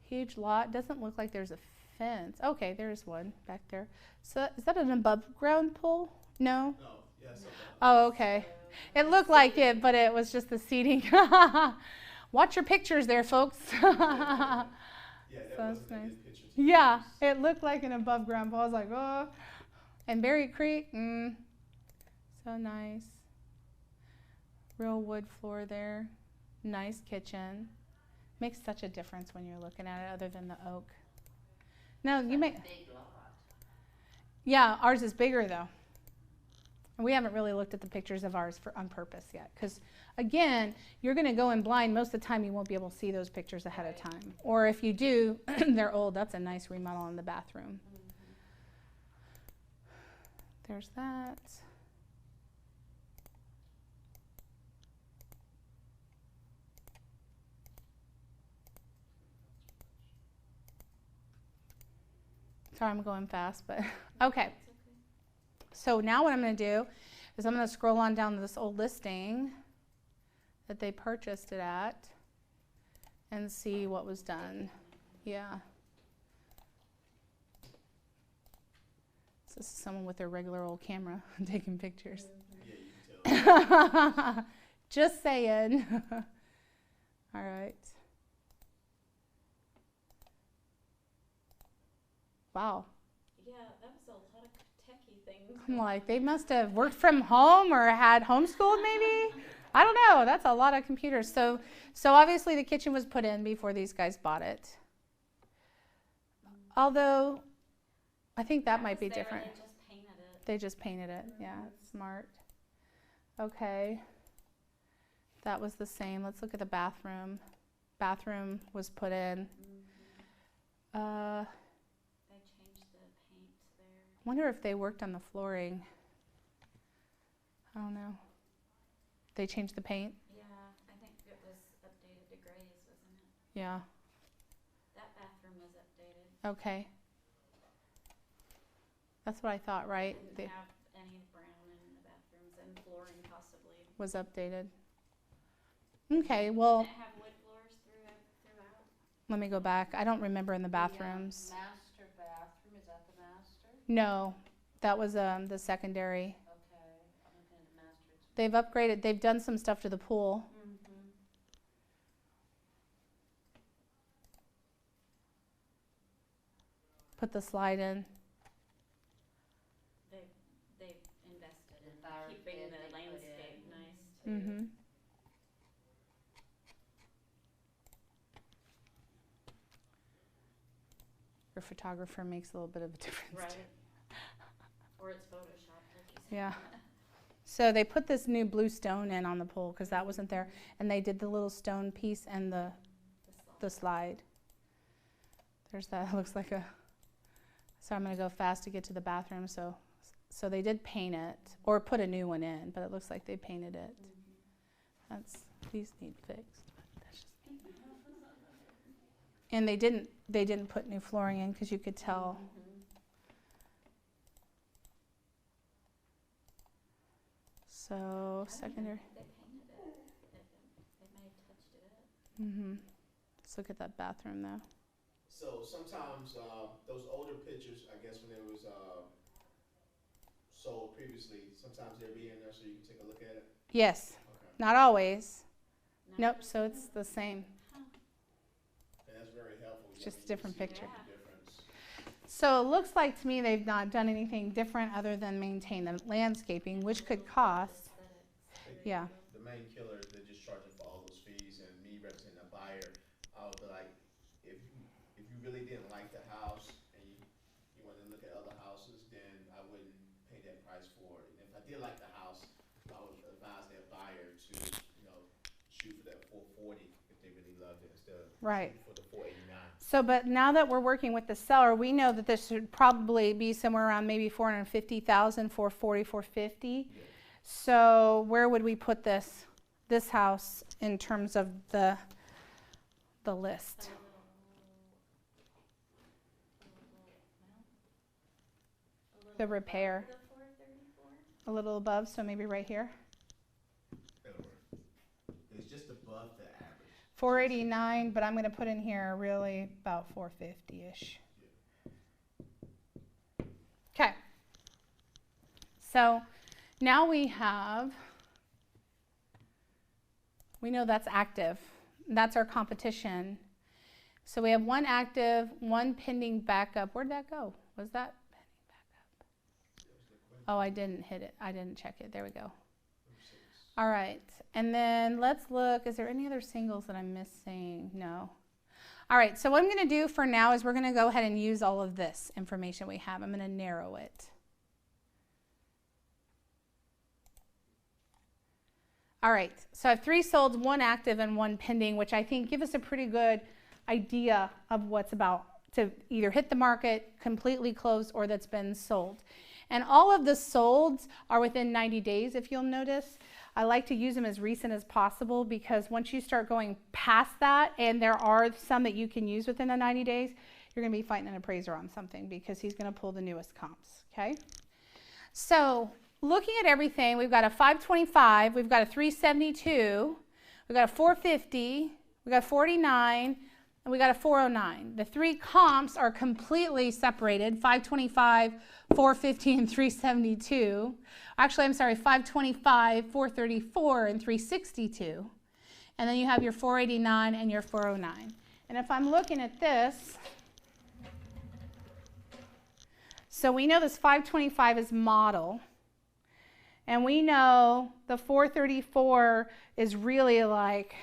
Huge lot. Doesn't look like there's a fence. Okay, there's one back there. So is that an above ground pool? No? No, yeah, so Oh, okay. It looked like it, but it was just the seating. Watch your pictures there, folks. yeah, that So wasn't that's a nice. good picture. Yeah, it looked like an above ground pool. I was like, oh. And Berry Creek, so nice. Real wood floor there. Nice kitchen. Makes such a difference when you're looking at it, other than the oak. No, you may. Big lot. Yeah, ours is bigger though. We haven't really looked at the pictures of ours on purpose yet, because again, you're going to go in blind. Most of the time, you won't be able to see those pictures ahead of time. Or if you do, they're old. That's a nice remodel in the bathroom. There's that. Sorry, I'm going fast, but okay. So now what I'm going to do is I'm going to scroll on down to this old listing that they purchased it at and see what was done. Yeah. So this is someone with their regular old camera taking pictures. Yeah, you can tell. Just saying. All right. Wow. Yeah, that was a lot of techie things. I'm like, they must have worked from home or had homeschooled maybe. I don't know. That's a lot of computers. So obviously the kitchen was put in before these guys bought it. Although, I think that might be was there, different. They just painted it. They just painted it. Yeah, smart. Okay. That was the same. Let's look at the bathroom. Bathroom was put in. They changed the paint there. Wonder if they worked on the flooring. I don't know. They changed the paint? Yeah, I think it was updated to grays, wasn't it? Yeah. That bathroom was updated. Okay. That's what I thought, right? Didn't have any brown in the bathrooms, and flooring possibly. Was updated. Okay, well, Didn't it have wood floors throughout? let me go back. I don't remember in the bathrooms. Master bathroom, is that the master? No, that was the secondary. Okay, I'm looking at the master. They've upgraded. They've done some stuff to the pool. Put the slide in. They've invested in Fire keeping pit the they put landscape in. nice too. Mm-hmm. Your photographer makes a little bit of a difference Right. too. Or it's photoshopped, like you said. Yeah. So they put this new blue stone in on the pool because that wasn't there, and they did the little stone piece and the slide. There's that. It looks like a. So I'm going to go fast to get to the bathroom. So they did paint it or put a new one in, but it looks like they painted it. These need fixed. But that's just me. And they didn't put new flooring in because you could tell. So secondary. They painted it. They may have touched it up. Let's look at that bathroom though. So sometimes those older pictures, I guess when it was sold previously, sometimes they'll be in there so you can take a look at it. Yes, Okay. not always. No. Nope. So it's the same. And that's very helpful. It's just a You can different see picture. the difference. So it looks like to me they've not done anything different other than maintain the landscaping, which could cost. Yeah. The main killer, they're just charging for all those fees, and me representing a buyer, I would be like, if you really didn't like the house and you wanted to look at other houses, then I wouldn't pay that price for it. And if I did like the house, I would advise that buyer to, shoot for that 440 if they really loved it instead of Right. shooting for the 489. So, but now that we're working with the seller, we know that this should probably be somewhere around maybe 450,000, 440, 450. Yeah. So where would we put this house in terms of the list? The repair. The 434? a little above, so maybe right here. That'll work. It's just above the average. 489, but I'm going to put in here really about 450-ish. Okay. So now we know that's active. That's our competition. So we have one active, one pending backup. Where'd that go? Was that pending backup? Oh, I didn't hit it. I didn't check it. There we go. All right. And then let's look. Is there any other singles that I'm missing? No. All right. So what I'm going to do for now is we're going to go ahead and use all of this information we have. I'm going to narrow it. All right, so I have 3 sold, 1 active, and 1 pending, which I think give us a pretty good idea of what's about to either hit the market, completely closed, or that's been sold. And all of the solds are within 90 days, if you'll notice. I like to use them as recent as possible because once you start going past that, and there are some that you can use within the 90 days, you're going to be fighting an appraiser on something because he's going to pull the newest comps, okay? So looking at everything, we've got a 525, we've got a 372, we've got a 450, we've got a 49, and we got a 409. The 3 comps are completely separated, 525, 450, and 372. Actually, I'm sorry, 525, 434, and 362. And then you have your 489 and your 409. And if I'm looking at this, so we know this 525 is model. And we know the 434 is really like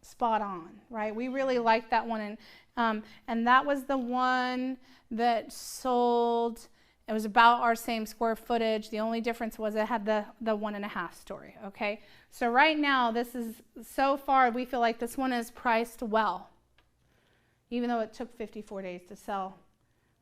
spot on, right? We really like that one. And that was the one that sold. It was about our same square footage. The only difference was it had the 1.5 story, okay? So right now, this is, so far, we feel like this one is priced well, even though it took 54 days to sell.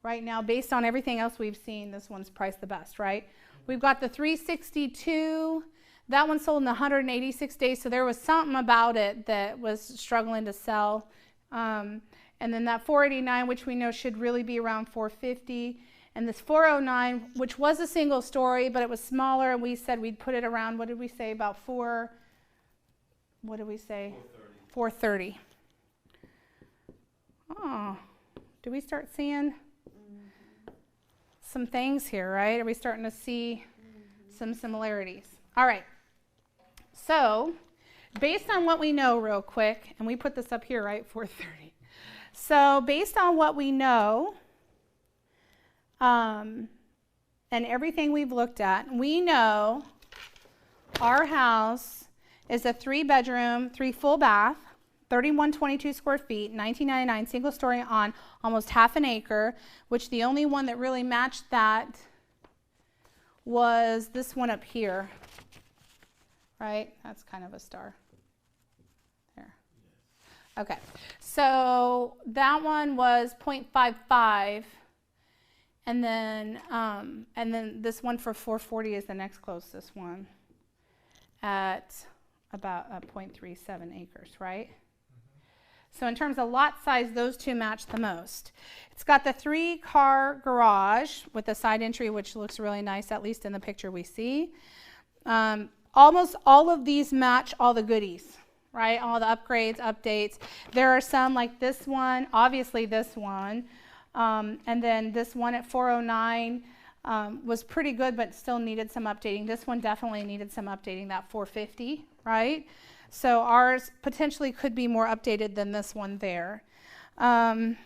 Right now, based on everything else we've seen, this one's priced the best, right? We've got the 362. That one sold in 186 days, so there was something about it that was struggling to sell. And then that 489, which we know should really be around 450. And this 409, which was a single story, but it was smaller, and we said we'd put it around, what did we say, about 430. 430. Oh, do we start seeing some things here, right? Are we starting to see some similarities? All right. So, based on what we know real quick, and we put this up here, right, 430. So, based on what we know, and everything we've looked at, we know our house is a 3-bedroom, 3 full bath, 3122 square feet, 1999, single story on almost half an acre, which the only one that really matched that was this one up here, right? That's kind of a star. There. Okay, so that one was 0.55, and then this one for 440 is the next closest one at about 0.37 acres, right? So in terms of lot size, those two match the most. It's got the 3-car garage with the side entry, which looks really nice, at least in the picture we see. Almost all of these match all the goodies, right? All the upgrades, updates. There are some like this one, obviously this one, and then this one at 409 was pretty good, but still needed some updating. This one definitely needed some updating, that 450, right? So ours potentially could be more updated than this one there. And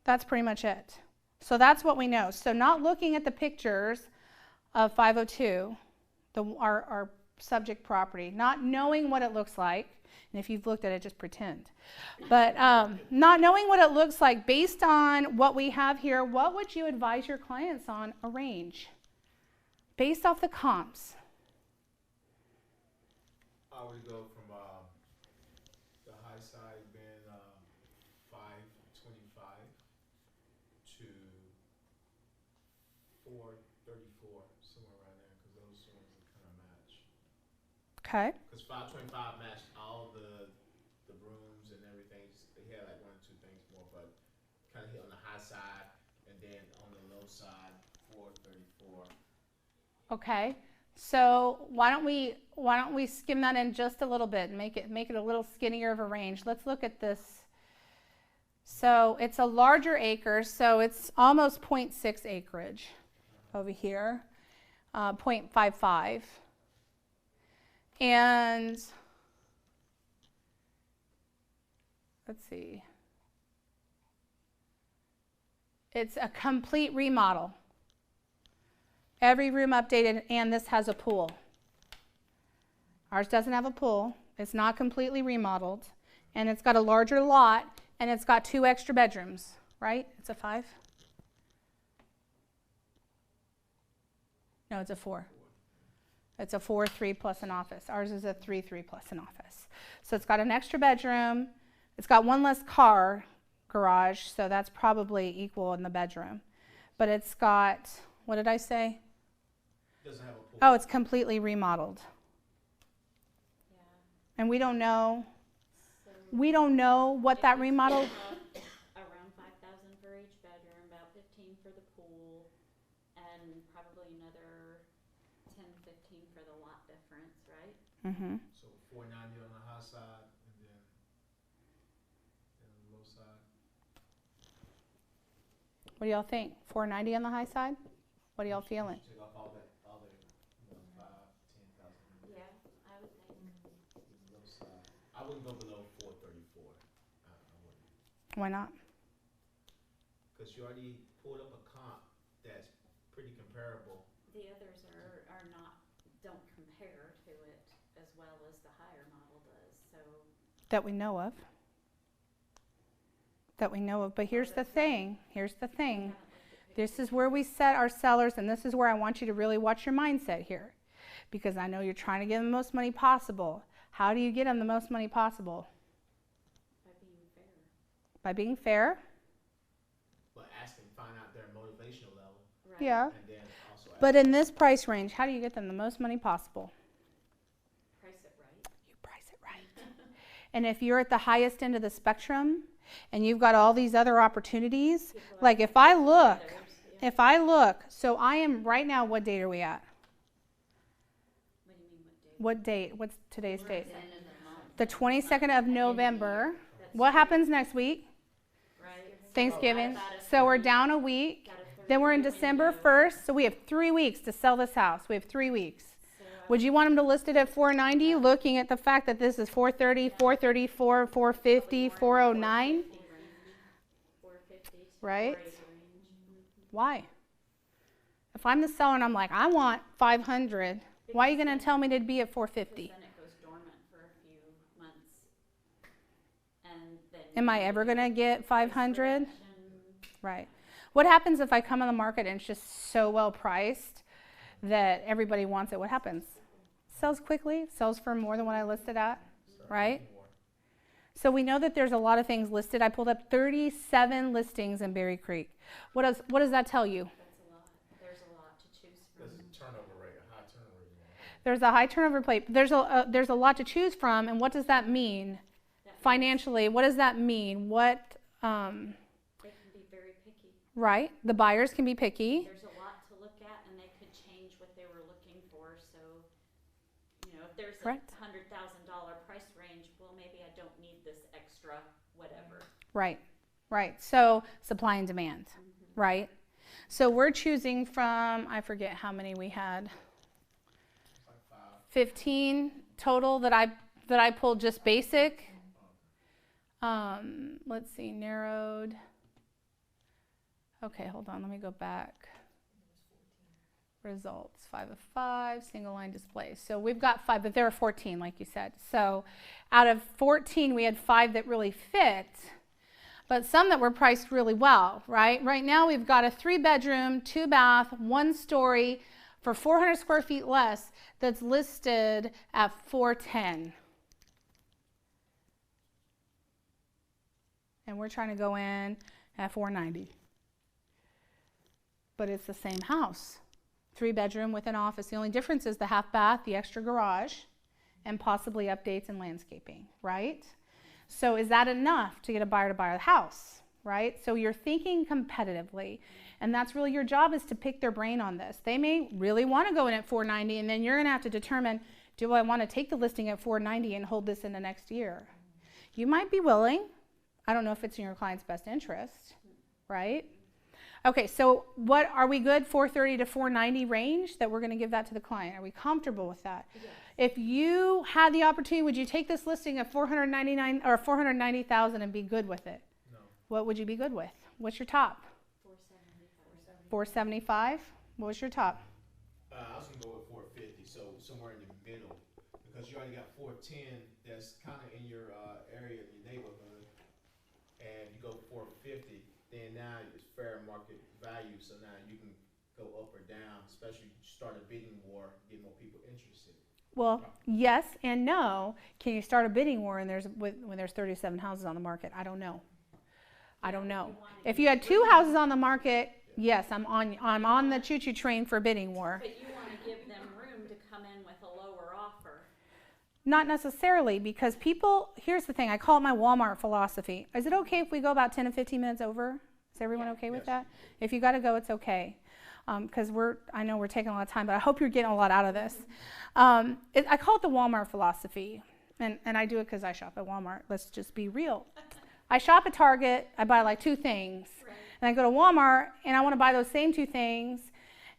that's pretty much it. So that's what we know. So not looking at the pictures of 502, our subject property, not knowing what it looks like, and if you've looked at it, just pretend. But not knowing what it looks like, based on what we have here, what would you advise your clients on a range? Based off the comps. I would go from the high side being 525 to 434, somewhere around there, because those ones kind of match. Okay. Because 525 matched all the rooms and everything. They had like 1 or 2 things more, but kind of hit on the high side, and then on the low side, 434. Okay, so why don't we skim that in just a little bit and make it a little skinnier of a range. Let's look at this. So it's a larger acre, so it's almost 0.6 acreage over here, 0.55. And let's see. It's a complete remodel. Every room updated, and this has a pool. Ours doesn't have a pool. It's not completely remodeled, and it's got a larger lot, and it's got 2 extra bedrooms, right? It's a 5? No, it's a 4. It's a 4-3 plus an office. Ours is a 3-3 plus an office. So it's got an extra bedroom. It's got 1 less car garage, so that's probably equal in the bedroom. But it's got, what did I say? Doesn't have a pool. Oh, it's completely remodeled. Yeah. And we don't know So what that remodel. around 5,000 for each bedroom, about 15 for the pool, and probably another 10, 15 for the lot difference, right? Mm-hmm. So 490 on the high side, and then on the low side. What do y'all think? 490 on the high side? What are y'all feeling? Take off all the 5, 10,000. Yeah, I would think. The low side. I wouldn't go below 434. I wouldn't. Why not? Because you already pulled up a comp that's pretty comparable. The others don't compare to it as well as the higher model does, so. That we know of. But here's the thing. This is where we set our sellers, and this is where I want you to really watch your mindset here. Because I know you're trying to give them the most money possible. How do you get them the most money possible? By being fair. By being fair. But find out their motivational level. Right. Yeah. And then also But in this price range, how do you get them the most money possible? Price it right. You price it right. And if you're at the highest end of the spectrum and you've got all these other opportunities, like if I look, so I am right now, what date are we at? What do you mean, what date? What date? What's today's date? End of the month. The 22nd of November. That's What true. happens next week? Right. Thanksgiving. About a So we're 30 down a week. got a 30 Then we're in window. December 1st, so we have 3 weeks to sell this house. We have 3 weeks. So, Would you want them to list it at 490, looking at the fact that this is 430, 434, 450, 409? 450 to Right? 480 range. Why? If I'm the seller and I'm like, I want 500, why are you going to tell me to be at 450? Because then it goes dormant for a few months. And then Am I ever going to get 500? reduction. Right. What happens if I come on the market and it's just so well priced that everybody wants it? What happens? Sells quickly, sells for more than what I listed at, right? So we know that there's a lot of things listed. I pulled up 37 listings in Berry Creek. What does that tell you? That's a lot. There's a lot to choose from. There's a turnover rate, a high turnover rate. There's a high turnover rate. There's a lot to choose from, and what does that mean That means financially? What does that mean? they can be very picky. Right? The buyers can be picky. There's a lot to look at, and they could change what they were looking for. So, if there's Correct. a $100,000 price range, well, maybe I don't need this extra whatever. Right. So supply and demand. Right? So we're choosing from, I forget how many we had. It's like 5. 15 total that I pulled just basic. Let's see, narrowed. Okay, hold on, let me go back. Results, 5 of 5, single line displays. So we've got 5, but there are 14, like you said. So out of 14, we had 5 that really fit, but some that were priced really well, right? Right now we've got a 3-bedroom, 2-bath, 1-story for 400 square feet less that's listed at $410. And we're trying to go in at $490. But it's the same house. 3-bedroom with an office. The only difference is the half bath, the extra garage, and possibly updates and landscaping, right? So is that enough to get a buyer to buy the house, right? So you're thinking competitively. And that's really your job, is to pick their brain on this. They may really want to go in at $490, and then you're going to have to determine, do I want to take the listing at $490 and hold this in the next year? You might be willing. I don't know if it's in your client's best interest, right? Okay, so what are we good? $430 to $490 range that we're going to give that to the client. Are we comfortable with that? Yes. If you had the opportunity, would you take this listing at $499 or $490,000 and be good with it? No. What would you be good with? What's your top? 475. What was your top? I was gonna go with 450, so somewhere in the middle, because you already got 410 that's kind of in your area, in your neighborhood, and you go 450, then now it's fair market value, so now you can go up or down, especially start a bidding war, get more people interested. Well, yes and no. Can you start a bidding war when there's 37 houses on the market? I don't know. I don't know. If you had 2 houses on the market, yes, I'm on the choo-choo train for bidding war. But you want to give them room to come in with a lower offer. Not necessarily, because people, here's the thing, I call it my Walmart philosophy. Is it okay if we go about 10 to 15 minutes over? Is everyone okay with that? If you got to go, it's okay. Because I know we're taking a lot of time, but I hope you're getting a lot out of this. I call it the Walmart philosophy, and I do it because I shop at Walmart. Let's just be real. I shop at Target, I buy like 2 things, Right. and I go to Walmart, and I want to buy those same 2 things,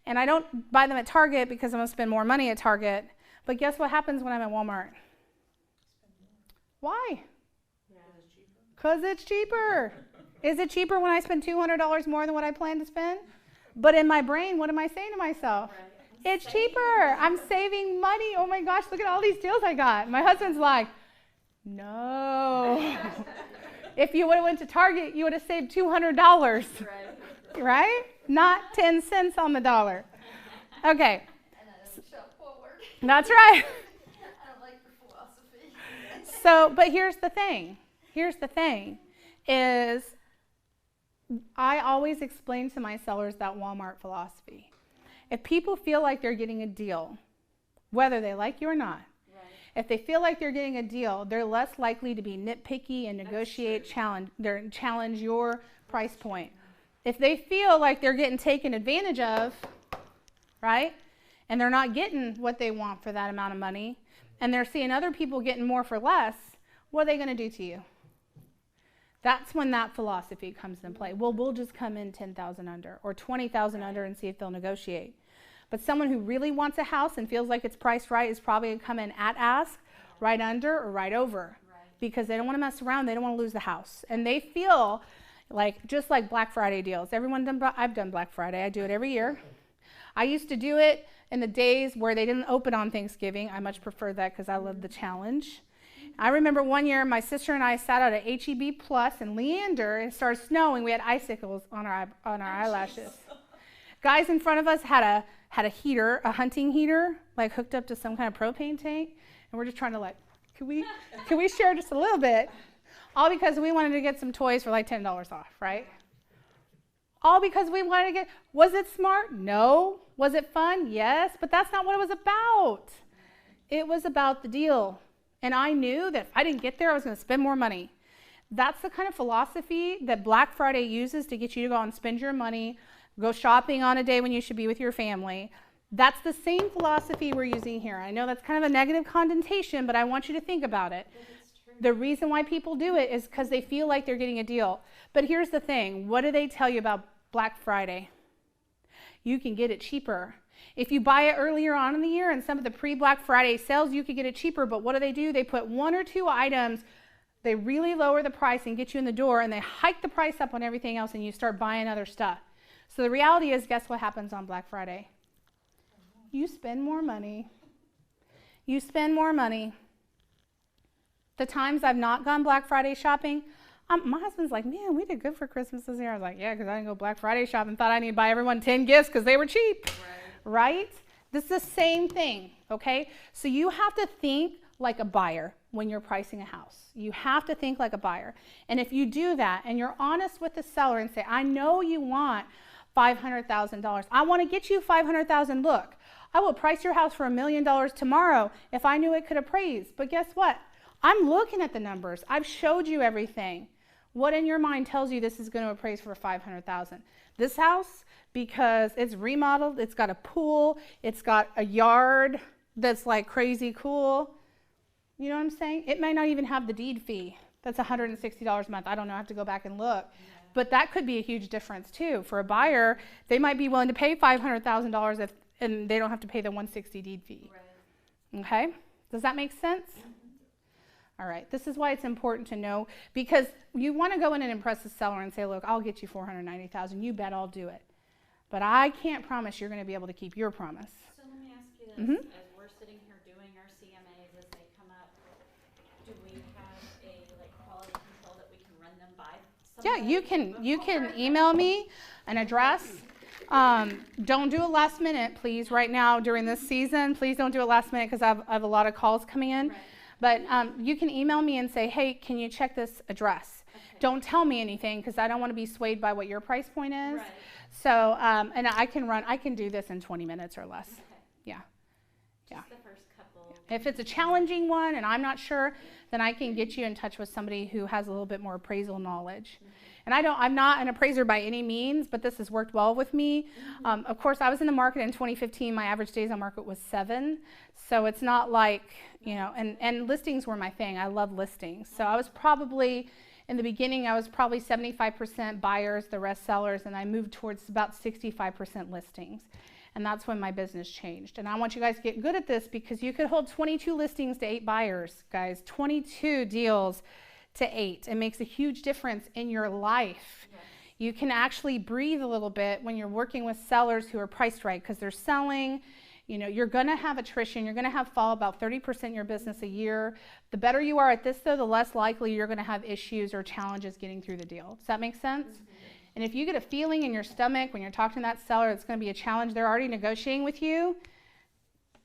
and I don't buy them at Target because I'm going to spend more money at Target. But guess what happens when I'm at Walmart? Why? Yeah. Because it's cheaper. Is it cheaper when I spend $200 more than what I plan to spend? But in my brain, what am I saying to myself? Right. It's cheaper. I'm saving money. Oh my gosh, look at all these deals I got. My husband's like, no. If you would have went to Target, you would have saved $200, Right. right? Not 10 cents on the dollar. Okay, And I don't shop forward. that's right. I don't like your philosophy. So, but here's the thing. Here's the thing is I always explain to my sellers that Walmart philosophy. If people feel like they're getting a deal, whether they like you or not, Right. if they feel like they're getting a deal, they're less likely to be nitpicky and negotiate, challenge your price point. If they feel like they're getting taken advantage of, right, and they're not getting what they want for that amount of money, and they're seeing other people getting more for less, what are they going to do to you? That's when that philosophy comes into play. Well, we'll just come in 10,000 under or 20,000 under and see if they'll negotiate. But someone who really wants a house and feels like it's priced right is probably going to come in at ask, right under, or right over. Right. Because they don't want to mess around. They don't want to lose the house. And they feel like, just like Black Friday deals. I've done Black Friday. I do it every year. I used to do it in the days where they didn't open on Thanksgiving. I much prefer that because I love the challenge. I remember one year my sister and I sat out at HEB Plus in Leander and it started snowing. We had icicles on our eyelashes. Guys in front of us had a heater, a hunting heater, like hooked up to some kind of propane tank, and we're just trying to like, can we share just a little bit? All because we wanted to get some toys for like $10 off, right? All because we wanted to get, was it smart? No. Was it fun? Yes, but that's not what it was about. It was about the deal. And I knew that if I didn't get there, I was going to spend more money. That's the kind of philosophy that Black Friday uses to get you to go out and spend your money, go shopping on a day when you should be with your family. That's the same philosophy we're using here. I know that's kind of a negative connotation, but I want you to think about it. The reason why people do it is because they feel like they're getting a deal. But here's the thing. What do they tell you about Black Friday? You can get it cheaper. If you buy it earlier on in the year and some of the pre-Black Friday sales, you could get it cheaper. But what do? They put 1 or 2 items, they really lower the price and get you in the door, and they hike the price up on everything else, and you start buying other stuff. So the reality is, guess what happens on Black Friday? You spend more money. You spend more money. The times I've not gone Black Friday shopping, my husband's like, man, we did good for Christmas this year. I was like, yeah, because I didn't go Black Friday shopping. Thought I need to buy everyone 10 gifts because they were cheap. Right? This is the same thing, okay? So you have to think like a buyer when you're pricing a house. You have to think like a buyer. And if you do that and you're honest with the seller and say, I know you want $500,000. I want to get you $500,000. Look, I will price your house for $1 million tomorrow if I knew it could appraise. But guess what? I'm looking at the numbers. I've showed you everything. What in your mind tells you this is going to appraise for $500,000? This house, because it's remodeled, it's got a pool, it's got a yard that's like crazy cool. You know what I'm saying? It might not even have the deed fee. That's $160 a month. I don't know. I have to go back and look. But that could be a huge difference too. For a buyer, they might be willing to pay $500,000 and they don't have to pay the $160 deed fee. Right. Okay? Does that make sense? All right. This is why it's important to know, because you want to go in and impress the seller and say, look, I'll get you $490,000. You bet I'll do it. But I can't promise you're going to be able to keep your promise. So let me ask you this, as we're sitting here doing our CMAs as they come up, do we have a quality control that we can run them by Yeah, somebody you can before? email me an address. Don't do it last minute, please. Right now during this season, please don't do it last minute because I have a lot of calls coming in. Right. But you can email me and say, hey, can you check this address? Okay. Don't tell me anything because I don't want to be swayed by what your price point is. Right. So, and I can do this in 20 minutes or less. Okay. Yeah. Yeah. Just the first couple. If it's a challenging one and I'm not sure, then I can get you in touch with somebody who has a little bit more appraisal knowledge. And I'm not an appraiser by any means, but this has worked well with me. Of course, I was in the market in 2015. My average days on market was 7. So it's not like, you know, and listings were my thing. I love listings. So I was probably, in the beginning, I was probably 75% buyers, the rest sellers, and I moved towards about 65% listings. And that's when my business changed. And I want you guys to get good at this because you could hold 22 listings to 8 buyers, guys. 22 deals to 8. It makes a huge difference in your life. Yes. You can actually breathe a little bit when you're working with sellers who are priced right because they're selling. You know, you're going to have attrition. You're going to have fall about 30% in your business a year. The better you are at this, though, the less likely you're going to have issues or challenges getting through the deal. Does that make sense? And if you get a feeling in your stomach when you're talking to that seller, it's going to be a challenge. They're already negotiating with you.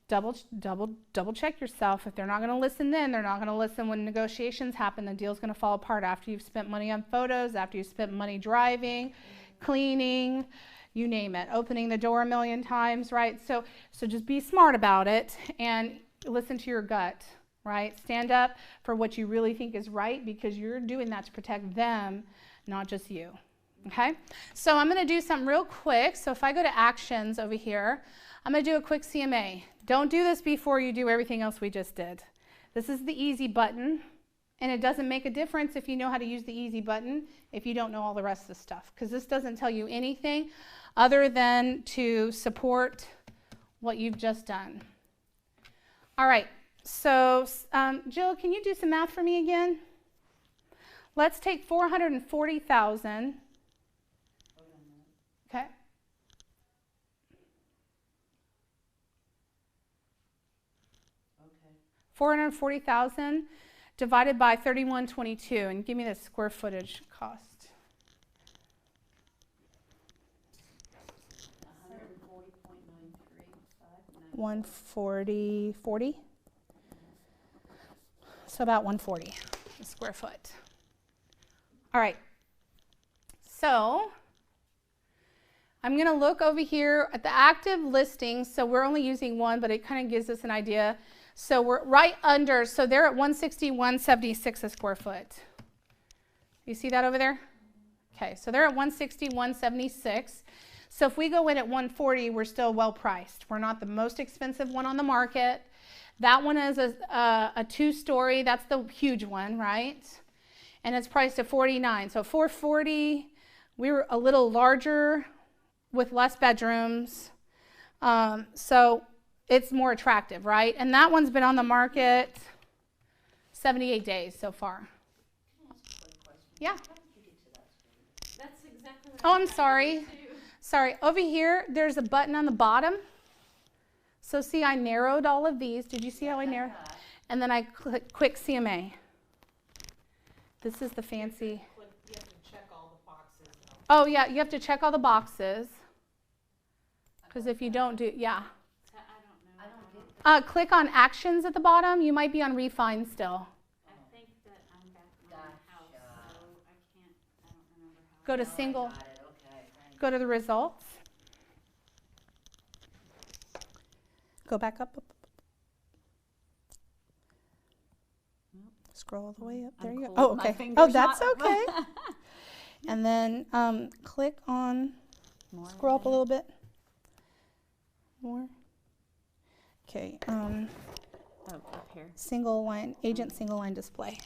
Double check yourself. If they're not going to listen then, they're not going to listen when negotiations happen. The deal's going to fall apart after you've spent money on photos, after you've spent money driving, cleaning, you name it, opening the door a million times, right? So just be smart about it and listen to your gut, right? Stand up for what you really think is right because you're doing that to protect them, not just you. Okay? So I'm going to do something real quick. So if I go to actions over here, I'm going to do a quick CMA. Don't do this before you do everything else we just did. This is the easy button, and it doesn't make a difference if you know how to use the easy button if you don't know all the rest of the stuff, because this doesn't tell you anything other than to support what you've just done. All right, so Jill, can you do some math for me again? Let's take 440,000. Okay. Okay. 440,000 divided by 3122, and give me the square footage cost. 140.935. 40. So about 140 a square foot. All right. So I'm going to look over here at the active listings. So we're only using one, but it kind of gives us an idea. So we're right under, so they're at 160,176 a square foot. You see that over there? Okay, so they're at 160,176. So if we go in at 140, we're still well priced. We're not the most expensive one on the market. That one is a 2-story. That's the huge one, right? And it's priced at 49. So 440, we were a little larger with less bedrooms. So it's more attractive, right? And that one's been on the market 78 days so far. Can I ask a quick question? Yeah. How did you get to that screen? That's exactly what Oh, I'm trying to sorry. do, too. Sorry, over here, there's a button on the bottom. So see, I narrowed all of these. Did you see how I narrowed? Yeah. And then I click quick CMA. This is the fancy. You have to check all the boxes though. Oh yeah, you have to check all the boxes. Because if you don't do, yeah. I don't know. I don't get Click on actions at the bottom. You might be on refine still. I think that I'm back on the house, Gotcha. so I don't remember how. Go to Now I single. got it. Okay, thank Go to the results. Go back up. scroll all the way up. There I'm you go. cold. Oh, My okay. finger's Oh, that's not- okay. And then click on, More scroll up a than- little bit. More. Okay. Oh, up here. Single line, agent single line display.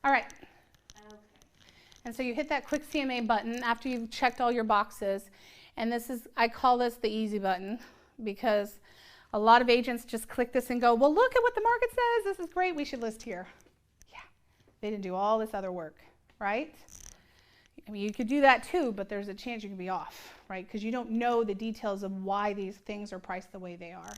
All right. Okay. And so you hit that quick CMA button after you've checked all your boxes. And this is, I call this the easy button because a lot of agents just click this and go, well, look at what the market says. This is great. We should list here. Yeah. They didn't do all this other work, right? I mean, you could do that too, but there's a chance you can be off, right? Because you don't know the details of why these things are priced the way they are.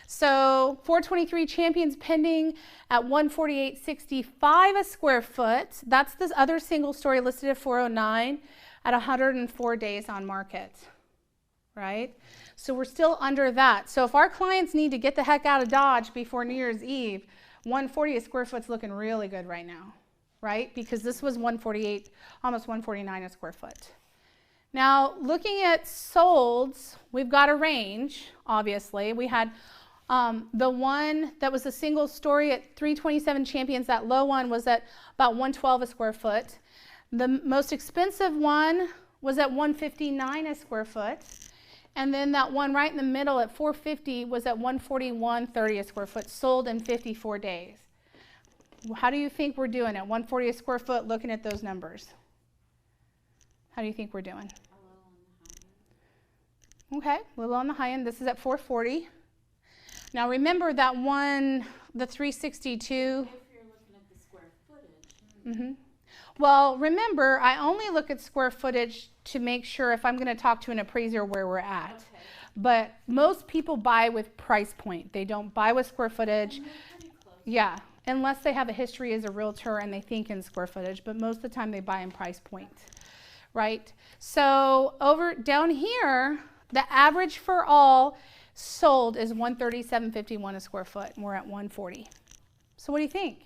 So 423 Champions pending at 148.65 a square foot. That's this other single story listed at 409 at 104 days on market, right? So we're still under that. So if our clients need to get the heck out of Dodge before New Year's Eve, 140 a square foot's looking really good right now, right? Because this was 148, almost 149 a square foot. Now, looking at solds, we've got a range, obviously. We had the one that was a single story at 327 Champions, that low one was at about 112 a square foot. The most expensive one was at 159 a square foot. And then that one right in the middle at 450 was at 141.30 a square foot, sold in 54 days. How do you think we're doing at 140 a square foot looking at those numbers? How do you think we're doing? A little on the high end. Okay, a little on the high end. This is at 440. Now remember that one, the 362. If you're looking at the square footage. Well, remember, I only look at square footage to make sure if I'm going to talk to an appraiser where we're at. Okay. But most people buy with price point. They don't buy with square footage. And they're pretty close. Yeah, unless they have a history as a realtor and they think in square footage. But most of the time they buy in price point, right? So over down here, the average for all sold is 137.51 a square foot, and we're at 140. So what do you think?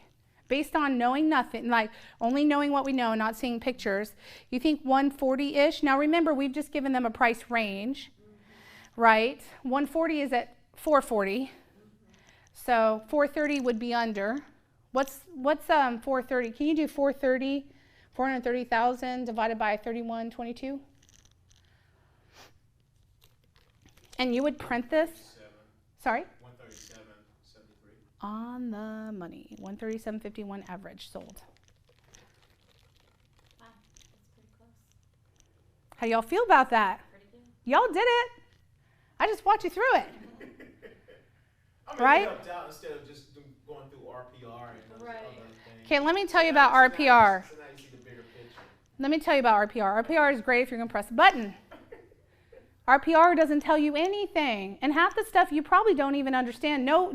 Based on knowing nothing, like only knowing what we know, not seeing pictures, you think 140-ish? Now remember, we've just given them a price range, right? 140 is at 440, so 430 would be under. What's 430? Can you do 430,000 divided by 3122? And you would print this? Sorry? 137.73. On the money. 137.51 average sold. Wow, that's pretty close. How y'all feel about that? Pretty good. Y'all did it. I just walked you through it. I mean, Right? it helped out instead of just going through RPR and those Right. other things. Okay, let me tell you about So now RPR. So now you see the bigger picture. Let me tell you about RPR. RPR is great if you're going to press a button. RPR doesn't tell you anything. And half the stuff you probably don't even understand. No,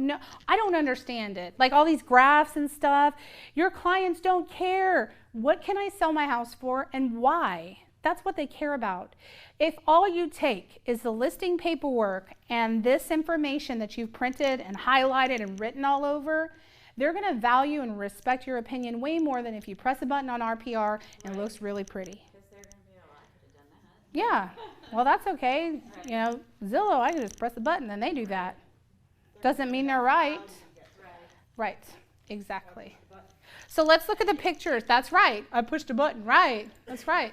I don't understand it. Like all these graphs and stuff. Your clients don't care. What can I sell my house for and why? That's what they care about. If all you take is the listing paperwork and this information that you've printed and highlighted and written all over, they're going to value and respect your opinion way more than if you press a button on RPR and it looks really pretty. Because they're going to be, oh, I could have done that. Yeah, well, that's okay. You know, Zillow, I can just press a button and they do that. Doesn't mean they're right. Right. Right, exactly. So let's look at the pictures. That's right. I pushed a button. Right, that's right.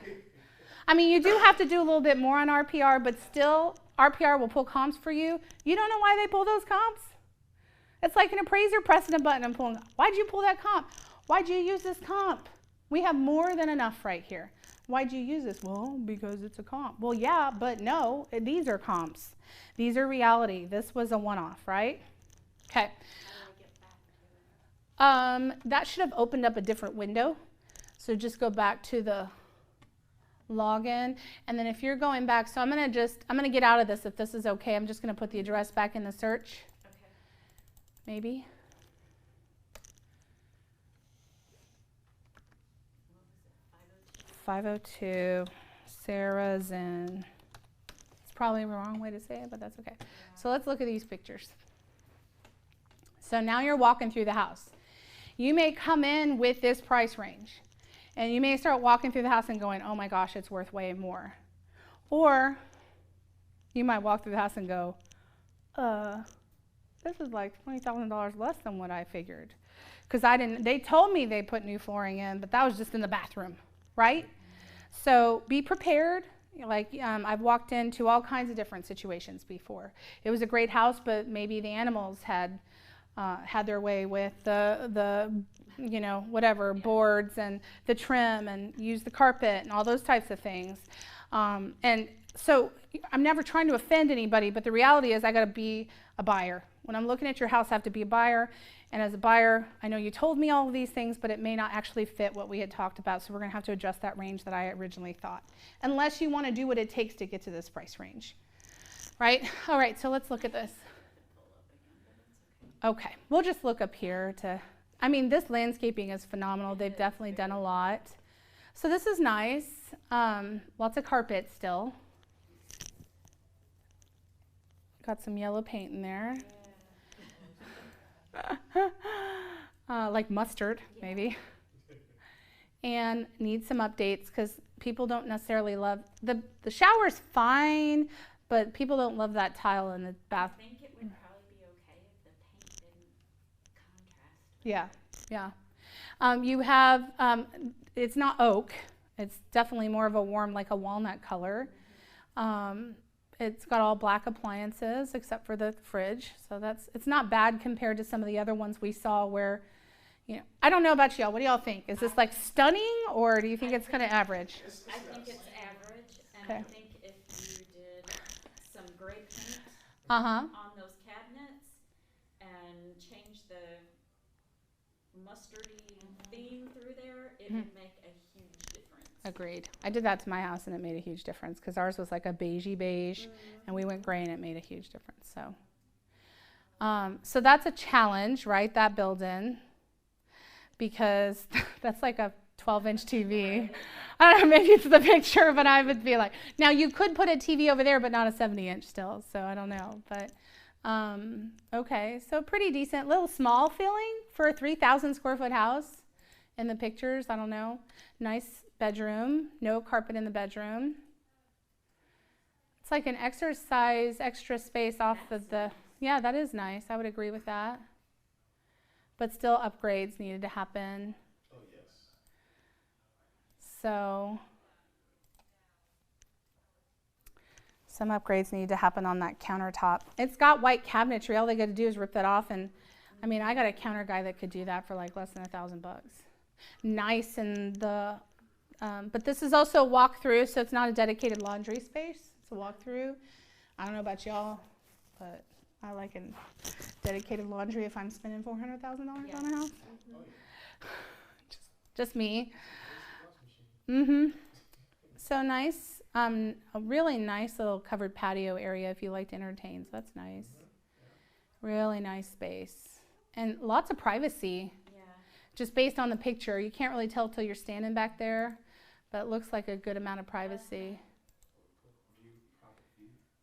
I mean, you do have to do a little bit more on RPR, but still, RPR will pull comps for you. You don't know why they pull those comps? It's like an appraiser pressing a button and pulling. Why'd you pull that comp? Why'd you use this comp? We have more than enough right here. Why'd you use this? Well, because it's a comp. Well, yeah, but no, these are comps. These are reality. This was a one-off, right? Okay. How do I get back to it? That should have opened up a different window. So just go back to the login. And then if you're going back, so I'm going to get out of this if this is okay. I'm just going to put the address back in the search. Okay. Maybe. What was it? 502? 502 Sarah's in. It's probably the wrong way to say it, but that's okay. So let's look at these pictures. So now you're walking through the house. You may come in with this price range, and you may start walking through the house and going, oh my gosh, it's worth way more. Or you might walk through the house and go, this is like $20,000 less than what I figured. because they told me they put new flooring in, but that was just in the bathroom, right? So be prepared. Like I've walked into all kinds of different situations before. It was a great house, but maybe the animals had their way with the whatever, boards and the trim and use the carpet and all those types of things. And so I'm never trying to offend anybody, but the reality is I got to be a buyer. When I'm looking at your house, I have to be a buyer. And as a buyer, I know you told me all of these things, but it may not actually fit what we had talked about. So we're going to have to adjust that range that I originally thought, unless you want to do what it takes to get to this price range. Right? All right, so let's look at this. Okay, we'll just look up here this landscaping is phenomenal. They've definitely done a lot. So this is nice. Lots of carpet still. Got some yellow paint in there. Like mustard, maybe. And need some updates because people don't necessarily love the shower's fine, but people don't love that tile in the bath. I think it would probably be okay if the paint didn't contrast. Yeah. You have, it's not oak. It's definitely more of a warm, like a walnut color. It's got all black appliances except for the fridge. So it's not bad compared to some of the other ones we saw where, I don't know about y'all. What do y'all think? Is this like stunning or do you think it's kind of average? I think it's average, and Okay. I think if you did some gray paint Uh-huh. on those cabinets and change the mustardy theme through there, it would make a huge difference. Agreed. I did that to my house and it made a huge difference because ours was like a beigey beige and we went gray and it made a huge difference. So that's a challenge, right? That build-in, because that's like a 12-inch TV. I don't know, maybe it's the picture, but I would be like, now you could put a TV over there, but not a 70-inch still. So I don't know, but okay. So pretty decent, little small feeling for a 3,000 square foot house in the pictures. I don't know. Nice bedroom, no carpet in the bedroom. It's like an extra space off of the, yeah, that is nice. I would agree with that. But still upgrades needed to happen. Oh, yes. So some upgrades need to happen on that countertop. It's got white cabinetry. All they got to do is rip that off. And I got a counter guy that could do that for like less than $1,000. Nice. And but this is also a walkthrough, so it's not a dedicated laundry space. It's a walkthrough. I don't know about y'all, but I like a dedicated laundry if I'm spending $400,000 on a house. Just me. So nice. A really nice little covered patio area if you like to entertain. So that's nice. Really nice space. And lots of privacy. Yeah. Just based on the picture. You can't really tell till you're standing back there, but it looks like a good amount of privacy.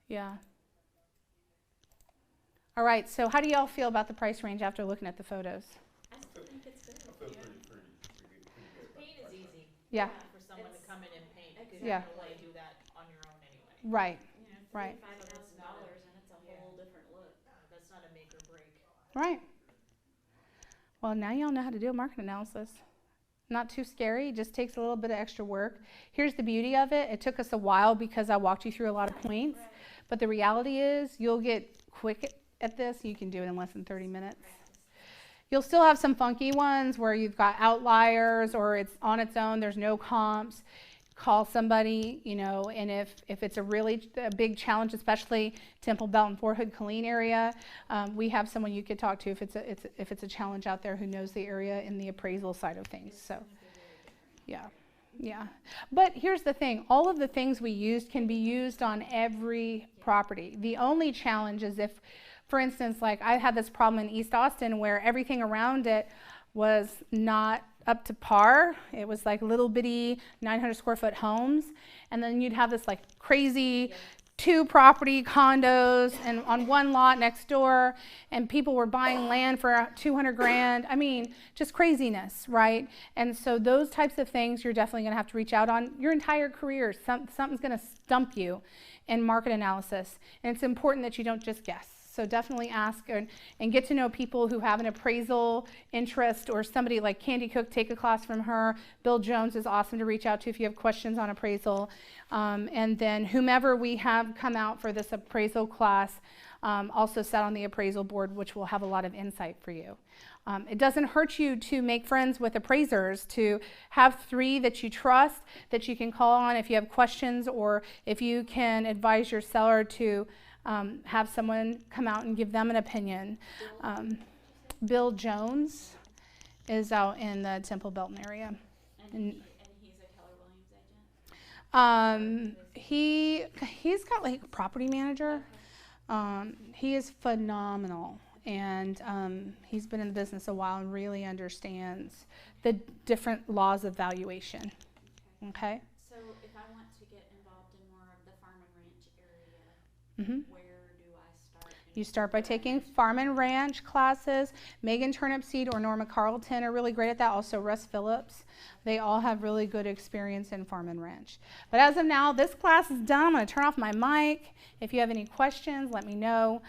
Yeah. All right, so how do y'all feel about the price range after looking at the photos? I still think it's good. I feel pretty good. Paint is easy. Yeah. For someone to come in and paint, because Yeah. you can really do that on your own anyway. Right, You know, Right. $5,000 and it's a whole different look. That's not a make or break. right. Well, now y'all know how to do a market analysis. Not too scary, just takes a little bit of extra work. Here's the beauty of it. It took us a while because I walked you through a lot of points, but the reality is you'll get quick at this. You can do it in less than 30 minutes. You'll still have some funky ones where you've got outliers or it's on its own, there's no comps. Call somebody, and if it's a big challenge, especially Temple, Belton, Fort Hood, Killeen area, we have someone you could talk to if it's a challenge out there who knows the area in the appraisal side of things. So, yeah. But here's the thing: all of the things we used can be used on every property. The only challenge is if, for instance, like I had this problem in East Austin where everything around it was not up to par. It was like little bitty 900 square foot homes, and then you'd have this like crazy 2 property condos and on one lot next door, and people were buying land for 200 grand. Just craziness, right? And so those types of things you're definitely going to have to reach out on your entire career. Something's going to stump you in market analysis, and it's important that you don't just guess. So definitely ask and get to know people who have an appraisal interest, or somebody like Candy Cook, take a class from her. Bill Jones is awesome to reach out to if you have questions on appraisal. And then whomever we have come out for this appraisal class also sat on the appraisal board, which will have a lot of insight for you. It doesn't hurt you to make friends with appraisers, to have 3 that you trust, that you can call on if you have questions, or if you can advise your seller to have someone come out and give them an opinion. Bill Jones is out in the Temple Belton area. And he's a Keller Williams agent? He's got like a property manager. He is phenomenal, and he's been in the business a while and really understands the different laws of valuation. Okay? So if I want to get involved in more of the farm and ranch area, where do I start? You start by taking farm and ranch classes. Megan Turnipseed or Norma Carlton are really great at that. Also Russ Phillips. They all have really good experience in farm and ranch. But as of now, this class is done. I'm going to turn off my mic. If you have any questions, let me know.